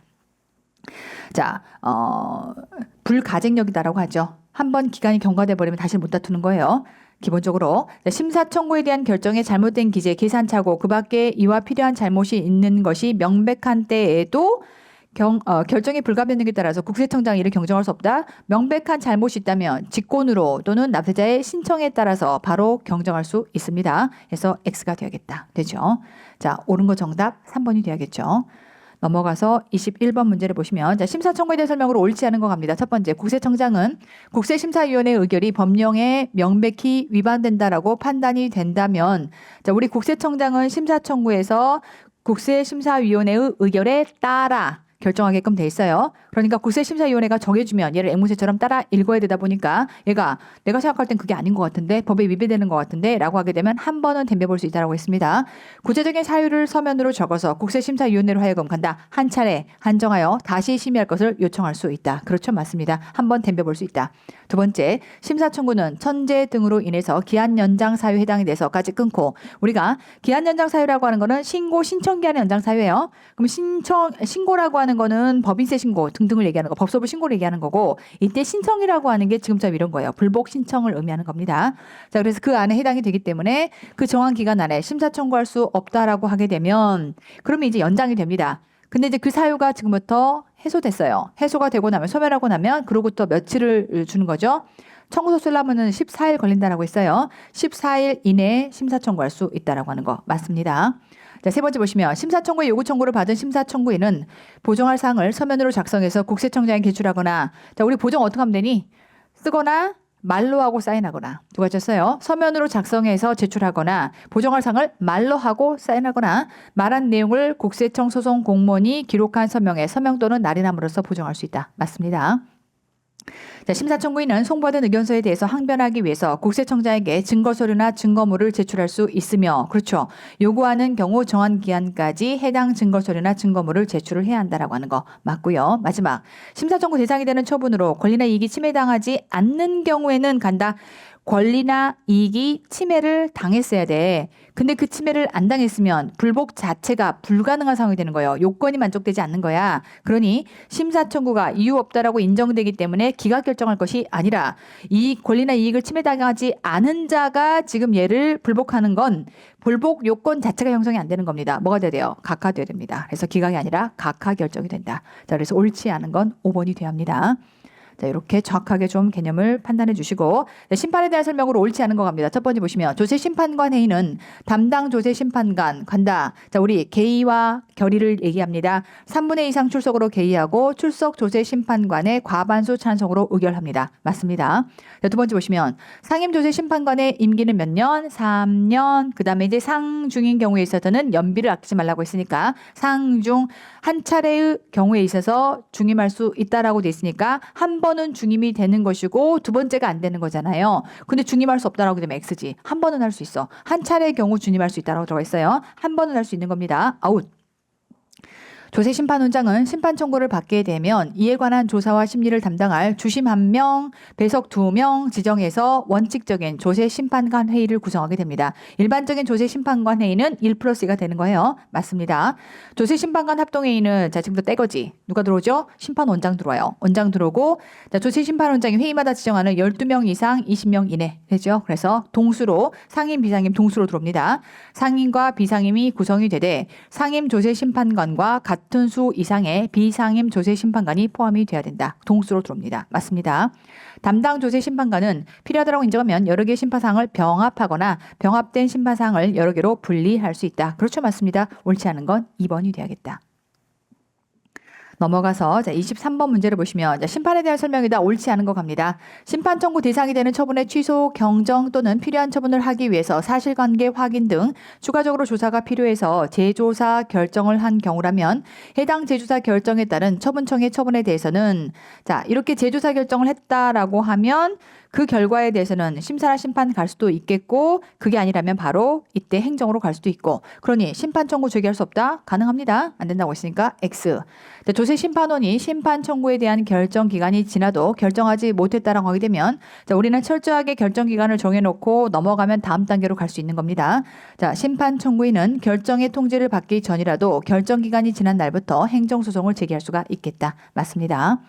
자, 불가쟁력이다라고 하죠. 한번 기간이 경과돼 버리면 다시 못 다투는 거예요. 기본적으로 심사 청구에 대한 결정에 잘못된 기재, 계산착오, 그 밖에 이와 필요한 잘못이 있는 것이 명백한 때에도 결정이 불가변력에 따라서 국세청장이 이를 경정할 수 없다. 명백한 잘못이 있다면 직권으로 또는 납세자의 신청에 따라서 바로 경정할 수 있습니다. 그래서 X가 되야겠다. 되죠. 자, 옳은 거 정답 3번이 돼야겠죠. 넘어가서 21번 문제를 보시면 자, 심사 청구에 대한 설명으로 옳지 않은 거 갑니다. 첫 번째, 국세청장은 국세심사위원회의 의결이 법령에 명백히 위반된다라고 판단이 된다면 자, 우리 국세청장은 심사 청구에서 국세심사위원회의 의결에 따라 결정하게끔 돼 있어요. 그러니까 국세심사위원회가 정해주면 얘를 앵무새처럼 따라 읽어야 되다 보니까 얘가 내가 생각할 땐 그게 아닌 것 같은데 법에 위배되는 것 같은데 라고 하게 되면 한 번은 덤벼볼 수 있다고 했습니다. 구체적인 사유를 서면으로 적어서 국세심사위원회로 하여금 간다. 한 차례 한정하여 다시 심의할 것을 요청할 수 있다. 그렇죠. 맞습니다. 한 번 덤벼볼 수 있다. 두 번째, 심사 청구는 천재 등으로 인해서 기한 연장 사유에 해당이 돼서까지 끊고 우리가 기한 연장 사유라고 하는 거는 신고 신청 기한 연장 사유예요. 그럼 신고라고 하는 거는 법인세 신고 등등을 얘기하는 거, 법소부 신고를 얘기하는 거고 이때 신청이라고 하는 게 지금처럼 이런 거예요. 불복 신청을 의미하는 겁니다. 자, 그래서 그 안에 해당이 되기 때문에 그 정한 기간 안에 심사 청구할 수 없다라고 하게 되면 그러면 이제 연장이 됩니다. 근데 이제 그 사유가 지금부터 해소됐어요. 해소가 되고 나면 소멸하고 나면 그로부터 며칠을 주는 거죠. 청구서 쓰려면은 14일 걸린다라고 했어요. 14일 이내에 심사 청구할 수 있다라고 하는 거 맞습니다. 자, 세 번째 보시면 심사 청구의 요구 청구를 받은 심사 청구인은 보정할 사항을 서면으로 작성해서 국세청장에 제출하거나 자, 우리 보정 어떻게 하면 되니? 쓰거나 말로 하고 사인하거나 두 가지였어요. 서면으로 작성해서 제출하거나 보정할 사항을 말로 하고 사인하거나 말한 내용을 국세청 소송 공무원이 기록한 서명에 서명 또는 날인함으로써 보정할 수 있다. 맞습니다. 자, 심사 청구인은 송부받은 의견서에 대해서 항변하기 위해서 국세청장에게 증거서류나 증거물을 제출할 수 있으며 그렇죠. 요구하는 경우 정한 기한까지 해당 증거서류나 증거물을 제출을 해야 한다라고 하는 거 맞고요. 마지막, 심사 청구 대상이 되는 처분으로 권리나 이익이 침해당하지 않는 경우에는 간다. 권리나 이익이 침해를 당했어야 돼. 근데 그 침해를 안 당했으면 불복 자체가 불가능한 상황이 되는 거예요. 요건이 만족되지 않는 거야. 그러니 심사 청구가 이유 없다라고 인정되기 때문에 기각 결정할 것이 아니라 이 권리나 이익을 침해당하지 않은 자가 지금 얘를 불복하는 건 불복 요건 자체가 형성이 안 되는 겁니다. 뭐가 돼야 돼요? 각하돼야 됩니다. 그래서 기각이 아니라 각하 결정이 된다. 자, 그래서 옳지 않은 건 5번이 돼야 합니다. 자, 이렇게 정확하게 좀 개념을 판단해 주시고 네, 심판에 대한 설명으로 옳지 않은 거 갑니다. 첫 번째 보시면 조세심판관 회의는 담당 조세심판관 간다. 자, 우리 개의와 결의를 얘기합니다. 3분의 2 이상 출석으로 개의하고 출석 조세심판관의 과반수 찬성으로 의결합니다. 맞습니다. 자, 두 번째 보시면 상임 조세심판관의 임기는 몇 년? 3년. 그 다음에 이제 상중인 경우에 있어서는 연비를 아끼지 말라고 했으니까 상중 한 차례의 경우에 있어서 중임할 수 있다라고 돼 있으니까 한 번은 중임이 되는 것이고 두 번째가 안 되는 거잖아요. 근데 중임할 수 없다라고 되면 X지. 한 번은 할 수 있어. 한 차례의 경우 중임할 수 있다라고 들어가 있어요. 한 번은 할 수 있는 겁니다. 아웃. 조세심판원장은 심판 청구를 받게 되면 이에 관한 조사와 심리를 담당할 주심 1명, 배석 2명 지정해서 원칙적인 조세심판관 회의를 구성하게 됩니다. 일반적인 조세심판관 회의는 1+2가 되는 거예요. 맞습니다. 조세심판관 합동회의는 자, 지금부터 떼거지. 누가 들어오죠? 심판원장 들어와요. 원장 들어오고 자, 조세심판원장이 회의마다 지정하는 12명 이상 20명 이내 되죠. 그래서 동수로 상임, 비상임 동수로 들어옵니다. 상임과 비상임이 구성이 되되 상임 조세심판관과 같은 수 이상의 비상임 조세심판관이 포함이 돼야 된다. 동수로 들어옵니다. 맞습니다. 담당 조세심판관은 필요하다고 인정하면 여러 개의 심판사항을 병합하거나 병합된 심판사항을 여러 개로 분리할 수 있다. 그렇죠. 맞습니다. 옳지 않은 건 2번이 돼야겠다. 넘어가서 자, 23번 문제를 보시면 자, 심판에 대한 설명이다. 옳지 않은 거 갑니다. 심판 청구 대상이 되는 처분의 취소, 경정 또는 필요한 처분을 하기 위해서 사실관계 확인 등 추가적으로 조사가 필요해서 재조사 결정을 한 경우라면 해당 재조사 결정에 따른 처분청의 처분에 대해서는 자, 이렇게 재조사 결정을 했다라고 하면 그 결과에 대해서는 심사나 심판 갈 수도 있겠고 그게 아니라면 바로 이때 행정으로 갈 수도 있고 그러니 심판 청구 제기할 수 없다? 가능합니다. 안 된다고 했으니까 X. 조세심판원이 심판 청구에 대한 결정 기간이 지나도 결정하지 못했다라고 하게 되면 자, 우리는 철저하게 결정 기간을 정해놓고 넘어가면 다음 단계로 갈 수 있는 겁니다. 자, 심판 청구인은 결정의 통지를 받기 전이라도 결정 기간이 지난 날부터 행정소송을 제기할 수가 있겠다. 맞습니다.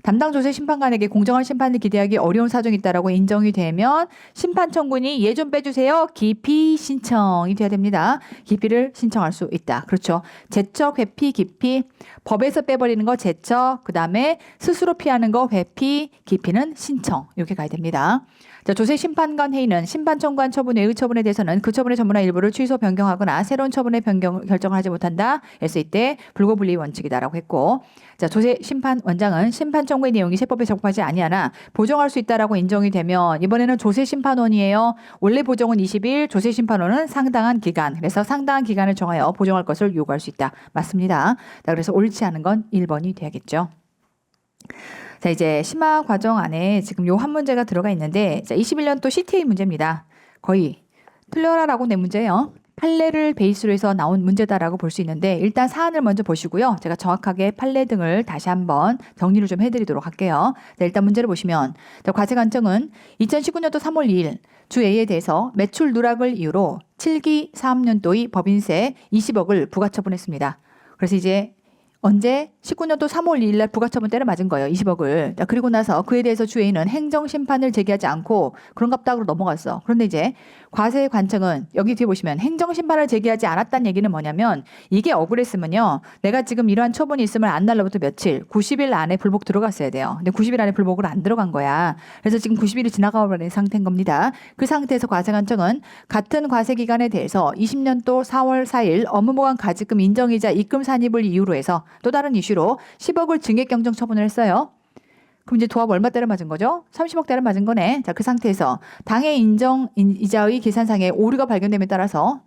담당 조세 심판관에게 공정한 심판을 기대하기 어려운 사정이 있다라고 인정이 되면 심판 청구인이 얘 좀 빼주세요. 기피 신청이 돼야 됩니다. 기피를 신청할 수 있다. 그렇죠. 제척, 회피, 기피. 법에서 빼버리는 거 제척, 그 다음에 스스로 피하는 거 회피, 기피는 신청. 이렇게 가야 됩니다. 자, 조세심판관 회의는 심판 청구한 처분 외의 처분에 대해서는 그 처분의 전부나 일부를 취소 변경하거나 새로운 처분의 결정을 하지 못한다. 그래서 이때 불고불리 원칙이다라고 했고, 자, 조세심판원장은 심판 청구의 내용이 세법에 적합하지 아니하나 보정할 수 있다라고 인정이 되면 이번에는 조세심판원이에요. 원래 보정은 20일, 조세심판원은 상당한 기간. 그래서 상당한 기간을 정하여 보정할 것을 요구할 수 있다. 맞습니다. 자, 그래서 옳지 않은 건 1번이 돼야겠죠. 자, 이제 심화 과정 안에 지금 요 한 문제가 들어가 있는데, 자, 21년도 CTA 문제입니다. 거의 틀려라라고 낸 문제예요. 판례를 베이스로 해서 나온 문제다라고 볼 수 있는데, 일단 사안을 먼저 보시고요. 제가 정확하게 판례 등을 다시 한번 정리를 좀 해드리도록 할게요. 자, 일단 문제를 보시면, 자, 과세관청은 2019년도 3월 2일 주 A에 대해서 매출 누락을 이유로 7기 사업년도의 법인세 20억을 부가처분했습니다. 그래서 이제 언제 19년도 3월 2일 날 부가처분 때려 맞은 거예요. 20억을. 그리고 나서 그에 대해서 주 A는 행정심판을 제기하지 않고 그런갑다고 넘어갔어. 그런데 이제 과세관청은 여기 뒤에 보시면 행정심판을 제기하지 않았다는 얘기는 뭐냐면, 이게 억울했으면요, 내가 지금 이러한 처분이 있으면 안 날로부터 며칠 90일 안에 불복 들어갔어야 돼요. 근데 90일 안에 불복을 안 들어간 거야. 그래서 지금 90일이 지나가 버린 상태인 겁니다. 그 상태에서 과세관청은 같은 과세기간에 대해서 20년도 4월 4일 업무보강 가지금 인정이자 입금 산입을 이유로 해서 또 다른 이슈로 10억을 증액경정 처분을 했어요. 그럼 이제 도합 얼마 때려 맞은 거죠? 30억 때려 맞은 거네. 자, 그 상태에서 당해 인정 이자의 계산상에 오류가 발견됨에 따라서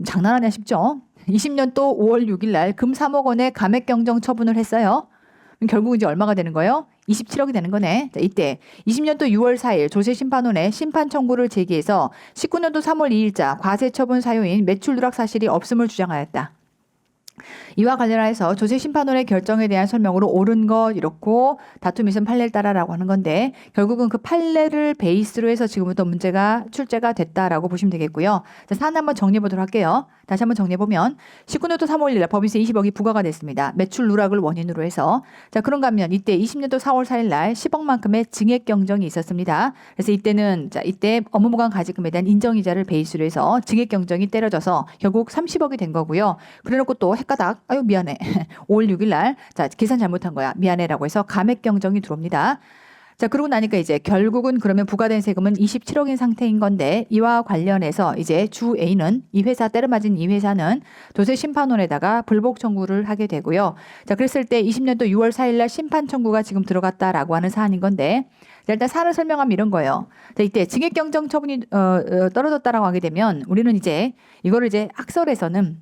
장난하냐 싶죠? 20년도 5월 6일 날 금 3억 원의 감액경정 처분을 했어요. 결국 이제 얼마가 되는 거예요? 27억이 되는 거네. 자, 이때 20년도 6월 4일 조세심판원에 심판 청구를 제기해서 19년도 3월 2일자 과세처분 사유인 매출 누락 사실이 없음을 주장하였다. 이와 관련해서 조세심판원의 결정에 대한 설명으로 옳은 것 이렇고 다툼 있은 판례를 따라라고 하는 건데, 결국은 그 판례를 베이스로 해서 지금부터 문제가 출제가 됐다라고 보시면 되겠고요. 자, 사안 한번 정리해 보도록 할게요. 다시 한번 정리해 보면 19년도 3월 1일 법인세 20억이 부과가 됐습니다. 매출 누락을 원인으로 해서. 자, 그런가 하면 이때 20년도 4월 4일 날 10억만큼의 증액 경정이 있었습니다. 그래서 이때는 이때 업무보강 가지금에 대한 인정이자를 베이스로 해서 증액 경정이 때려져서 결국 30억이 된 거고요. 그래놓고 또 헷가닥 아유 미안해 5월 6일 날 자, 계산 잘못한 거야 미안해라고 해서 감액 경정이 들어옵니다. 자, 그러고 나니까 이제 결국은 그러면 부과된 세금은 27억인 상태인 건데, 이와 관련해서 이제 주 A는 이 회사 때려맞은 이 회사는 조세심판원에다가 불복 청구를 하게 되고요. 자, 그랬을 때 20년도 6월 4일 날 심판 청구가 지금 들어갔다라고 하는 사안인 건데, 자, 일단 사안을 설명하면 이런 거예요. 자, 이때 증액경정 처분이 떨어졌다라고 하게 되면 우리는 이제 이거를 이제 학설에서는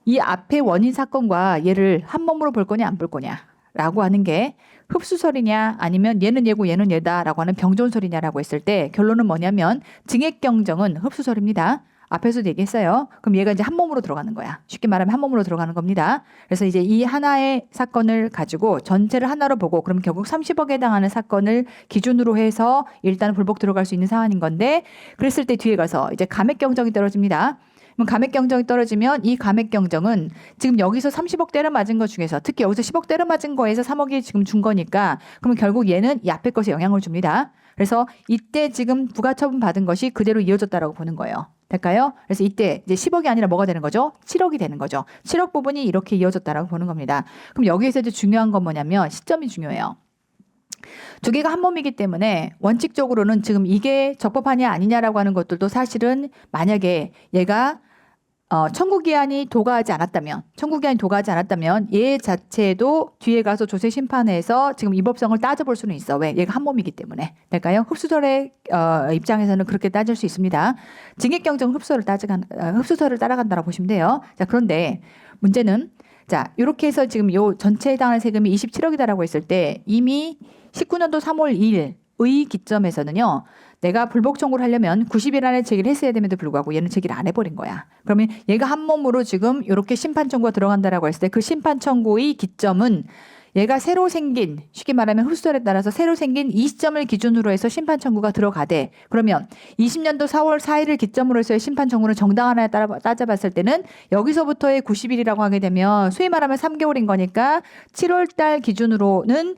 이 앞의 원인 사건과 얘를 한 몸으로 볼 거냐 안 볼 거냐라고 하는 게 흡수설이냐 아니면 얘는 얘고 얘는 얘다라고 하는 병존설이냐라고 했을 때 결론은 뭐냐면 증액경정은 흡수설입니다. 앞에서도 얘기했어요. 그럼 얘가 이제 한 몸으로 들어가는 거야. 쉽게 말하면 한 몸으로 들어가는 겁니다. 그래서 이제 이 하나의 사건을 가지고 전체를 하나로 보고 그럼 결국 30억에 해당하는 사건을 기준으로 해서 일단 불복 들어갈 수 있는 사안인 건데, 그랬을 때 뒤에 가서 이제 감액경정이 떨어집니다. 그럼 감액경정이 떨어지면 이 감액경정은 지금 여기서 30억 때려 맞은 것 중에서 특히 여기서 10억 때려 맞은 거에서 3억이 지금 준 거니까 그러면 결국 얘는 이 앞에 것에 영향을 줍니다. 그래서 이때 지금 부가처분 받은 것이 그대로 이어졌다라고 보는 거예요. 될까요? 그래서 이때 이제 10억이 아니라 뭐가 되는 거죠? 7억이 되는 거죠. 7억 부분이 이렇게 이어졌다라고 보는 겁니다. 그럼 여기에서 이제 중요한 건 뭐냐면 시점이 중요해요. 두 개가 한 몸이기 때문에 원칙적으로는 지금 이게 적법하냐 아니냐라고 하는 것들도 사실은 만약에 얘가 청구기한이 도가하지 않았다면 얘 자체도 뒤에 가서 조세심판에서 지금 위법성을 따져볼 수는 있어. 왜? 얘가 한 몸이기 때문에. 될까요? 흡수설의 입장에서는 그렇게 따질 수 있습니다. 증액경정 흡수설을 따라간다라고 보시면 돼요. 자, 그런데 문제는 자, 이렇게 해서 지금 요 전체에 해당하는 세금이 27억이다라고 했을 때 이미 19년도 3월 2일의 기점에서는요. 내가 불복 청구를 하려면 90일 안에 제기를 했어야 됨에도 불구하고 얘는 제기를 안 해버린 거야. 그러면 얘가 한 몸으로 지금 이렇게 심판 청구가 들어간다라고 했을 때 그 심판 청구의 기점은 얘가 새로 생긴, 쉽게 말하면 흡수설에 따라서 새로 생긴 이 시점을 기준으로 해서 심판 청구가 들어가되, 그러면 20년도 4월 4일을 기점으로 해서의 심판 청구는 정당하냐에 따라 따져봤을 때는 여기서부터의 90일이라고 하게 되면 소위 말하면 3개월인 거니까 7월 달 기준으로는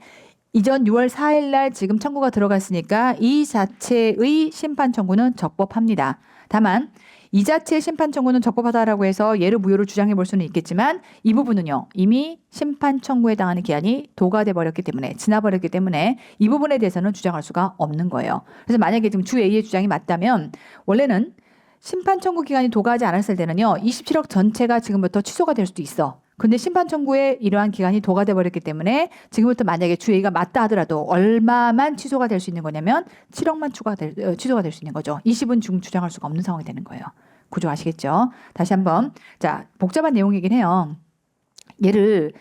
이전 6월 4일 날 지금 청구가 들어갔으니까 이 자체의 심판 청구는 적법합니다. 다만 이 자체의 심판 청구는 적법하다라고 해서 예를 무효를 주장해 볼 수는 있겠지만 이 부분은요. 이미 심판 청구에 해당하는 기한이 도가돼 버렸기 때문에 지나버렸기 때문에 이 부분에 대해서는 주장할 수가 없는 거예요. 그래서 만약에 지금 주 A의 주장이 맞다면 원래는 심판 청구 기간이 도가하지 않았을 때는요. 27억 전체가 지금부터 취소가 될 수도 있어. 근데 심판 청구에 이러한 기간이 도가돼 버렸기 때문에 지금부터 만약에 주 A가 맞다 하더라도 얼마만 취소가 될 수 있는 거냐면 7억만 취소가 될 수 있는 거죠. 20은 지금 주장할 수가 없는 상황이 되는 거예요. 구조 아시겠죠? 다시 한번. 자, 복잡한 내용이긴 해요. 얘를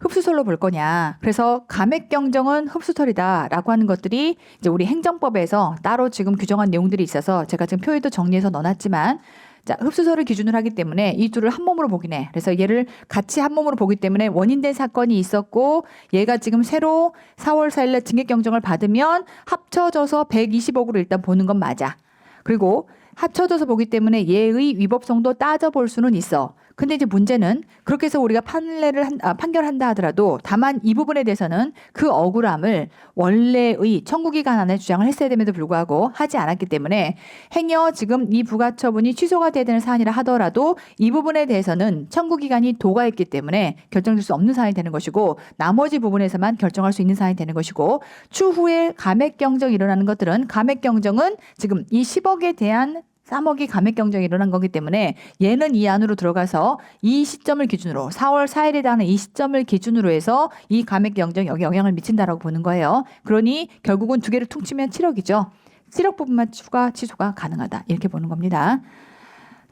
흡수설로 볼 거냐. 그래서 감액 경정은 흡수설이다라고 하는 것들이 이제 우리 행정법에서 따로 지금 규정한 내용들이 있어서 제가 지금 표에도 정리해서 넣어놨지만 자, 흡수설을 기준으로 하기 때문에 이 둘을 한 몸으로 보긴 해. 그래서 얘를 같이 한 몸으로 보기 때문에 원인된 사건이 있었고 얘가 지금 새로 4월 4일날 징계경정을 받으면 합쳐져서 120억으로 일단 보는 건 맞아. 그리고 합쳐져서 보기 때문에 얘의 위법성도 따져볼 수는 있어. 근데 이제 문제는 그렇게 해서 우리가 판결한다 하더라도 다만 이 부분에 대해서는 그 억울함을 원래의 청구기간 안에 주장을 했어야 됨에도 불구하고 하지 않았기 때문에 행여 지금 이 부가처분이 취소가 돼야 되는 사안이라 하더라도 이 부분에 대해서는 청구기간이 도가했기 때문에 결정될 수 없는 사안이 되는 것이고 나머지 부분에서만 결정할 수 있는 사안이 되는 것이고 추후에 감액경정이 일어나는 것들은 감액경정은 지금 이 10억에 대한 3억이 감액경정이 일어난 거기 때문에 얘는 이 안으로 들어가서 이 시점을 기준으로 4월 4일에 해당하는 이 시점을 기준으로 해서 이 감액경정이 여기 영향을 미친다라고 보는 거예요. 그러니 결국은 두 개를 퉁치면 7억이죠. 7억 부분만 추가 취소가 가능하다. 이렇게 보는 겁니다.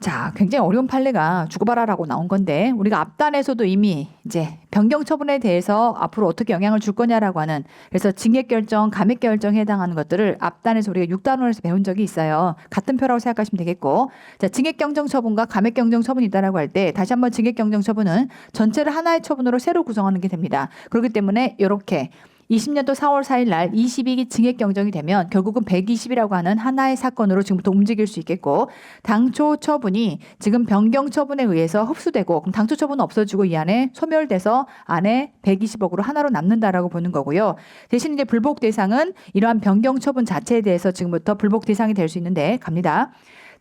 자, 굉장히 어려운 판례가 주고받아라고 나온 건데 우리가 앞단에서도 이미 이제 변경 처분에 대해서 앞으로 어떻게 영향을 줄 거냐라고 하는 그래서 징계 결정, 감액 결정에 해당하는 것들을 앞단에서 우리가 6단원에서 배운 적이 있어요. 같은 표라고 생각하시면 되겠고 자, 징계 경정 처분과 감액 경정 처분이 있다라고 할 때 다시 한번 징계 경정 처분은 전체를 하나의 처분으로 새로 구성하는 게 됩니다. 그렇기 때문에 이렇게 20년도 4월 4일 날 22기 징액 경정이 되면 결국은 120이라고 하는 하나의 사건으로 지금부터 움직일 수 있겠고 당초 처분이 지금 변경 처분에 의해서 흡수되고 그럼 당초 처분은 없어지고 이 안에 소멸돼서 안에 120억으로 하나로 남는다라고 보는 거고요. 대신 이제 불복 대상은 이러한 변경 처분 자체에 대해서 지금부터 불복 대상이 될 수 있는데 갑니다.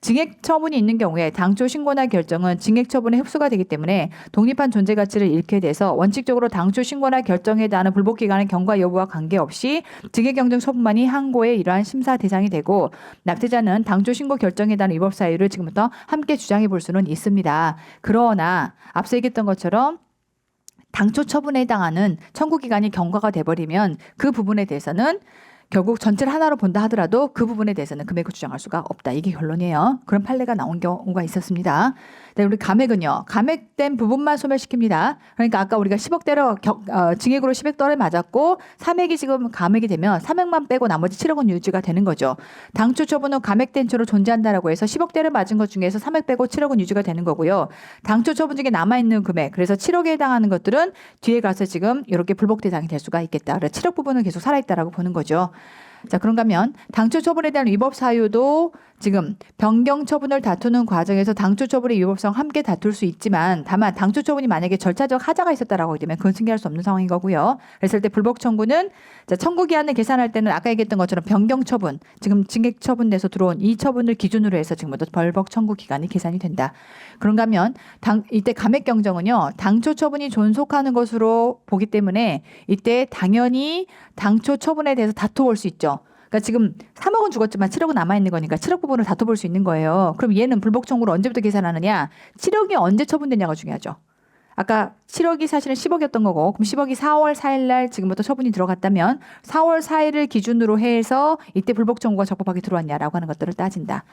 징액 처분이 있는 경우에 당초 신고나 결정은 징액 처분에 흡수가 되기 때문에 독립한 존재 가치를 잃게 돼서 원칙적으로 당초 신고나 결정에 대한 불복 기간의 경과 여부와 관계없이 징액 경정 처분만이 항고의 이러한 심사 대상이 되고 낙태자는 당초 신고 결정에 대한 위법 사유를 지금부터 함께 주장해 볼 수는 있습니다. 그러나 앞서 얘기했던 것처럼 당초 처분에 해당하는 청구 기간이 경과가 돼버리면 그 부분에 대해서는 결국 전체를 하나로 본다 하더라도 그 부분에 대해서는 금액을 주장할 수가 없다. 이게 결론이에요. 그런 판례가 나온 경우가 있었습니다. 네, 우리 감액은요. 감액된 부분만 소멸시킵니다. 그러니까 아까 우리가 10억대로 징액으로 10억대를 맞았고 3액이 지금 감액이 되면 3액만 빼고 나머지 7억은 유지가 되는 거죠. 당초 처분은 감액된 채로 존재한다라고 해서 10억대를 맞은 것 중에서 3액 빼고 7억은 유지가 되는 거고요. 당초 처분 중에 남아있는 금액 그래서 7억에 해당하는 것들은 뒤에 가서 지금 이렇게 불복 대상이 될 수가 있겠다. 그래서 7억 부분은 계속 살아있다라고 보는 거죠. 자, 그런가 하면 당초 처분에 대한 위법 사유도 지금 변경 처분을 다투는 과정에서 당초 처분의 위법성 함께 다툴 수 있지만 다만 당초 처분이 만약에 절차적 하자가 있었다라고 하게 되면 그건 승계할 수 없는 상황인 거고요. 그랬을 때 불복 청구는 자, 청구 기한을 계산할 때는 아까 얘기했던 것처럼 변경 처분, 지금 징계 처분돼서 들어온 이 처분을 기준으로 해서 지금부터 불복 청구 기간이 계산이 된다. 그런가 하면 이때 감액 경정은요. 당초 처분이 존속하는 것으로 보기 때문에 이때 당연히 당초 처분에 대해서 다투볼 수 있죠. 그러니까 지금 3억은 죽었지만 7억은 남아있는 거니까 7억 부분을 다퉈볼 수 있는 거예요. 그럼 얘는 불복 청구를 언제부터 계산하느냐? 7억이 언제 처분되냐가 중요하죠. 아까 7억이 사실은 10억이었던 거고 그럼 10억이 4월 4일 날 지금부터 처분이 들어갔다면 4월 4일을 기준으로 해서 이때 불복 청구가 적법하게 들어왔냐라고 하는 것들을 따진다.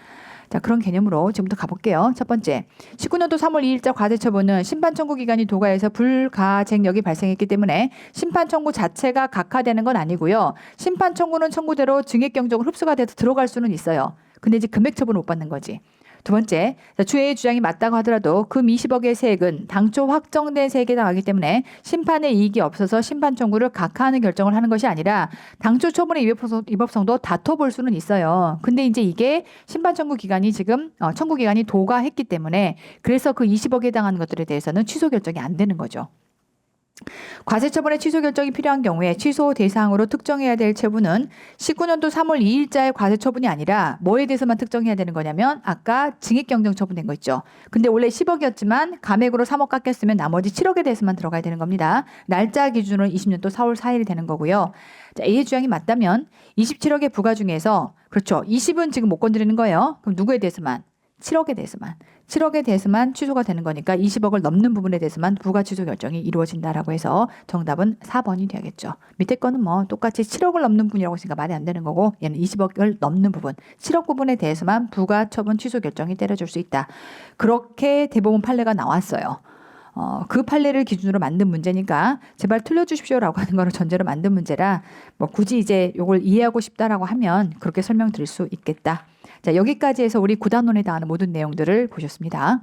자, 그런 개념으로 지금부터 가볼게요. 첫 번째, 19년도 3월 2일자 과세처분은 심판 청구 기간이 도가해서 불가쟁력이 발생했기 때문에 심판 청구 자체가 각하되는 건 아니고요. 심판 청구는 청구대로 징액 경정을 흡수가 돼서 들어갈 수는 있어요. 근데 이제 금액 처분을 못 받는 거지. 두 번째, 주의 주장이 맞다고 하더라도 금 20억의 세액은 당초 확정된 세액에 해당하기 때문에 심판의 이익이 없어서 심판 청구를 각하하는 결정을 하는 것이 아니라 당초 처분의 위법성도 다퉈볼 수는 있어요. 근데 이제 이게 심판 청구 기간이 지금 청구 기간이 도가했기 때문에 그래서 그 20억에 해당하는 것들에 대해서는 취소 결정이 안 되는 거죠. 과세 처분의 취소 결정이 필요한 경우에 취소 대상으로 특정해야 될 체부는 19년도 3월 2일자의 과세 처분이 아니라 뭐에 대해서만 특정해야 되는 거냐면 아까 증액경정 처분된 거 있죠. 근데 원래 10억이었지만 감액으로 3억 깎였으면 나머지 7억에 대해서만 들어가야 되는 겁니다. 날짜 기준으로 20년도 4월 4일이 되는 거고요. 자, A의 주장이 맞다면 27억의 부과 중에서 그렇죠. 20은 지금 못 건드리는 거예요. 그럼 누구에 대해서만? 7억에 대해서만 취소가 되는 거니까 20억을 넘는 부분에 대해서만 부가 취소 결정이 이루어진다라고 해서 정답은 4번이 되겠죠. 밑에 거는 뭐 똑같이 7억을 넘는 부분이라고 했으니까 말이 안 되는 거고 얘는 20억을 넘는 부분, 7억 부분에 대해서만 부가 처분 취소 결정이 때려줄 수 있다. 그렇게 대법원 판례가 나왔어요. 그 판례를 기준으로 만든 문제니까 제발 틀려주십시오라고 하는 거를 전제로 만든 문제라 뭐 굳이 이제 이걸 이해하고 싶다라고 하면 그렇게 설명드릴 수 있겠다. 자, 여기까지 해서 우리 구단원에 대한 모든 내용들을 보셨습니다.